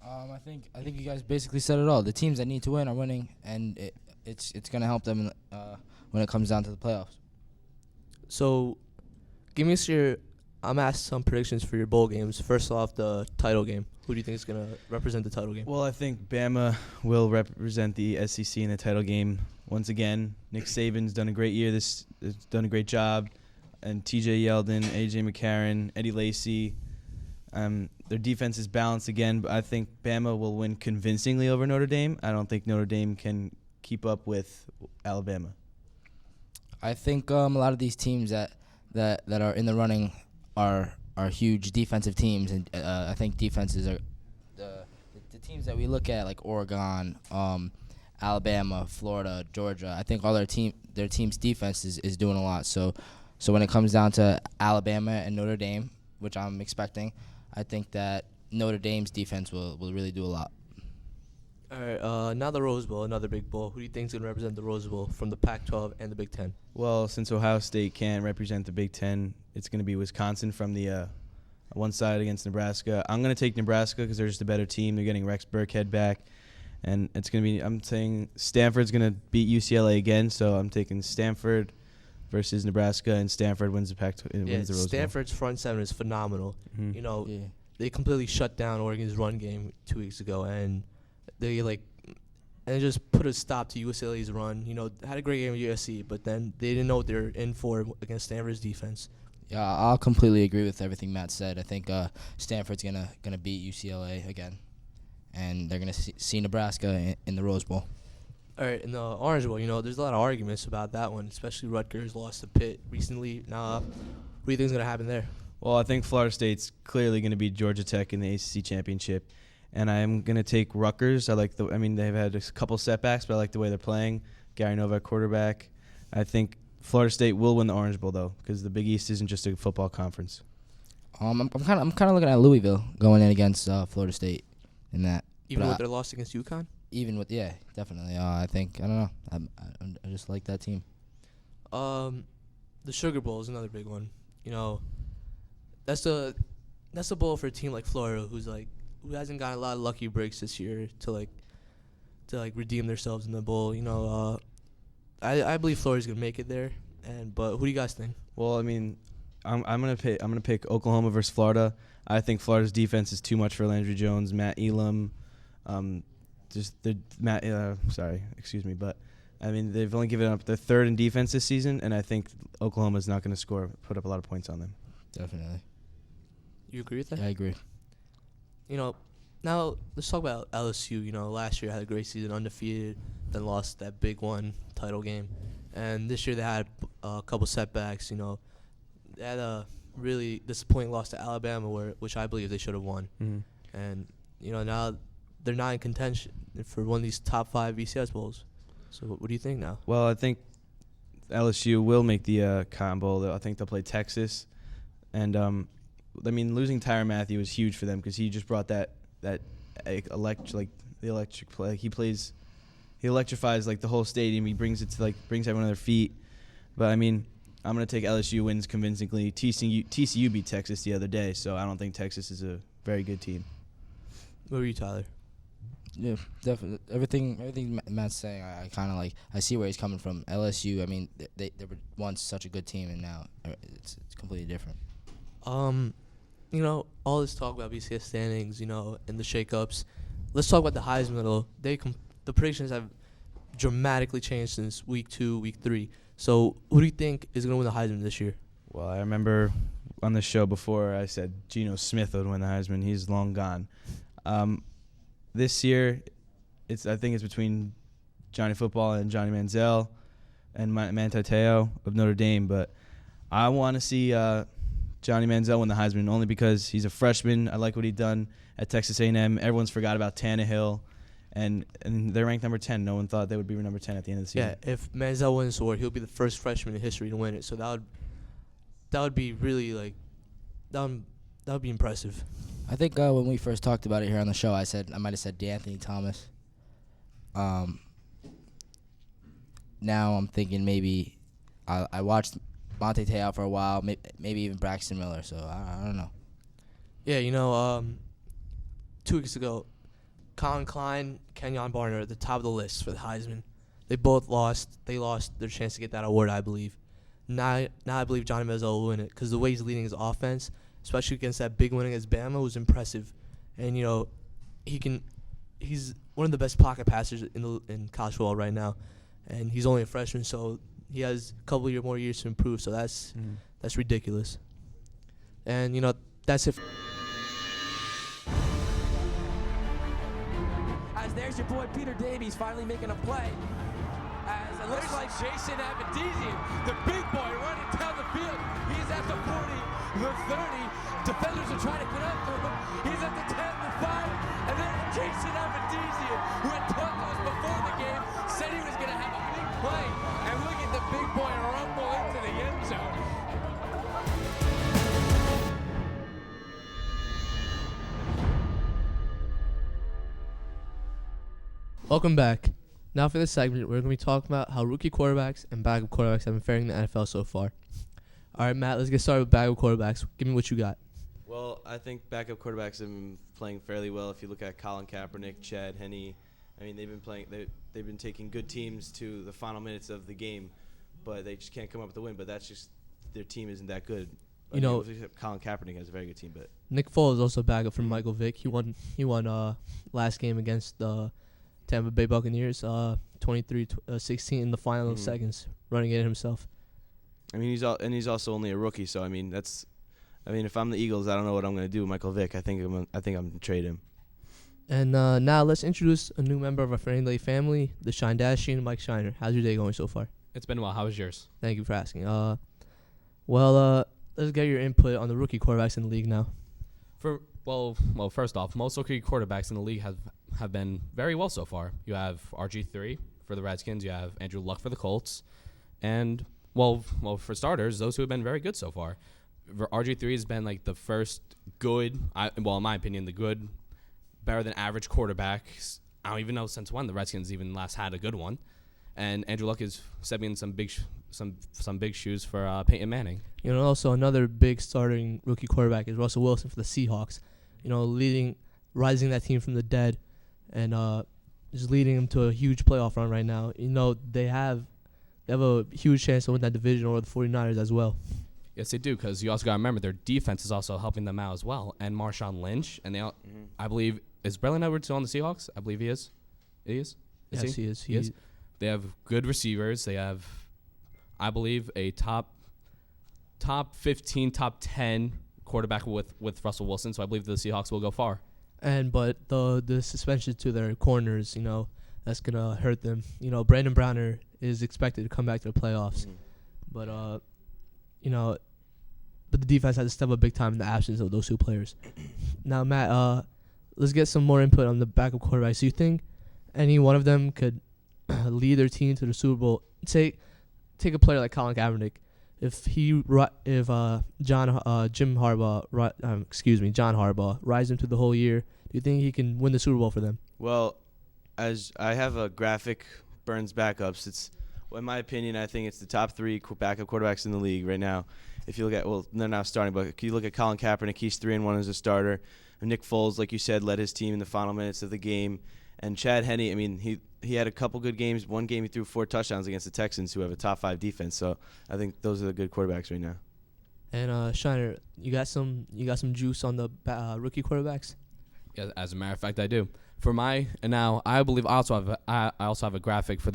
I think you guys basically said it all. The teams that need to win are winning, and it's gonna help them when it comes down to the playoffs. So, give me I'm asked some predictions for your bowl games. First off, the title game. Who do you think is going to represent the title game? Well, I think Bama will represent the SEC in the title game once again. Nick Saban's done a great year. Has done a great job. And TJ Yeldon, AJ McCarron, Eddie Lacy. Their defense is balanced again, but I think Bama will win convincingly over Notre Dame. I don't think Notre Dame can keep up with Alabama. I think a lot of these teams that are in the running are huge defensive teams, and I think defenses are the teams that we look at, like Oregon, Alabama, Florida, Georgia. I think all their team's defense is doing a lot. So when it comes down to Alabama and Notre Dame, which I'm expecting, I think that Notre Dame's defense will really do a lot. All right, now the Rose Bowl, another big bowl. Who do you think is going to represent the Rose Bowl from the Pac-12 and the Big Ten? Well, since Ohio State can't represent the Big Ten, it's going to be Wisconsin from the one side against Nebraska. I'm going to take Nebraska because they're just a better team. They're getting Rex Burkhead back. And it's going to be, I'm saying Stanford's going to beat UCLA again, so I'm taking Stanford versus Nebraska, and Stanford wins the Pac-12. Wins the Rose Bowl. Stanford's front seven is phenomenal. Mm-hmm. They completely shut down Oregon's run game 2 weeks ago, and they just put a stop to UCLA's run. Had a great game with USC, but then they didn't know what they were in for against Stanford's defense. Yeah, I'll completely agree with everything Matt said. I think Stanford's gonna beat UCLA again, and they're gonna see Nebraska in the Rose Bowl. All right, in the Orange Bowl, there's a lot of arguments about that one, especially Rutgers lost to Pitt recently. Now, what do you think is gonna happen there? Well, I think Florida State's clearly going to beat Georgia Tech in the ACC championship, and I am going to take Rutgers. They've had a couple setbacks, but I like the way they're playing. Gary Novak quarterback. I think Florida State will win the Orange Bowl though, because the Big East isn't just a football conference. I'm kind of looking at Louisville going in against Florida State in that. Even with their loss against UConn. Definitely. I don't know. I just like that team. The Sugar Bowl is another big one. That's a bowl for a team like Florida, who hasn't gotten a lot of lucky breaks this year to redeem themselves in the bowl. I believe Florida's gonna make it there. But who do you guys think? Well, I'm gonna pick Oklahoma versus Florida. I think Florida's defense is too much for Landry Jones, Matt Elam, but they've only given up their third in defense this season, and I think Oklahoma's not going to put up a lot of points on them. Definitely. You agree with that? Yeah, I agree. Now let's talk about LSU. Last year had a great season, undefeated, then lost that big one title game, and this year they had a couple setbacks. They had a really disappointing loss to Alabama, which I believe they should have won, and now they're not in contention for one of these top 5 BCS bowls. So what do you think now? Well, I think LSU will make the Cotton Bowl. I think they'll play Texas, and losing Tyrann Mathieu was huge for them because he just brought the electric play. He electrifies the whole stadium. He brings brings everyone on their feet. But I'm gonna take LSU wins convincingly. TCU beat Texas the other day, so I don't think Texas is a very good team. What were you, Tyler? Yeah, definitely. Everything Matt's saying, I kind of I see where he's coming from. LSU, they were once such a good team, and now it's completely different. All this talk about BCS standings, and the shakeups. Let's talk about the Heisman. Though the predictions have dramatically changed since week 2, week 3. So who do you think is going to win the Heisman this year? Well, I remember on the show before I said Geno Smith would win the Heisman. He's long gone. This year, I think it's between Johnny Football and Johnny Manziel and Manti Te'o of Notre Dame. But I want to see Johnny Manziel win the Heisman only because he's a freshman. I like what he done at Texas A&M. Everyone's forgot about Tannehill, and they're ranked number 10. No one thought they would be number 10 at the end of the season. Yeah, if Manziel wins the award, he'll be the first freshman in history to win it. So that would be really like that would be impressive. I think when we first talked about it here on the show, I might have said D'Anthony Thomas. Now I'm thinking maybe I watched Monte Te'o for a while, maybe even Braxton Miller. So I don't know. Yeah, 2 weeks ago, Colin Klein, Kenyon Barner at the top of the list for the Heisman. They both lost. They lost their chance to get that award, I believe. Now I believe Johnny Manziel will win it because the way he's leading his offense, especially against that big win against Bama, was impressive. And he's one of the best pocket passers in college football right now, and he's only a freshman, so he has a couple more years to improve. So that's ridiculous. And that's it. As there's your boy Peter Davies finally making a play. As it looks like Jason Abedizian, the big boy running down the field. He's at the 40, the 30. Defenders are trying to get up to him. He's at the 10, the 5. And then Jason Abedizian, who had talked to us before the game, said he was going to have a big play. And look at the big boy rumble into the end zone. Welcome back. Now for this segment, we're going to be talking about how rookie quarterbacks and backup quarterbacks have been faring in the NFL so far. All right, Matt, let's get started with backup quarterbacks. Give me what you got. Well, I think backup quarterbacks have been playing fairly well. If you look at Colin Kaepernick, Chad Henne, they've been playing. They've been taking good teams to the final minutes of the game, but they just can't come up with a win. But that's just their team isn't that good. Colin Kaepernick has a very good team, but Nick Foles is also backup for Michael Vick. He won last game against the Tampa Bay Buccaneers, 23-16 in the final seconds, running it himself. He's also only a rookie, so if I'm the Eagles, I don't know what I'm going to do with Michael Vick. I think I'm going to trade him. And now let's introduce a new member of our friendly family, the Shine-Dashian, Mike Scheiner. How's your day going so far? It's been well. How was yours? Thank you for asking. Let's get your input on the rookie quarterbacks in the league now. First off, most rookie quarterbacks in the league have been very well so far. You have RG3 for the Redskins. You have Andrew Luck for the Colts. And, for starters, those who have been very good so far. RG3 has been like the first good, in my opinion, the good, better than average quarterback. I don't even know since when the Redskins even last had a good one. And Andrew Luck is stepping in some big shoes for Peyton Manning. Also another big starting rookie quarterback is Russell Wilson for the Seahawks. Rising that team from the dead, and just leading them to a huge playoff run right now. They have a huge chance to win that division over the 49ers as well. Yes, they do, because you also got to remember their defense is also helping them out as well. And Marshawn Lynch, and I believe, is Braylon Edwards still on the Seahawks? I believe he is. He is? Yes, he is. He is. They have good receivers. They have, I believe, a top 15, top 10 quarterback with Russell Wilson, so I believe the Seahawks will go far. But the suspension to their corners, that's going to hurt them. Brandon Browner is expected to come back to the playoffs. But the defense has to step up big time in the absence of those two players. Now, Matt, let's get some more input on the backup quarterbacks. Do you think any one of them could lead their team to the Super Bowl? Take a player like Colin Kaepernick. If John Harbaugh rides him through the whole year, do you think he can win the Super Bowl for them? Well, as I have a graphic, Byrne's backups. In my opinion, I think it's the top 3 backup quarterbacks in the league right now. If you look at, they're now starting, but if you look at Colin Kaepernick, he's 3-1 as a starter. And Nick Foles, like you said, led his team in the final minutes of the game. And Chad Henne, he had a couple good games. One game he threw 4 touchdowns against the Texans, who have a top 5 defense. So I think those are the good quarterbacks right now. And Scheiner, you got some juice on the rookie quarterbacks? Yeah, as a matter of fact, I do. I believe I also have a graphic for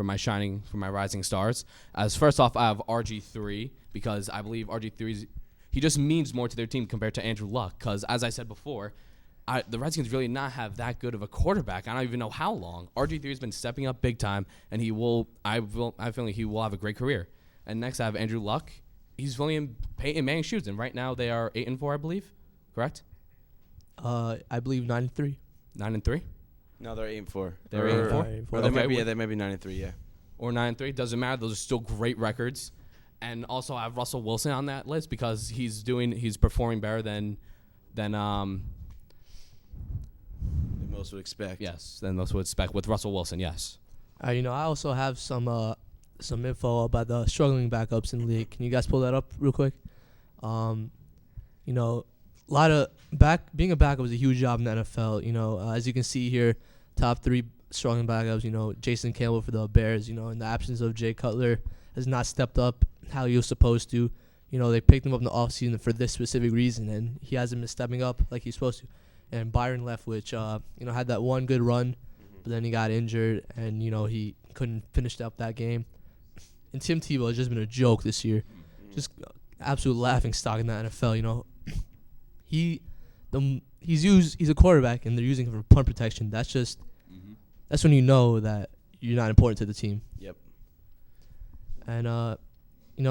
my rising stars. As first off, I have RG3 because I believe RG3 he just means more to their team compared to Andrew Luck. Because as I said before, the Redskins really not have that good of a quarterback. I don't even know how long. RG3 has been stepping up big time, and I feel like he will have a great career. And next I have Andrew Luck. he's filling in Peyton Manning's shoes, and right now they are 8-4, I believe. Correct? I believe 9-3. 9-3. No, they're 8-4. They're 8-4. Or they might be 9-3. Yeah. Or 9-3. Doesn't matter. Those are still great records. And also I have Russell Wilson on that list because he's performing better than most would expect. Yes, than most would expect with Russell Wilson. Yes. I also have some info about the struggling backups in the league. Can you guys pull that up real quick? A lot of being a backup is a huge job in the NFL. As you can see here, top 3 struggling backups. Jason Campbell for the Bears. In the absence of Jay Cutler, has not stepped up how he was supposed to. They picked him up in the offseason for this specific reason, and he hasn't been stepping up like he's supposed to. And Byrne left, which had that one good run, but then he got injured, and he couldn't finish up that game. And Tim Tebow has just been a joke this year, just absolute laughing stock in the NFL. He's a quarterback, and they're using him for punt protection. That's when you know that you're not important to the team. Yep. And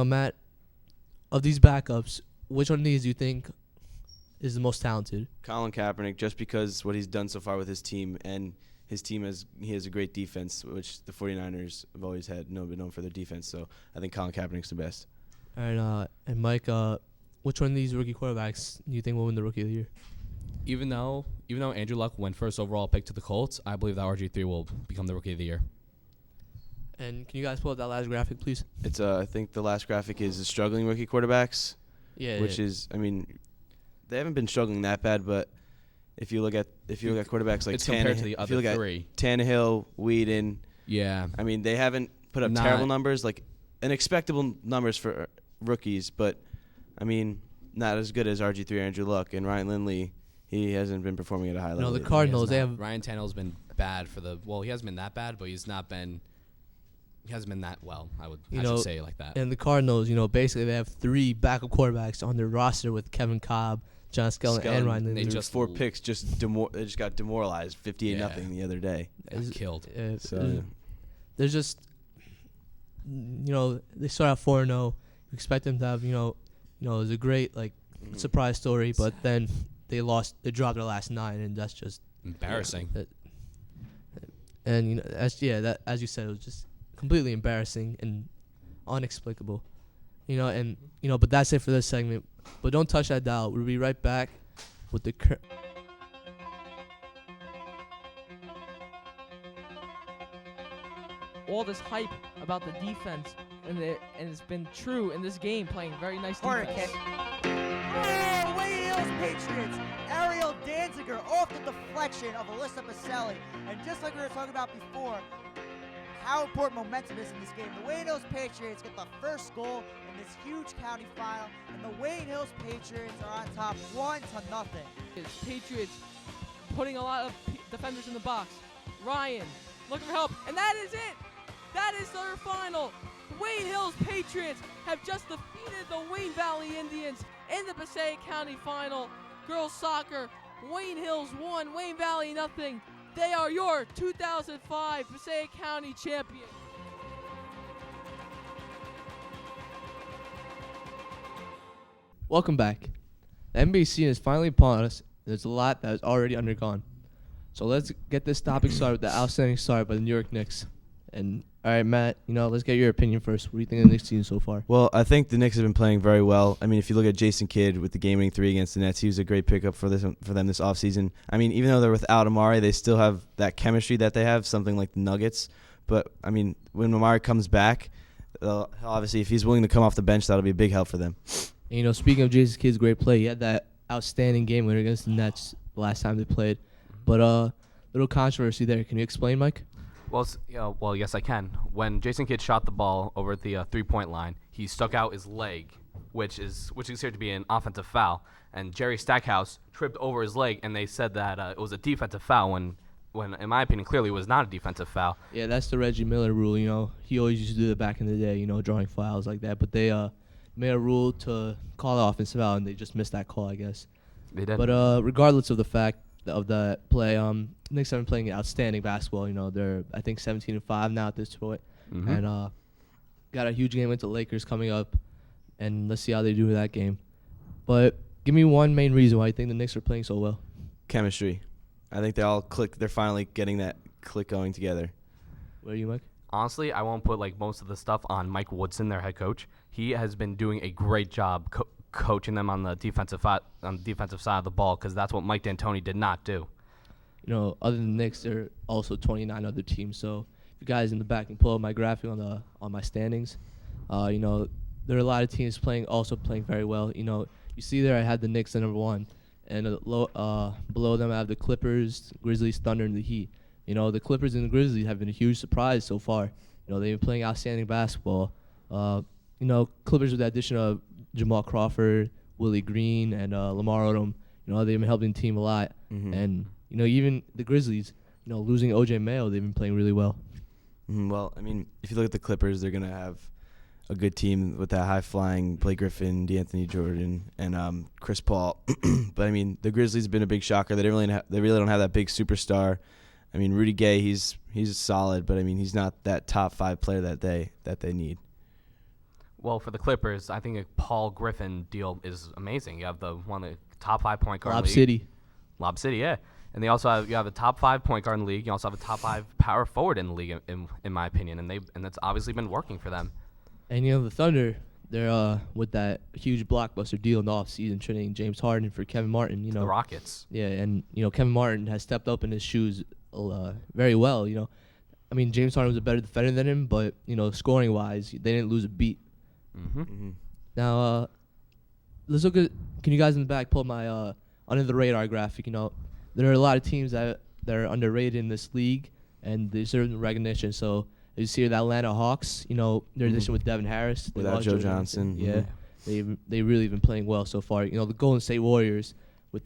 Matt, of these backups, which one of these do you think is the most talented? Colin Kaepernick, just because what he's done so far with his team, and his team has a great defense, which the 49ers have always been known for their defense. So I think Colin Kaepernick's the best. And Mike, which one of these rookie quarterbacks do you think will win the Rookie of the Year? Even though Andrew Luck went first overall pick to the Colts, I believe that RG3 will become the Rookie of the Year. And can you guys pull up that last graphic, please? It's I think the last graphic is the struggling rookie quarterbacks. Yeah. Which is, they haven't been struggling that bad, but if you look at quarterbacks like Tannehill, Whedon, they haven't put up terrible numbers, like unacceptable numbers for rookies, but not as good as RG3 or Andrew Luck. And Ryan Lindley, he hasn't been performing at a high level. The Cardinals, Ryan Tannehill's been bad he hasn't been that bad, but he hasn't been that well. I should say it like that. And the Cardinals, basically they have 3 backup quarterbacks on their roster with Kevin Cobb, John Skellin, and Ryan Lindley. They just 4 picks. They just got demoralized 58-0 the other day. Killed. They're just, they start out 4-0. You expect them to have, it was a great surprise story, but then they dropped their last 9, and that's just embarrassing. And as you said, it was just completely embarrassing and inexplicable. But that's it for this segment. But don't touch that dial. We'll be right back with the all this hype about the defense, and it's been true in this game, playing very nice defense. Oh, Wayne Hills Patriots. Ariel Danziger off the deflection of Alyssa Baselli. And just like we were talking about before, how important momentum is in this game. The Wayne Hills Patriots get the first goal in this huge county final, and the Wayne Hills Patriots are on top 1-0. Patriots putting a lot of defenders in the box. Ryan looking for help, and that is it. That is their final. The Wayne Hills Patriots have just defeated the Wayne Valley Indians in the Passaic County final. Girls soccer, Wayne Hills 1, Wayne Valley nothing. They are your 2005 Passaic County champion. Welcome back. The NBA season is finally upon us. There's a lot that has already undergone. So let's get this topic started with the outstanding start by the New York Knicks. And all right, Matt, let's get your opinion first. What do you think of the Knicks season so far? Well, I think the Knicks have been playing very well. If you look at Jason Kidd with the game-winning 3 against the Nets, he was a great pickup for them this offseason. Even though they're without Amari, they still have that chemistry that they have, something like the Nuggets. But, when Amari comes back, obviously if he's willing to come off the bench, that'll be a big help for them. And, speaking of Jason Kidd's great play, he had that outstanding game winner against the Nets the last time they played. But little controversy there. Can you explain, Mike? Well, yes, I can. When Jason Kidd shot the ball over at the 3-point line, he stuck out his leg, which is considered to be an offensive foul. And Jerry Stackhouse tripped over his leg, and they said that it was a defensive foul when, in my opinion, clearly it was not a defensive foul. Yeah, that's the Reggie Miller rule. He always used to do that back in the day, drawing fouls like that. But they made a rule to call the offensive foul, and they just missed that call, I guess. They did. But regardless of the fact of that play, Knicks have been playing outstanding basketball. They're, I think, 17-5 now at this point. Mm-hmm. And got a huge game with the Lakers coming up. and let's see how they do with that game. But give me one main reason why you think the Knicks are playing so well. Chemistry. I think they all click. They're finally getting that click going together. Where are you, Mike? Honestly, I won't put like most of the stuff on Mike Woodson, their head coach. He has been doing a great job coaching them on the defensive side of the ball, because that's what Mike D'Antoni did not do. You know, other than the Knicks, there are also 29 other teams. So if you guys in the back can pull up my graphic on my standings, you know, there are a lot of teams also playing very well. You know, you see there I had the Knicks at number 1, and below them I have the Clippers, Grizzlies, Thunder, and the Heat. You know, the Clippers and the Grizzlies have been a huge surprise so far. You know, they've been playing outstanding basketball. You know, Clippers with the addition of Jamal Crawford, Willie Green, and Lamar Odom, you know, they've been helping the team a lot. Mm-hmm. And, you know, even the Grizzlies, you know, losing O.J. Mayo, they've been playing really well. Well, I mean, if you look at the Clippers, they're going to have a good team with that high-flying Blake Griffin, DeAnthony Jordan, and Chris Paul. But, I mean, the Grizzlies have been a big shocker. They really don't have that big superstar. I mean, Rudy Gay, he's solid, but, I mean, he's not that top 5 player that they need. Well, for the Clippers, I think a Paul Griffin deal is amazing. You have one of the top 5 point guard in the league. Lob City, yeah. And you have a top 5 point guard in the league. You also have a top 5 power forward in the league, in my opinion, and that's obviously been working for them. And, you know, the Thunder, they're with that huge blockbuster deal in the offseason, trading James Harden for Kevin Martin. You know, the Rockets. Yeah, and, you know, Kevin Martin has stepped up in his shoes very well. You know, I mean, James Harden was a better defender than him, but, you know, scoring-wise, they didn't lose a beat. Mm-hmm. Mm-hmm. Now, let's look at. Can you guys in the back pull my under the radar graphic? You know, there are a lot of teams that are underrated in this league, and they deserve recognition. So you see the Atlanta Hawks. You know, their addition with Devin Harris, without Joe Johnson. Yeah, they really been playing well so far. You know, the Golden State Warriors with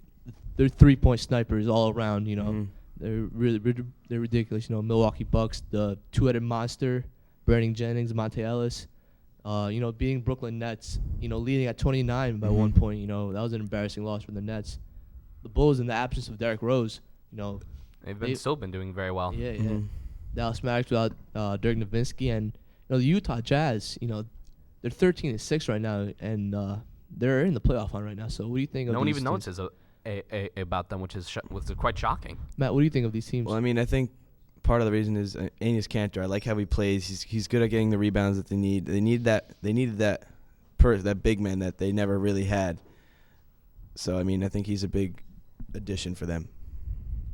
their 3-point snipers all around. You know, they're ridiculous. You know, Milwaukee Bucks, the two-headed monster, Byrne Jennings, Monte Ellis. You know, beating Brooklyn Nets, you know, leading at 29 by 1 point, you know, that was an embarrassing loss for the Nets. The Bulls, in the absence of Derrick Rose, you know, they've still been doing very well. Yeah, yeah. Dallas Mavericks without Dirk Nowitzki, and, you know, the Utah Jazz, you know, they're 13-6 right now, and they're in the playoff hunt right now. So what do you think of these teams? No one even notices about them, which is quite shocking. Matt, what do you think of these teams? Well, I mean, I think part of the reason is Enes Kanter. I like how he plays. He's good at getting the rebounds that they need. They needed that big man that they never really had. So I mean, I think he's a big addition for them.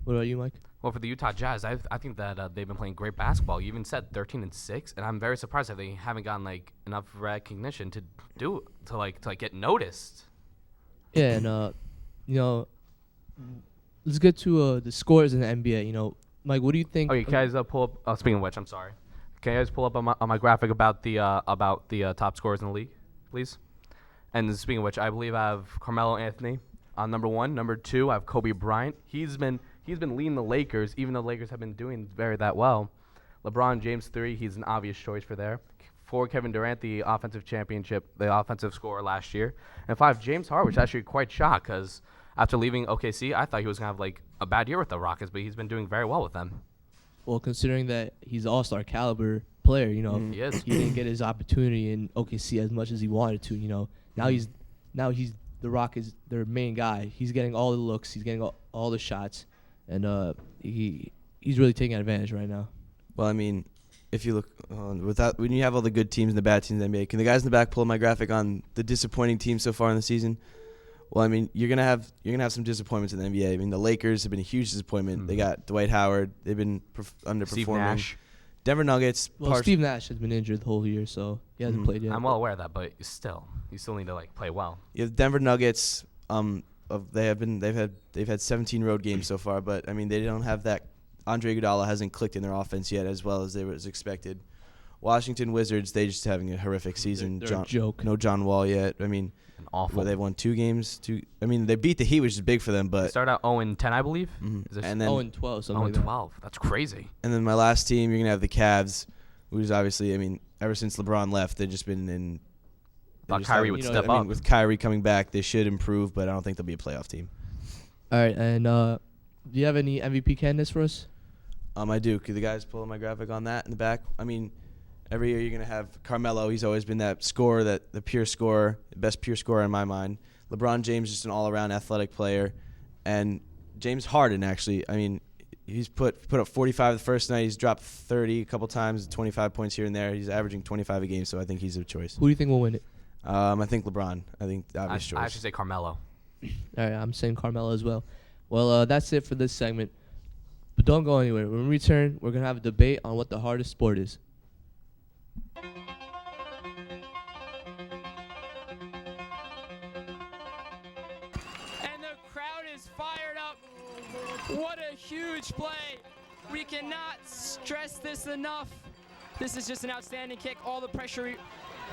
What about you, Mike? Well, for the Utah Jazz, I think that they've been playing great basketball. You even said 13-6, and I'm very surprised that they haven't gotten like enough recognition to get noticed. Yeah, and you know, let's get to the scores in the NBA. You know. Mike, what do you think? Okay, can you guys pull up? Speaking of which, I'm sorry. Can you guys pull up on my graphic about the top scorers in the league, please? And speaking of which, I believe I have Carmelo Anthony on number 1. Number 2, I have Kobe Bryant. He's been leading the Lakers, even though the Lakers have been doing that well. LeBron James 3, he's an obvious choice for there. 4, Kevin Durant, the offensive scorer last year. And 5, James Harden, which is actually quite shocked because after leaving OKC, I thought he was going to have like a bad year with the Rockets, but he's been doing very well with them. Well, considering that he's an all-star caliber player, you know, he is. He didn't get his opportunity in OKC as much as he wanted to, you know. Now he's the Rockets, their main guy. He's getting all the looks, he's getting all the shots, and he's really taking advantage right now. Well, I mean, if you look when you have all the good teams and the bad teams in the NBA, can the guys in the back pull up my graphic on the disappointing teams so far in the season? Well, I mean, you're gonna have some disappointments in the NBA. I mean, the Lakers have been a huge disappointment. They got Dwight Howard. They've been underperforming. Steve Nash. Denver Nuggets. Well, Steve Nash has been injured the whole year, so he hasn't played yet. I'm well aware of that, but you still need to like play well. Yeah, the Denver Nuggets. They've had 17 road games so far, but I mean, they don't have that. Andre Iguodala hasn't clicked in their offense yet as well as they was expected. Washington Wizards, they just having a horrific season. They're a joke. No John Wall yet. I mean, awful. Well, they've won 2 games. I mean, they beat the Heat, which is big for them. But they started out 0-10, I believe. And then 0-12, something 0-12. That's crazy. And then my last team, you're gonna have the Cavs, who's obviously, I mean, ever since LeBron left, they've just been in. Thought Kyrie would step up. With Kyrie coming back, they should improve, but I don't think they'll be a playoff team. All right, and do you have any MVP candidates for us? I do. Could the guys pull up my graphic on that in the back? I mean, Every year you're going to have Carmelo. He's always been that scorer, the pure scorer, the best pure scorer in my mind. LeBron James, just an all-around athletic player. And James Harden, actually, I mean, he's put up 45 the first night. He's dropped 30 a couple times, 25 points here and there. He's averaging 25 a game, so I think he's a choice. Who do you think will win it? I think LeBron. I think the obvious choice. I actually say Carmelo. All right, I'm saying Carmelo as well. Well, that's it for this segment. But don't go anywhere. When we return, we're going to have a debate on what the hardest sport is. And the crowd is fired up. What a huge play. We cannot stress this enough. This is just an outstanding kick. All the pressure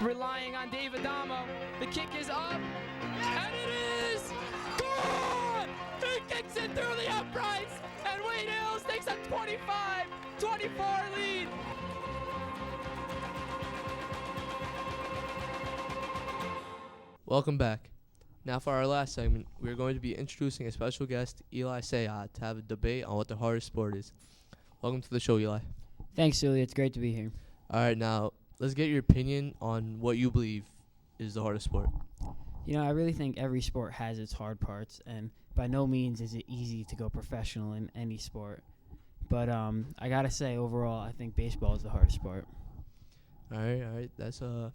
relying on Dave Adamo. The kick is up, and it is good! He kicks it through the uprights, and Wayne Hills takes a 25-24 lead. Welcome back. Now for our last segment, we're going to be introducing a special guest, Eli Sayad, to have a debate on what the hardest sport is. Welcome to the show, Eli. Thanks, Suli. It's great to be here. All right, now let's get your opinion on what you believe is the hardest sport. You know, I really think every sport has its hard parts, and by no means is it easy to go professional in any sport. But I gotta say, overall, I think baseball is the hardest sport. All right, that's a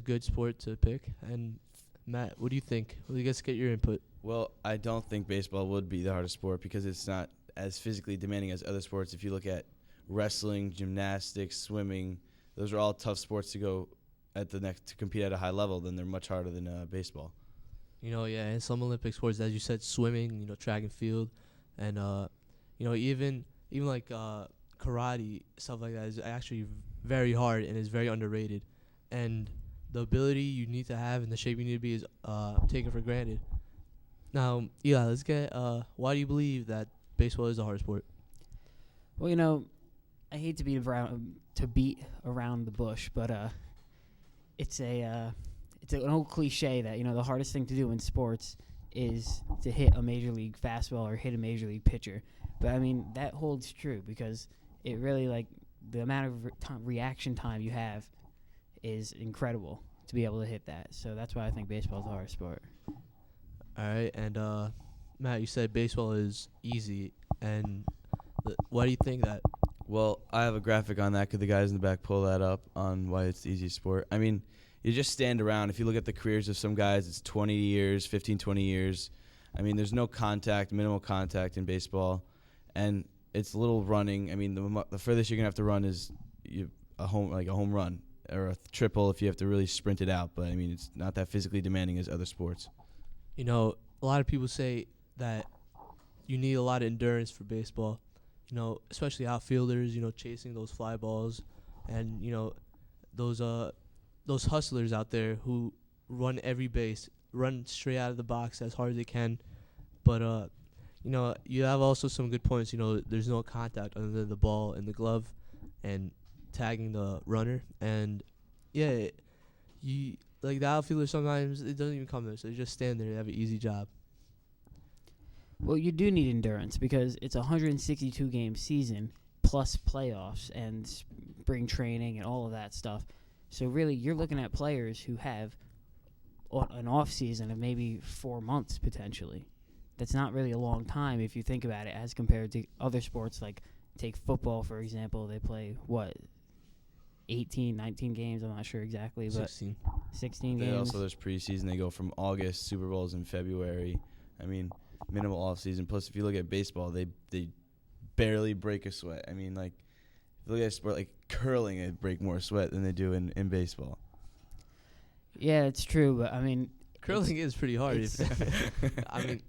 good sport to pick. And Matt, what do you think? Let's get your input. Well, I don't think baseball would be the hardest sport because it's not as physically demanding as other sports. If you look at wrestling, gymnastics, swimming, those are all tough sports to go at to compete at a high level. Then they're much harder than baseball. You know, yeah, and some Olympic sports, as you said, swimming, track and field, and even like karate, stuff like that is actually very hard and is very underrated. And the ability you need to have and the shape you need to be is taken for granted. Now, Eli, let's get why do you believe that baseball is the hardest sport? Well, I hate to beat around the bush, but it's an old cliche that the hardest thing to do in sports is to hit a major league fastball or hit a major league pitcher. But I mean that holds true because it really the amount of reaction time you have is incredible to be able to hit that. So that's why I think baseball is the hardest sport. All right, and Matt, you said baseball is easy, and why do you think that? Well, I have a graphic on that. Could the guys in the back pull that up on why it's the easiest sport? I mean, you just stand around. If you look at the careers of some guys, it's 20 years, 15, 20 years. I mean, there's no contact, minimal contact in baseball, and it's little running. I mean, the furthest you're going to have to run is a home run or a triple if you have to really sprint it out. But, I mean, it's not that physically demanding as other sports. A lot of people say that you need a lot of endurance for baseball. Especially outfielders, chasing those fly balls, and those hustlers out there who run every base, run straight out of the box as hard as they can. But you have also some good points. There's no contact other than the ball and the glove, and tagging the runner. And yeah, the outfielder sometimes it doesn't even come there, so they just stand there and have an easy job. Well, you do need endurance because it's a 162-game season plus playoffs and spring training and all of that stuff. So really, you're looking at players who have an off season of maybe 4 months potentially. That's not really a long time if you think about it as compared to other sports like take football, for example. They play, 18, 19 games? I'm not sure exactly. But 16 games. Also, there's preseason. They go from August, Super Bowl's in February. I mean, minimal off season. Plus, if you look at baseball, they barely break a sweat. I mean, if you look at a sport like curling, they break more sweat than they do in baseball. Yeah, it's true, but I mean, curling is pretty hard. I mean,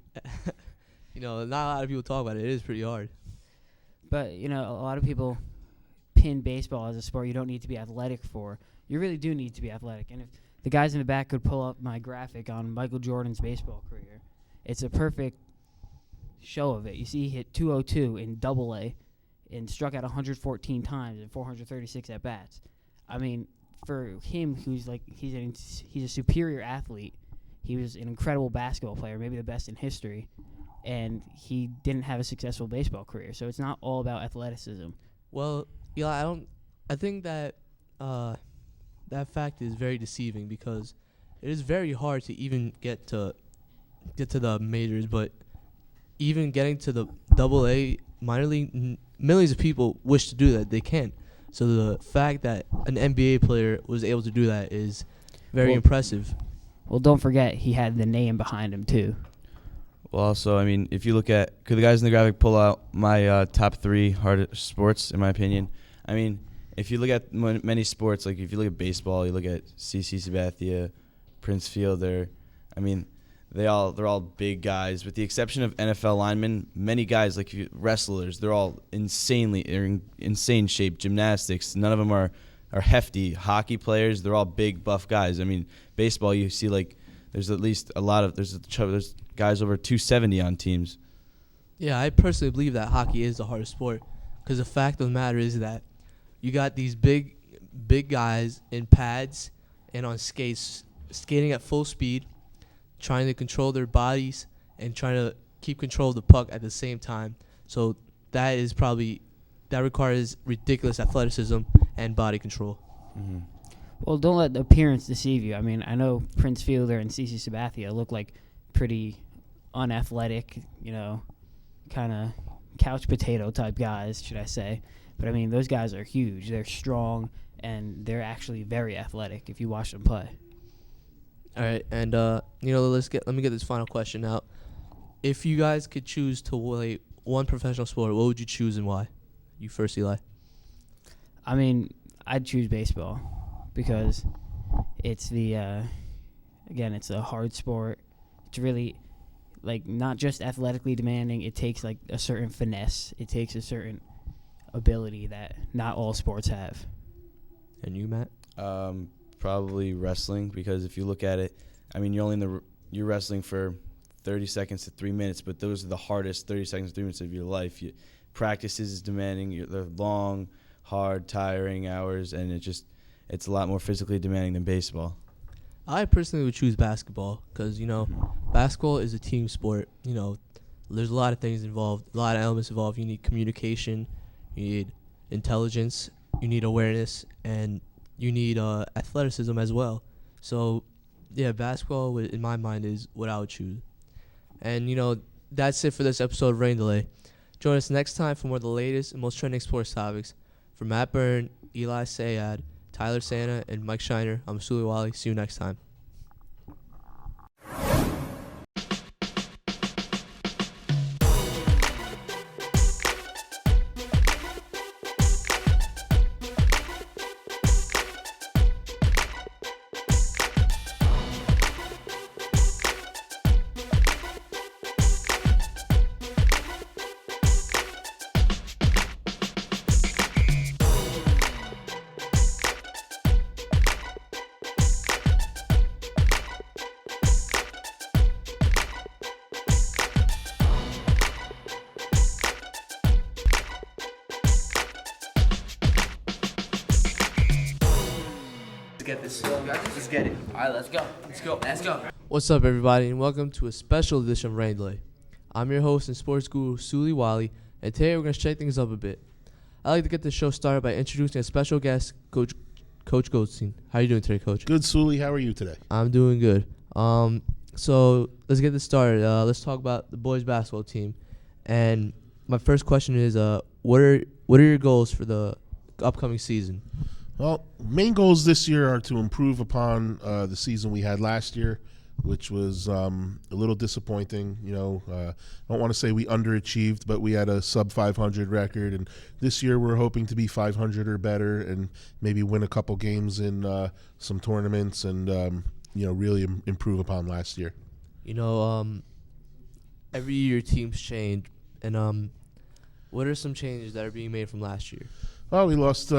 not a lot of people talk about it. It is pretty hard. But a lot of people pin baseball as a sport you don't need to be athletic for. You really do need to be athletic. And if the guys in the back could pull up my graphic on Michael Jordan's baseball career, it's a perfect show of it. You see, he hit 202 in Double-A and struck out 114 times and 436 at bats. I mean, for him, he's a superior athlete. He was an incredible basketball player, maybe the best in history, and he didn't have a successful baseball career. So it's not all about athleticism. Well, I think that that fact is very deceiving because it is very hard to even get to the majors, but even getting to the AA minor league, millions of people wish to do that. They can't. So the fact that an NBA player was able to do that is very impressive. Well, don't forget he had the name behind him too. Well, also, I mean, if you look at, could the guys in the graphic pull out my top 3 hardest sports, in my opinion? I mean, if you look at many sports, like if you look at baseball, you look at CC Sabathia, Prince Fielder. I mean, they're all big guys, with the exception of NFL linemen. Many guys, like wrestlers, they're all in insane shape. Gymnastics, none of them are hefty. Hockey players, they're all big, buff guys. I mean, baseball, you see like there's at least there's guys over 270 on teams. Yeah, I personally believe that hockey is the hardest sport because the fact of the matter is that you got these big guys in pads and on skates, skating at full speed, trying to control their bodies and trying to keep control of the puck at the same time. So that requires ridiculous athleticism and body control. Mm-hmm. Well, don't let the appearance deceive you. I mean, I know Prince Fielder and CC Sabathia look like pretty unathletic, kind of couch potato type guys, should I say. But, I mean, those guys are huge. They're strong, and they're actually very athletic if you watch them play. All right, and, let me get this final question out. If you guys could choose to play one professional sport, what would you choose and why? You first, Eli. I mean, I'd choose baseball because it's it's a hard sport. It's really, not just athletically demanding. It takes, a certain finesse. It takes a certain ability that not all sports have. And you, Matt? Probably wrestling, because if you look at it, I mean, you're wrestling for 30 seconds to 3 minutes, but those are the hardest 30 seconds to 3 minutes of your life. Practice is demanding. They're long, hard, tiring hours, and it's a lot more physically demanding than baseball. I personally would choose basketball because, basketball is a team sport. There's a lot of things involved, a lot of elements involved. You need communication, you need intelligence, you need awareness, and you need athleticism as well. So, yeah, basketball, in my mind, is what I would choose. And, that's it for this episode of Rain Delay. Join us next time for more of the latest and most trending sports topics. For Matt Byrne, Eli Sayad, Tyler Santa, and Mike Scheiner, I'm Suli Wali. See you next time. Get this. Let's get it. All right, let's go. Let's go. What's up, everybody, and welcome to a special edition of Rain Delay. I'm your host and sports guru, Suli Wali, and today we're going to shake things up a bit. I'd like to get the show started by introducing a special guest, Coach Goldstein. How are you doing today, Coach? Good, Suli. How are you today? I'm doing good. So let's get this started. Let's talk about the boys basketball team. And my first question is, what are your goals for the upcoming season? Well, main goals this year are to improve upon the season we had last year, which was a little disappointing. I don't want to say we underachieved, but we had a sub 500 record, and this year we're hoping to be 500 or better, and maybe win a couple games in some tournaments, and really improve upon last year. Every year teams change, and what are some changes that are being made from last year? Well, we lost.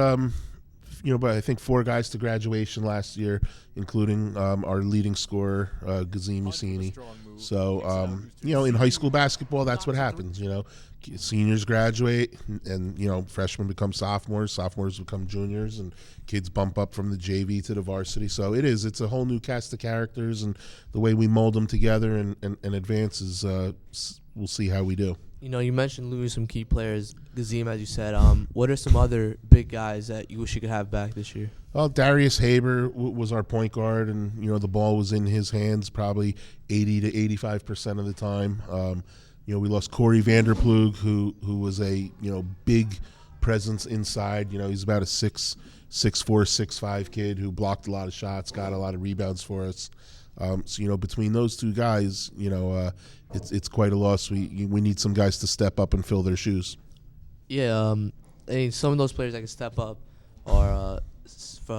But I think 4 guys to graduation last year, including our leading scorer, Gazim Yassini. So, in high school basketball, that's what happens. Seniors graduate, and freshmen become sophomores, sophomores become juniors, and kids bump up from the JV to the varsity. So it's a whole new cast of characters, and the way we mold them together and advance is we'll see how we do. You mentioned losing some key players, Gazim, as you said. What are some other big guys that you wish you could have back this year? Well, Darius Haber was our point guard, and the ball was in his hands probably 80 to 85% of the time. We lost Corey Vanderplug, who was a big presence inside. He's about a 6'4", 6'5" kid who blocked a lot of shots, got a lot of rebounds for us. So between those two guys, it's quite a loss. We need some guys to step up and fill their shoes. Yeah, and some of those players that can step up are,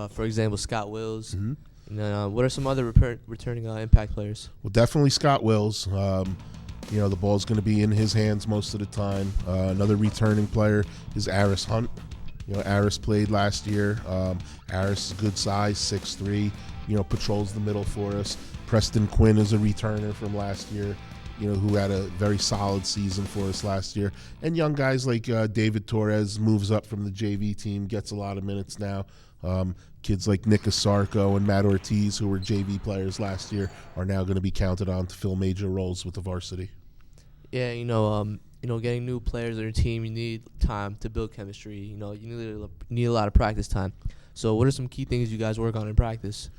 for example, Scott Wills. Mm-hmm. And then, what are some other returning impact players? Well, definitely Scott Wills. The ball's going to be in his hands most of the time. Another returning player is Aris Hunt. Aris played last year. Aris is good size, 6'3", patrols the middle for us. Preston Quinn is a returner from last year, who had a very solid season for us last year. And young guys like David Torres moves up from the JV team, gets a lot of minutes now. Kids like Nick Asarco and Matt Ortiz, who were JV players last year, are now going to be counted on to fill major roles with the varsity. Yeah, getting new players on your team, you need time to build chemistry. You need a lot of practice time. So what are some key things you guys work on in practice?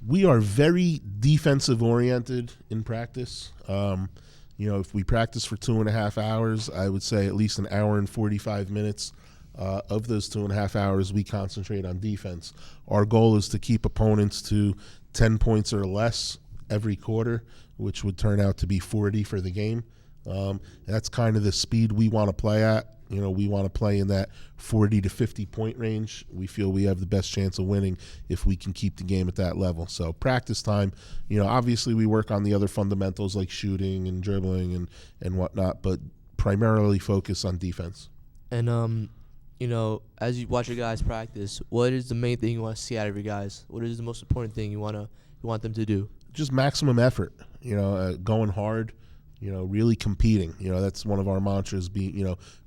We are very defensive oriented in practice. If we practice for 2.5 hours, I would say at least an hour and 45 minutes of those 2.5 hours we concentrate on defense. Our goal is to keep opponents to 10 points or less every quarter, which would turn out to be 40 for the game. That's kind of the speed we want to play at. We want to play in that 40 to 50 point range. We feel we have the best chance of winning if we can keep the game at that level. So practice time, obviously we work on the other fundamentals like shooting and dribbling and whatnot, but primarily focus on defense. And, as you watch your guys practice, what is the main thing you want to see out of your guys? What is the most important thing you want them to do? Just maximum effort, going hard. Really competing. That's one of our mantras,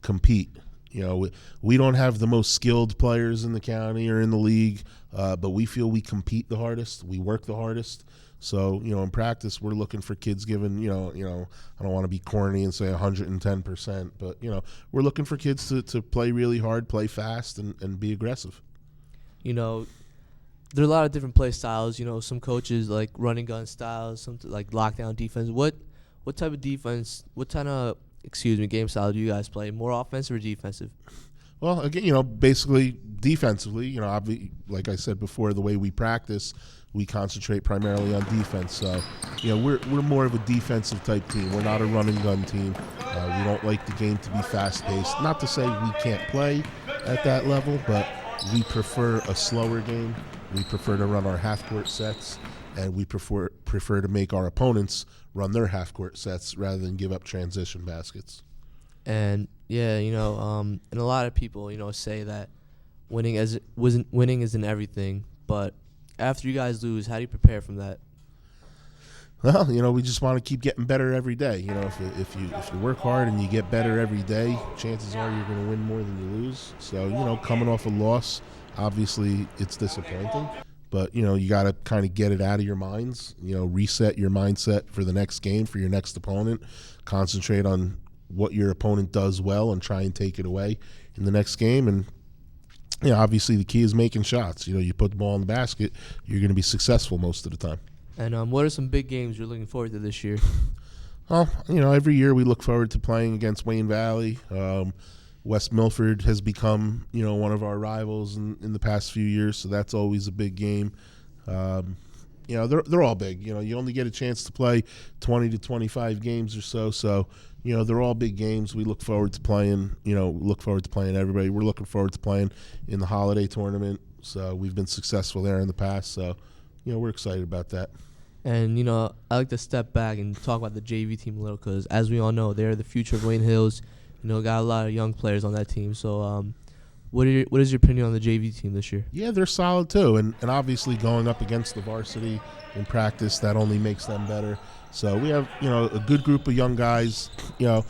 compete. We don't have the most skilled players in the county or in the league, but we feel we compete the hardest. We work the hardest. So, in practice, we're looking for kids given, I don't want to be corny and say 110%, but, we're looking for kids to play really hard, play fast, and be aggressive. There are a lot of different play styles. Some coaches like running gun styles, some like lockdown defense. What type of defense, game style do you guys play? More offensive or defensive? Well, again, basically defensively, like I said before, the way we practice, we concentrate primarily on defense. So, we're more of a defensive type team. We're not a run and gun team. We don't like the game to be fast paced. Not to say we can't play at that level, but we prefer a slower game. We prefer to run our half court sets, and we prefer to make our opponents run their half court sets rather than give up transition baskets. And and a lot of people, say that winning isn't everything, but after you guys lose, how do you prepare from that? Well, we just want to keep getting better every day. If you work hard and you get better every day, chances are you're going to win more than you lose. So, coming off a loss, obviously it's disappointing. But, you got to kind of get it out of your minds, reset your mindset for the next game, for your next opponent, concentrate on what your opponent does well and try and take it away in the next game. And, obviously the key is making shots. You put the ball in the basket, you're going to be successful most of the time. And what are some big games you're looking forward to this year? Well, every year we look forward to playing against Wayne Valley. West Milford has become, one of our rivals in the past few years, so that's always a big game. They're all big. You only get a chance to play 20 to 25 games or so. So, they're all big games. We look forward to playing. Look forward to playing everybody. We're looking forward to playing in the holiday tournament. So we've been successful there in the past. So, we're excited about that. And, I like to step back and talk about the JV team a little because, as we all know, they're the future of Wayne Hills. Got a lot of young players on that team. So, what is your opinion on the JV team this year? Yeah, they're solid too, and obviously going up against the varsity in practice, that only makes them better. So we have a good group of young guys. At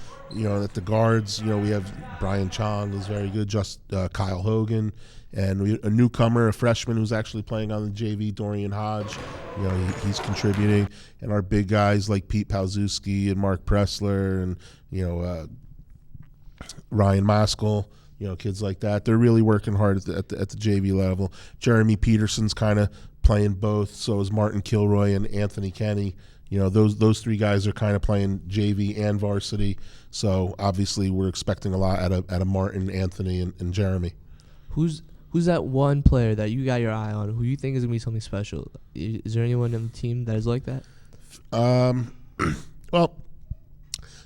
the guards, we have Brian Chong, who's very good. Just Kyle Hogan, and a newcomer, a freshman who's actually playing on the JV, Dorian Hodge. He's contributing, and our big guys like Pete Palzewski and Mark Pressler, and Ryan Moskal, kids like that. They're really working hard at the JV level. Jeremy Peterson's kind of playing both. So is Martin Kilroy and Anthony Kenny. Those three guys are kind of playing JV and varsity. So obviously we're expecting a lot out of Martin, Anthony, and Jeremy. Who's that one player that you got your eye on who you think is going to be something special? Is there anyone on the team that is like that? Well,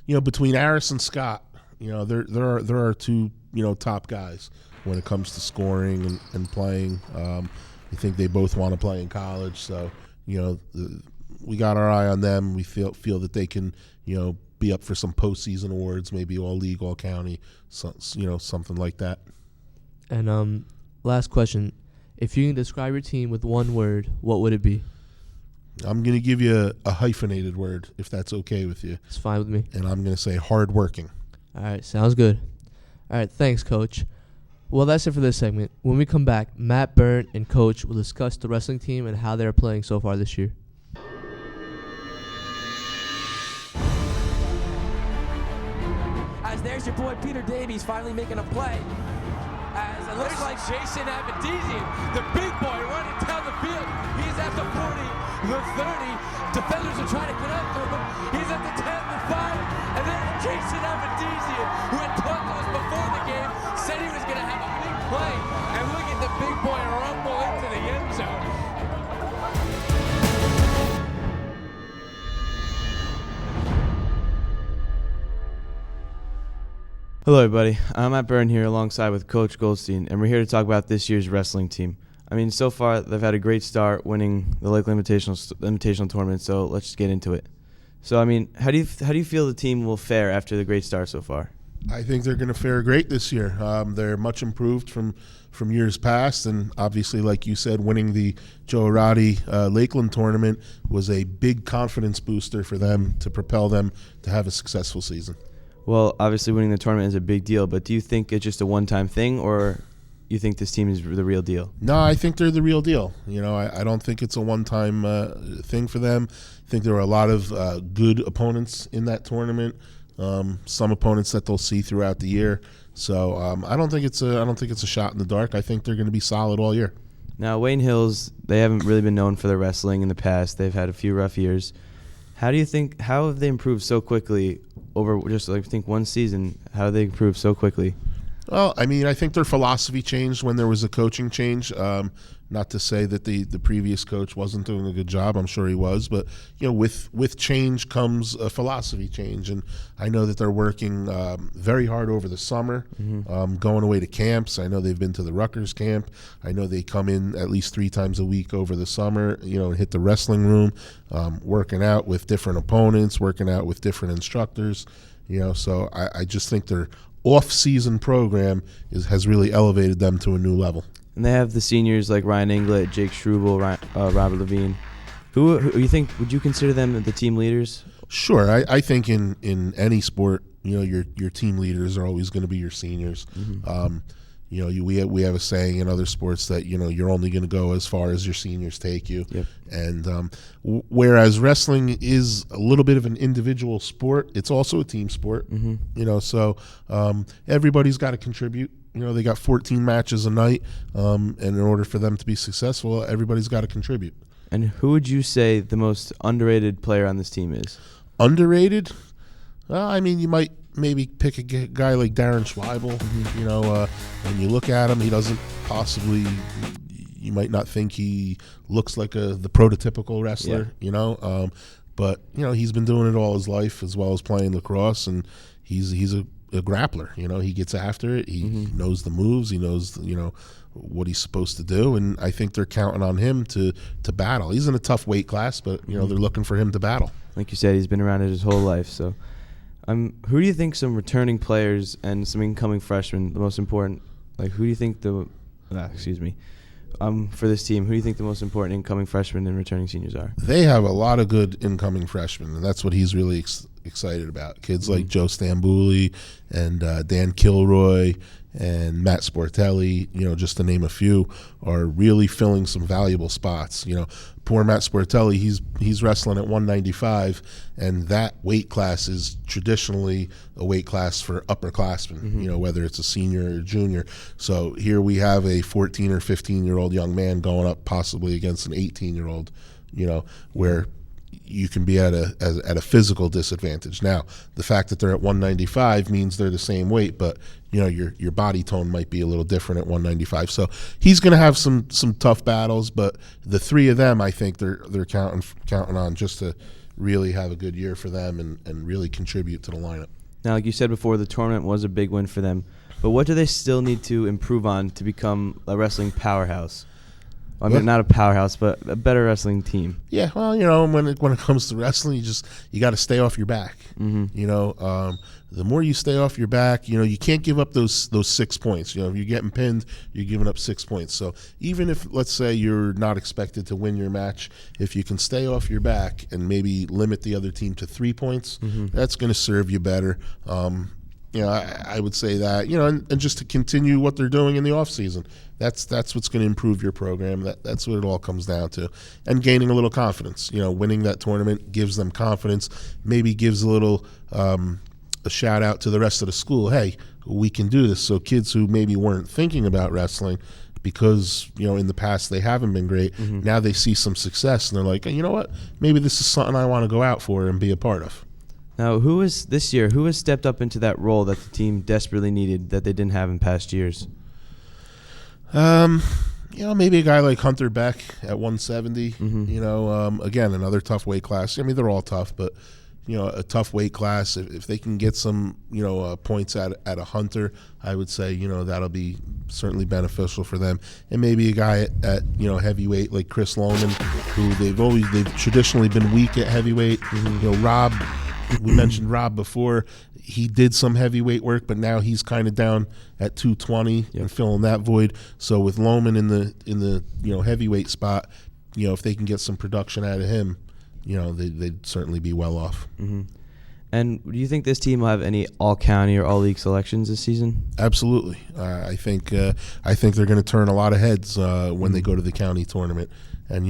between Aris and Scott, there are two, top guys when it comes to scoring and playing. I think they both want to play in college, so we got our eye on them. We feel that they can, be up for some postseason awards, maybe all league, all county, something like that. And last question: if you can describe your team with one word, what would it be? I'm going to give you a hyphenated word, if that's okay with you. It's fine with me. And I'm going to say hardworking. All right, sounds good. All right, thanks, Coach. Well, that's it for this segment. When we come back, Matt, Byrne, and Coach will discuss the wrestling team and how they're playing so far this year. As there's your boy Peter Davies finally making a play. As it looks like Jason Abadizian, the big boy running down the field. He's at the 40, the 30. Defenders are trying to get up to him. He's at the 10, the 5. And then Jason Abadizian, who had talked to us before the game, said he was going to have a big play. And look at the big boy rumble into the end zone. Hello, everybody. I'm Matt Byrne here alongside with Coach Goldstein, and we're here to talk about this year's wrestling team. I mean, so far, they've had a great start winning the Lakeland Invitational Tournament, so let's just get into it. So, I mean, how do you feel the team will fare after the great start so far? I think they're going to fare great this year. They're much improved from years past, and obviously, like you said, winning the Joe Arati Lakeland Tournament was a big confidence booster for them to propel them to have a successful season. Well, obviously winning the tournament is a big deal, but do you think it's just a one-time thing, or you think this team is the real deal? No, I think they're the real deal. I don't think it's a one-time thing for them. I think there were a lot of good opponents in that tournament, some opponents that they'll see throughout the year. So I don't think it's a shot in the dark. I think they're going to be solid all year. Now, Wayne Hills, they haven't really been known for their wrestling in the past. They've had a few rough years. How have they improved so quickly over just, I think, one season? How have they improved so quickly? Well, I mean, I think their philosophy changed when there was a coaching change. Not to say that the previous coach wasn't doing a good job. I'm sure he was. But, with change comes a philosophy change. And I know that they're working very hard over the summer, going away to camps. I know they've been to the Rutgers camp. I know they come in at least 3 times a week over the summer, and hit the wrestling room, working out with different opponents, working out with different instructors. So I just think their off-season program has really elevated them to a new level. And they have the seniors like Ryan Englett, Jake Struble, Robert Levine. Who you think, would you consider them the team leaders? Sure. I think in any sport, your team leaders are always going to be your seniors. We have a saying in other sports that you're only going to go as far as your seniors take you. Yep. And whereas wrestling is a little bit of an individual sport, it's also a team sport. So everybody's got to contribute. They got 14 matches a night, and in order for them to be successful, everybody's got to contribute. And who would you say the most underrated player on this team is? Underrated? I mean, you might maybe pick a guy like Darren Schweibel. When you look at him, he doesn't possibly. You might not think he looks like the prototypical wrestler. Yeah. But he's been doing it all his life, as well as playing lacrosse, and he's a grappler. He gets after it. He knows the moves. He knows what he's supposed to do, and I think they're counting on him to battle. He's in a tough weight class, but they're looking for him to battle. Like you said, he's been around it his whole life. So, who do you think some returning players and some incoming freshmen the most important? Like, who do you think for this team, who do you think the most important incoming freshmen and returning seniors are? They have a lot of good incoming freshmen, and that's what he's really excited about. Kids like Joe Stambouli and Dan Kilroy and Matt Sportelli, just to name a few, are really filling some valuable spots. Poor Matt Sportelli, he's wrestling at 195, and that weight class is traditionally a weight class for upperclassmen, whether it's a senior or junior. So here we have a 14 or 15-year-old young man going up possibly against an 18-year-old, where you can be at a physical disadvantage. Now, the fact that they're at 195 means they're the same weight, but your body tone might be a little different at 195. So he's going to have some tough battles, but the three of them, I think they're counting on just to really have a good year for them and really contribute to the lineup. Now, like you said before, the tournament was a big win for them, but what do they still need to improve on to become a wrestling powerhouse? I mean, not a powerhouse, but a better wrestling team. Yeah, well, when it comes to wrestling, you got to stay off your back. The more you stay off your back, you can't give up those 6 points. If you're getting pinned, you're giving up 6 points. So even if, let's say, you're not expected to win your match, if you can stay off your back and maybe limit the other team to 3 points, that's going to serve you better. I would say that, and just to continue what they're doing in the off season. That's what's going to improve your program. That's what it all comes down to. And gaining a little confidence. Winning that tournament gives them confidence, maybe gives a little a shout out to the rest of the school. Hey, we can do this. So kids who maybe weren't thinking about wrestling because, in the past they haven't been great, now they see some success and they're like, you know what, maybe this is something I want to go out for and be a part of. Now, who has stepped up into that role that the team desperately needed that they didn't have in past years? Maybe a guy like Hunter Beck at 170. Again, another tough weight class. I mean, they're all tough, but a tough weight class. If they can get some points at a Hunter, I would say that'll be certainly beneficial for them. And maybe a guy at heavyweight like Chris Lohman, who they've traditionally been weak at heavyweight. Rob. We mentioned Rob before. He did some heavyweight work, but now he's kind of down at 220 and filling that void. So with Lohman in the heavyweight spot, if they can get some production out of him, they'd certainly be well off. And do you think this team will have any all-county or all-league selections this season? Absolutely. I think they're going to turn a lot of heads when they go to the county tournament, and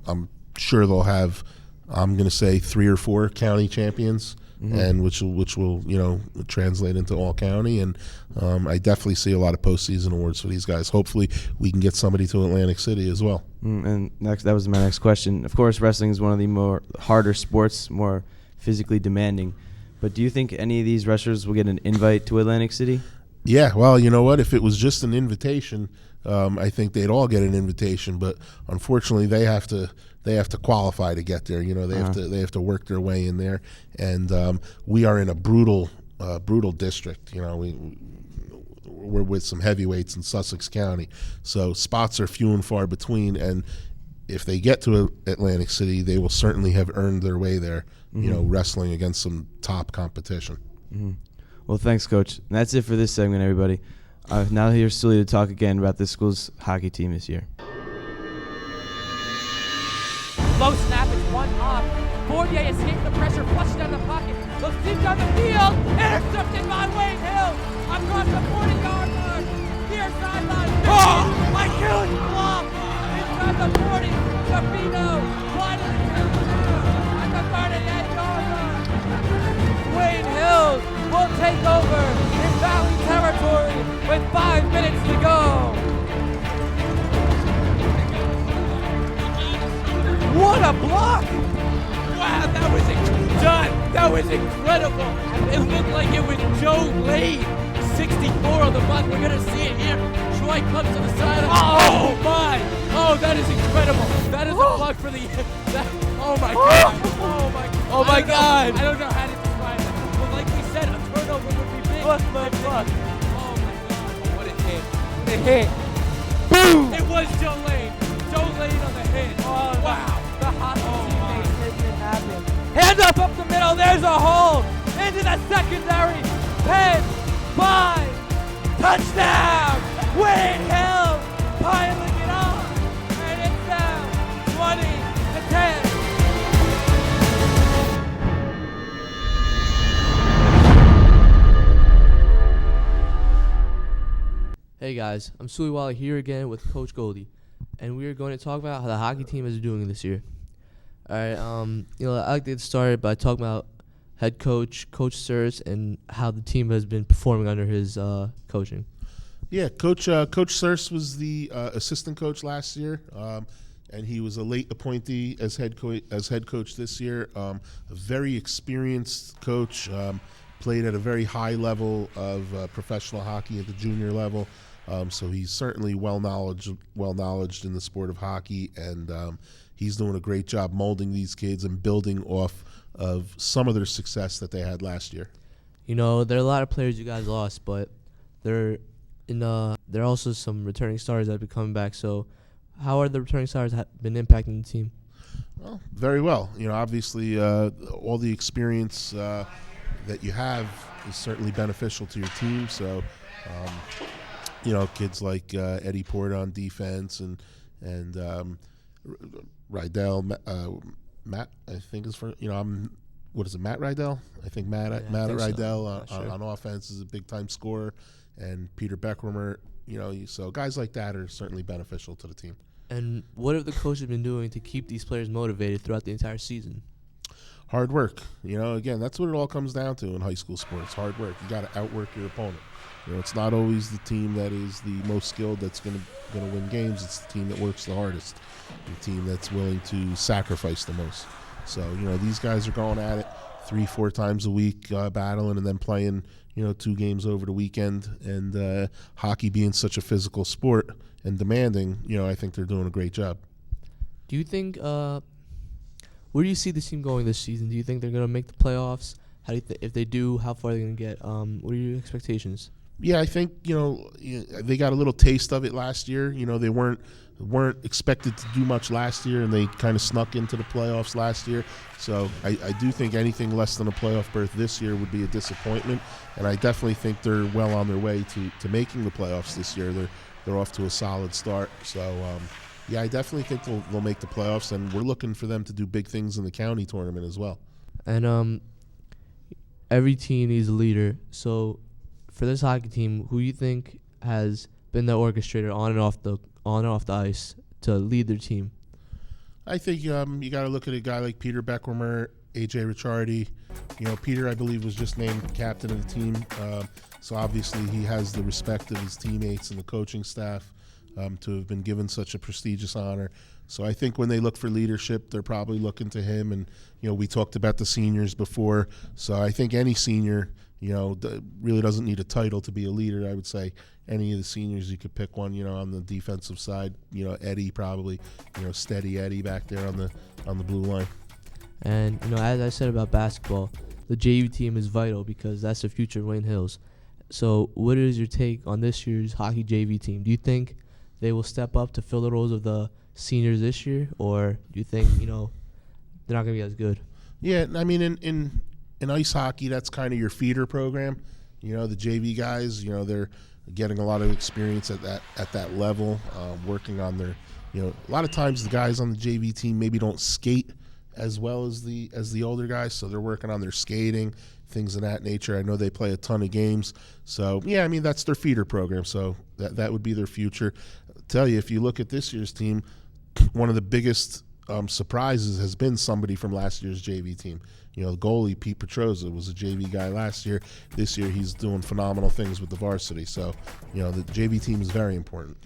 I'm sure they'll have. I'm going to say 3 or 4 county champions, and which will translate into all county. And I definitely see a lot of postseason awards for these guys. Hopefully, we can get somebody to Atlantic City as well. And that was my next question. Of course, wrestling is one of the more harder sports, more physically demanding. But do you think any of these wrestlers will get an invite to Atlantic City? Yeah. Well, you know what? If it was just an invitation, I think they'd all get an invitation. But unfortunately, they have to qualify to get there. They have to work their way in there, and we are in a brutal district. We're with some heavyweights in Sussex County, so spots are few and far between. And if they get to Atlantic City, they will certainly have earned their way there. Wrestling against some top competition. Well, thanks, Coach. And that's it for this segment, everybody. Now here's Suli to talk again about this school's hockey team this year. Low snap, it's one off. Fournier escapes the pressure, flushes down the pocket, looks deep down the field, intercepted by Wayne Hill across the 40-yard line, near sideline. Oh, my huge block inside the 40. Zapino wide in the 2 at the 38-yard line. Wayne Hill will take over in Valley territory with 5 minutes to go. What a block! Wow, that was done. That was incredible. It looked like it was Joe Lane, 64 on the block. We're gonna see it here. Troy comes to the side. Oh my! Oh, that is incredible. That is a block for the. Oh my God! Oh my! Oh my God! I don't know how to describe it. But like we said, a turnover would be big. Look! Oh my God! What a hit! The hit! Boom! It was Joe Lane. Joe Lane on the hit. Oh wow! The hockey teammates making it happen. Hand up the middle. There's a hole into the secondary. 10, 5, touchdown! Wayne Hill piling it on, and it's down 20-10. Hey guys, I'm Suli Wali here again with Coach Goldy, and we are going to talk about how the hockey team is doing this year. All right, I'd like to get started by talking about head coach, Coach Sirs, and how the team has been performing under his coaching. Yeah, Coach Sirs was the assistant coach last year, and he was a late appointee as head coach this year. A very experienced coach, played at a very high level of professional hockey at the junior level. So he's certainly well knowledged in the sport of hockey, and he's doing a great job molding these kids and building off of some of their success that they had last year. You know, there are a lot of players you guys lost, but there are also some returning stars that have been coming back. So how are the returning stars been impacting the team? Well, very well. You know, obviously all the experience that you have is certainly beneficial to your team. So, you know, kids like Eddie Porter on defense and Rydell, Matt, I think is for, you know, Matt Rydell? I think Matt Rydell on offense is a big time scorer, and Peter Beckramer, you know, so guys like that are certainly beneficial to the team. And what have the coaches been doing to keep these players motivated throughout the entire season? Hard work. You know, again, that's what it all comes down to in high school sports. Hard work. You got to outwork your opponent. You know, it's not always the team that is the most skilled that's going to win games. It's the team that works the hardest, the team that's willing to sacrifice the most. So, you know, these guys are going at it 3-4 times a week, battling, and then playing, you know, 2 games over the weekend. And hockey being such a physical sport and demanding, you know, I think they're doing a great job. Do you think where do you see the team going this season? Do you think they're going to make the playoffs? How do you if they do, how far are they going to get? What are your expectations? Yeah, I think, you know, they got a little taste of it last year. You know, they weren't expected to do much last year, and they kind of snuck into the playoffs last year. So I do think anything less than a playoff berth this year would be a disappointment, and I definitely think they're well on their way to making the playoffs this year. They're off to a solid start. So, yeah, I definitely think they'll make the playoffs, and we're looking for them to do big things in the county tournament as well. And every team needs a leader. So for this hockey team, who do you think has been the orchestrator on and off the ice to lead their team? I think you got to look at a guy like Peter Beckramer, AJ Ricciardi. You know, Peter, I believe, was just named captain of the team. So obviously he has the respect of his teammates and the coaching staff to have been given such a prestigious honor. So I think when they look for leadership, they're probably looking to him. And, you know, we talked about the seniors before. So I think any senior, you know, really doesn't need a title to be a leader. I would say any of the seniors, you could pick one, you know, on the defensive side. You know, Eddie probably, you know, steady Eddie back there on the blue line. And, you know, as I said about basketball, the JV team is vital because that's the future of Wayne Hills. So what is your take on this year's hockey JV team? Do you think they will step up to fill the roles of the seniors this year, or do you think, you know, they're not going to be as good? Yeah, I mean, in ice hockey, that's kind of your feeder program. You know, the JV guys, you know, they're getting a lot of experience at that level, working on their, you know, a lot of times the guys on the JV team maybe don't skate as well as the older guys, so they're working on their skating, things of that nature. I know they play a ton of games, so yeah, I mean, that's their feeder program, so that would be their future. I'll tell you, if you look at this year's team, one of the biggest surprises has been somebody from last year's JV team. You know, the goalie, Pete Petroza, was a JV guy last year. This year he's doing phenomenal things with the varsity. So, you know, the JV team is very important.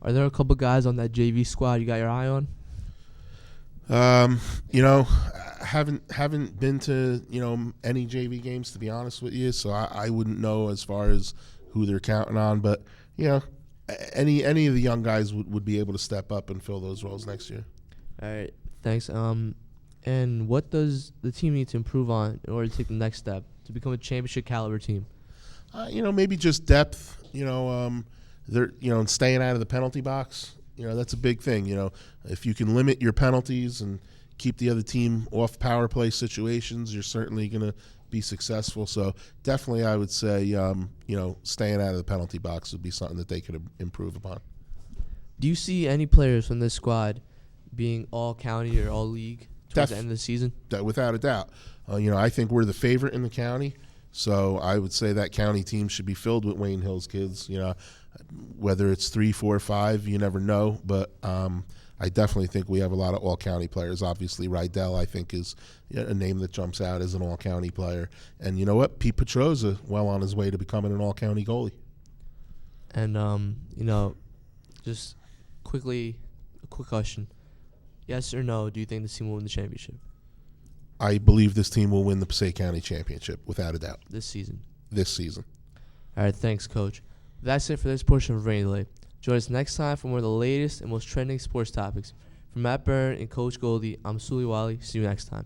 Are there a couple guys on that JV squad you got your eye on? You know, haven't been to, you know, any JV games, to be honest with you, so I wouldn't know as far as who they're counting on. But, you know, any of the young guys would be able to step up and fill those roles next year. All right, thanks. And what does the team need to improve on in order to take the next step to become a championship caliber team? You know, maybe just depth. You know, they're, you know, staying out of the penalty box. You know, that's a big thing. You know, if you can limit your penalties and keep the other team off power play situations, you're certainly going to be successful. So definitely, I would say, you know, staying out of the penalty box would be something that they could improve upon. Do you see any players from this squad being all county or all league towards the end of the season? Without a doubt. You know, I think we're the favorite in the county. So I would say that county team should be filled with Wayne Hills kids. You know, whether it's 3, 4, 5, you never know. But I definitely think we have a lot of all-county players. Obviously, Rydell, I think, is a name that jumps out as an all-county player. And you know what? Pete Petroza, well on his way to becoming an all-county goalie. And, you know, just quickly, a quick question. Yes or no, do you think this team will win the championship I believe this team will win the Passaic County Championship, without a doubt. this season? This season. All right, thanks, Coach. That's it for this portion of Rain Delay. Join us next time for more of the latest and most trending sports topics. From Matt Byrne and Coach Goldy, I'm Suli Wali. See you next time.